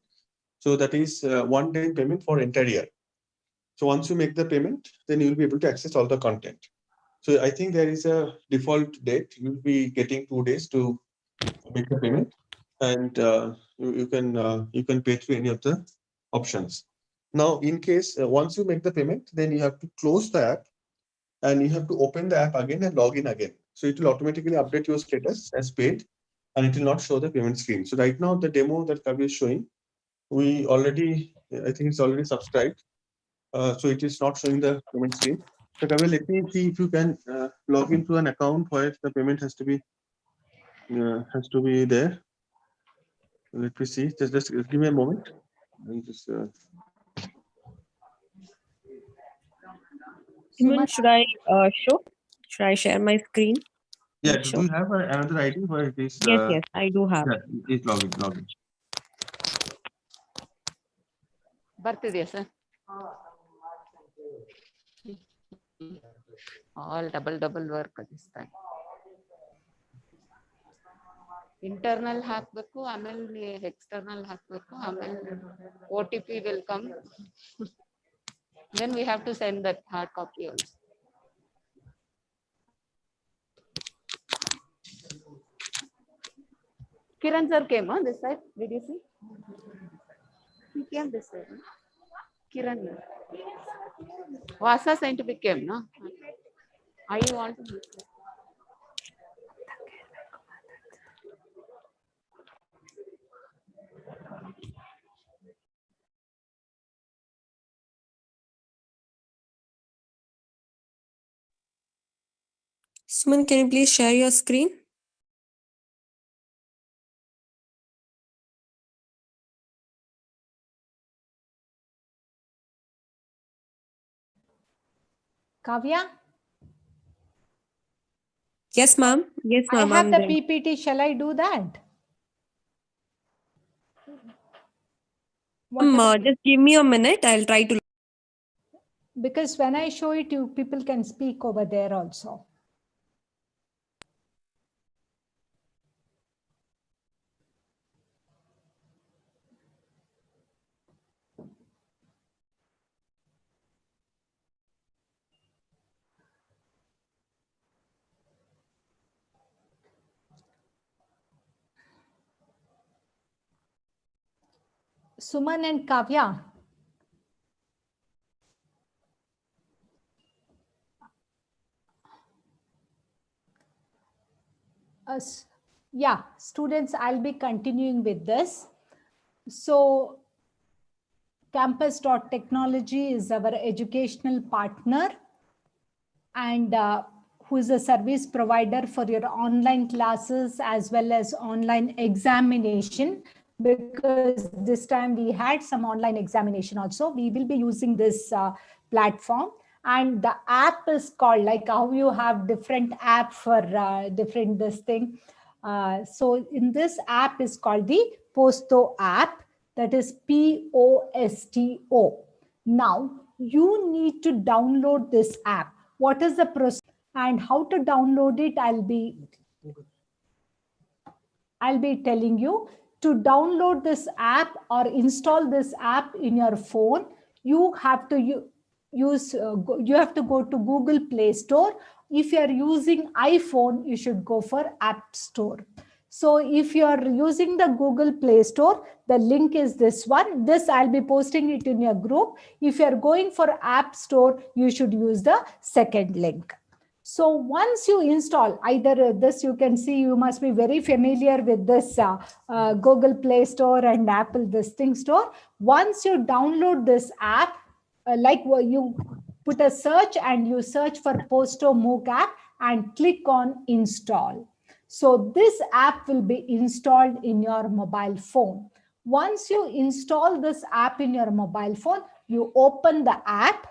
Speaker 4: So that is one-time payment for entire year. So once you make the payment, then you will be able to access all the content. So I think there is a default date. You'll be getting 2 days to make the payment, and you can pay through any of the options. Now, in case once you make the payment, then you have to close the app, and you have to open the app again and log in again. So it will automatically update your status as paid, and it will not show the payment screen. So right now, the demo that Kavi is showing, I think it's already subscribed. So it is not showing the payment screen. So Kavi, let me see if you can log into an account where the payment has to be there. Let me see. Just give me a moment. And just
Speaker 6: Simon, should I show? Should I share my screen
Speaker 4: yeah.
Speaker 6: and
Speaker 4: Do
Speaker 6: show?
Speaker 4: you have another ID where it is?
Speaker 6: Yes, yes, I do have.
Speaker 4: Yeah, it's login. Login.
Speaker 7: ಬರ್ತಿದೆಯಾ sir all double work this time internal ಹಾಕ್ಬೇಕು ಆಮೇಲೆ external ಹಾಕ್ಬೇಕು ಆಮೇಲೆ OTP will come then we have to send that hard copy also. Kiran sir came on this side. Did you see? He came this side. No? Kiran. Vasa scientific came, no? I want to.
Speaker 6: Suman, can you please share your screen?
Speaker 1: Kavya,
Speaker 6: Yes, ma'am. Yes,
Speaker 1: I
Speaker 6: ma'am.
Speaker 1: have
Speaker 6: I'm
Speaker 1: the
Speaker 6: there.
Speaker 1: PPT. Shall I do that?
Speaker 6: Just give me a minute. I'll try to.
Speaker 1: Because when I show it, you people can speak over there also. Suman and Kavya. Yeah, students, I'll be continuing with this. So campus.technology is our educational partner and who is a service provider for your online classes as well as online examination, because this time we had some online examination also. We will be using this platform, and the app is called, like how you have different app for different this thing. So in this app is called the Posto app, that is POSTO. Now you need to download this app. What is the process and how to download it? I'll be telling you. To download this app or install this app in your phone, you have to you have to go to Google Play Store. If you are using iPhone, you should go for App Store. So if you are using the Google Play Store, the link is this one. This I'll be posting it in your group. If you are going for App Store, you should use the second link. So once you install either this, you can see you must be very familiar with this Google Play Store and Apple this thing store. Once you download this app, you put a search and you search for Posto MOOC app and click on install. So this app will be installed in your mobile phone. Once you install this app in your mobile phone, you open the app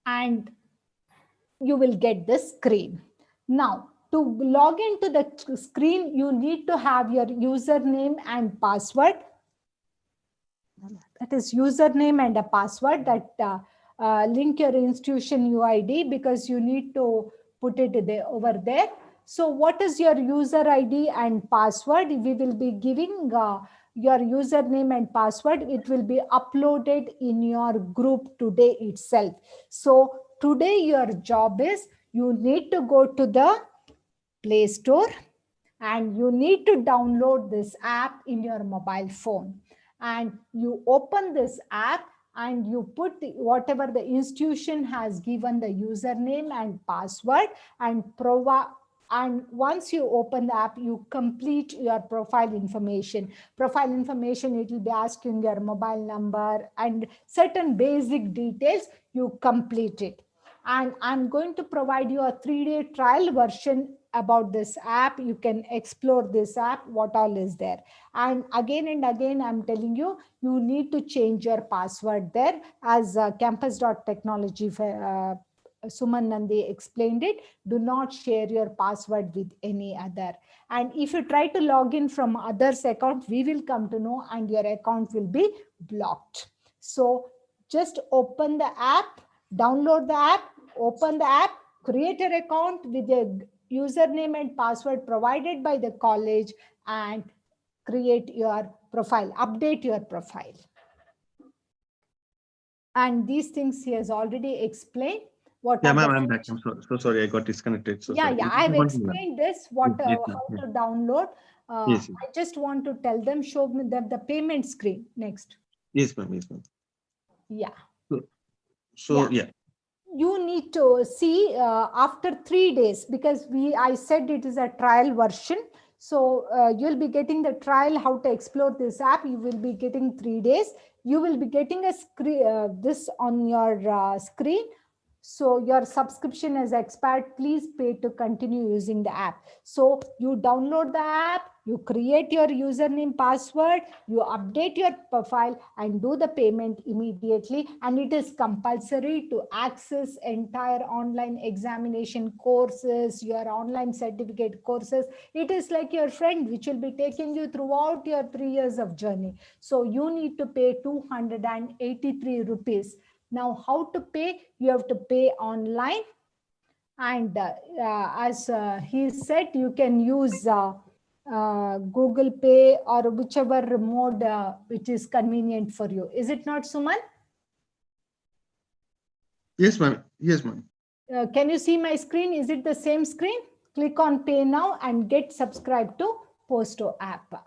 Speaker 1: and you will get this screen. Now, to log into the screen, you need to have your username and password. That is username and a password that link your institution UID, because you need to put it there, over there. So what is your user ID and password? We will be giving your username and password. It will be uploaded in your group today itself. So today your job is you need to go to the Play Store and you need to download this app in your mobile phone. And you open this app and you put whatever the institution has given the username and password and provide. And once you open the app, you complete your profile information. Profile information, it will be asking your mobile number and certain basic details. You complete it. And I'm going to provide you a 3-day trial version about this app. You can explore this app, what all is there. And again, I'm telling you, you need to change your password there, as campus.technology Suman Nandi explained it. Do not share your password with any other. And if you try to log in from others' account, we will come to know and your account will be blocked. So just open the app, download the app, open the app, create an account with a username and password provided by the college, and create your profile, update your profile. And these things he has already explained. What
Speaker 4: Yeah,
Speaker 1: are
Speaker 4: ma'am,
Speaker 1: the
Speaker 4: I'm back. I'm so sorry, I got disconnected. So
Speaker 1: yeah,
Speaker 4: sorry.
Speaker 1: yeah, I have
Speaker 4: Continue, ma'am.
Speaker 1: explained this, what
Speaker 4: Yes,
Speaker 1: how
Speaker 4: ma'am.
Speaker 1: to download.
Speaker 4: Yes,
Speaker 1: I just want to tell them, show me the payment screen next.
Speaker 4: yes, ma'am. Yes, ma'am.
Speaker 1: Yeah.
Speaker 4: So, so
Speaker 1: Yeah.
Speaker 4: yeah.
Speaker 1: You need to see after 3 days, because I said it is a trial version. So you'll be getting the trial how to explore this app. You will be getting 3 days. You will be getting a screen, this on your screen. So your subscription is expired. Please pay to continue using the app. So you download the app, you create your username, password, you update your profile and do the payment immediately. And it is compulsory to access entire online examination courses, your online certificate courses. It is like your friend which will be taking you throughout your 3 years of journey. So you need to pay 283 rupees. Now, how to pay? You have to pay online. And as he said, you can use Google Pay or whichever mode which is convenient for you. Is it not, Suman?
Speaker 4: Yes, ma'am. Yes, ma'am.
Speaker 1: Can you see my screen? Is it the same screen? Click on Pay Now and get subscribed to Posto app.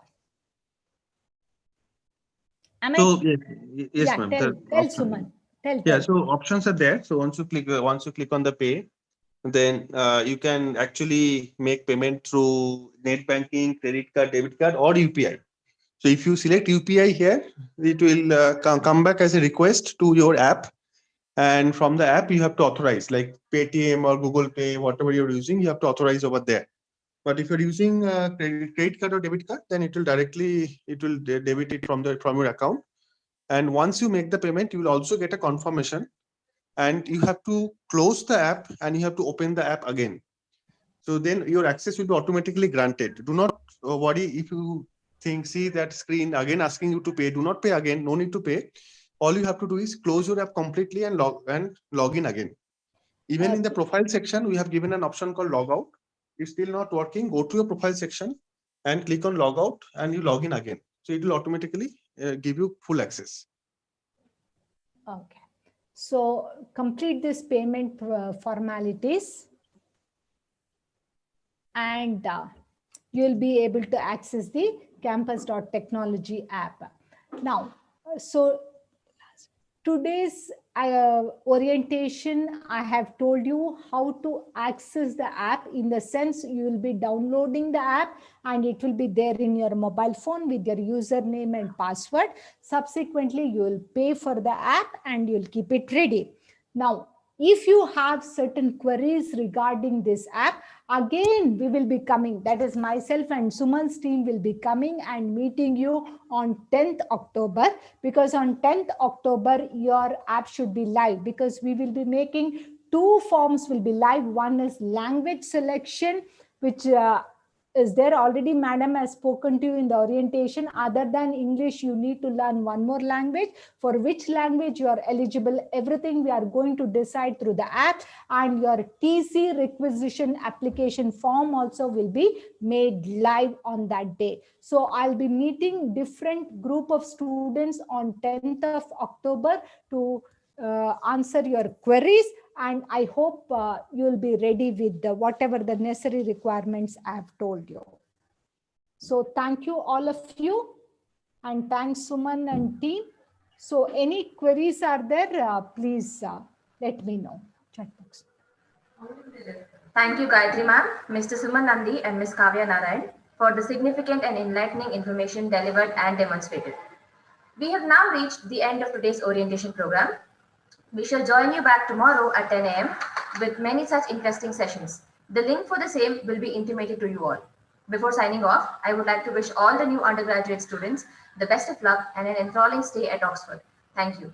Speaker 1: Am I?
Speaker 4: So yes, yes,
Speaker 1: Yeah,
Speaker 4: ma'am.
Speaker 1: tell,
Speaker 4: The
Speaker 1: tell
Speaker 4: option.
Speaker 1: Suman. Tell,
Speaker 4: Yeah.
Speaker 1: tell.
Speaker 4: So options are there. So once you click on the pay, then you can actually make payment through net banking, credit card, debit card, or UPI. So if you select UPI here, it will come back as a request to your app, and from the app you have to authorize, like Paytm or Google Pay, whatever you're using, you have to authorize over there. But if you're using credit card or debit card, then it will debit it from your account. And once you make the payment, you will also get a confirmation, and you have to close the app and you have to open the app again. So then your access will be automatically granted. Do not worry if you see that screen again asking you to pay. Do not pay again. No need to pay. All you have to do is close your app completely and log in again. Even in the profile section, we have given an option called log out. It's still not working. Go to your profile section and click on log out and you log in again. So it will automatically give you full access.
Speaker 1: Okay. So complete this payment formalities, and you'll be able to access the campus.technology app. Now, so today's orientation, I have told you how to access the app, in the sense you will be downloading the app and it will be there in your mobile phone with your username and password. Subsequently, you will pay for the app and you'll keep it ready. Now, if you have certain queries regarding this app, again we will be coming, that is myself and Suman's team will be coming and meeting you on 10th October, because on 10th October your app should be live, because we will be making two forms will be live. One is language selection, which is there already. Madam has spoken to you in the orientation. Other than English, you need to learn one more language. For which language you are eligible, everything we are going to decide through the app. And your TC requisition application form also will be made live on that day. So I'll be meeting different group of students on 10th of October to answer your queries. And I hope you'll be ready with whatever the necessary requirements I have told you. So thank you, all of you. And thanks, Suman and team. So any queries are there, please let me know. Chat box.
Speaker 3: Thank you, Gayatri ma'am, Mr. Suman Nandi, and Ms. Kavya Narayan for the significant and enlightening information delivered and demonstrated. We have now reached the end of today's orientation program. We shall join you back tomorrow at 10 a.m. with many such interesting sessions. The link for the same will be intimated to you all. Before signing off, I would like to wish all the new undergraduate students the best of luck and an enthralling stay at Oxford. Thank you.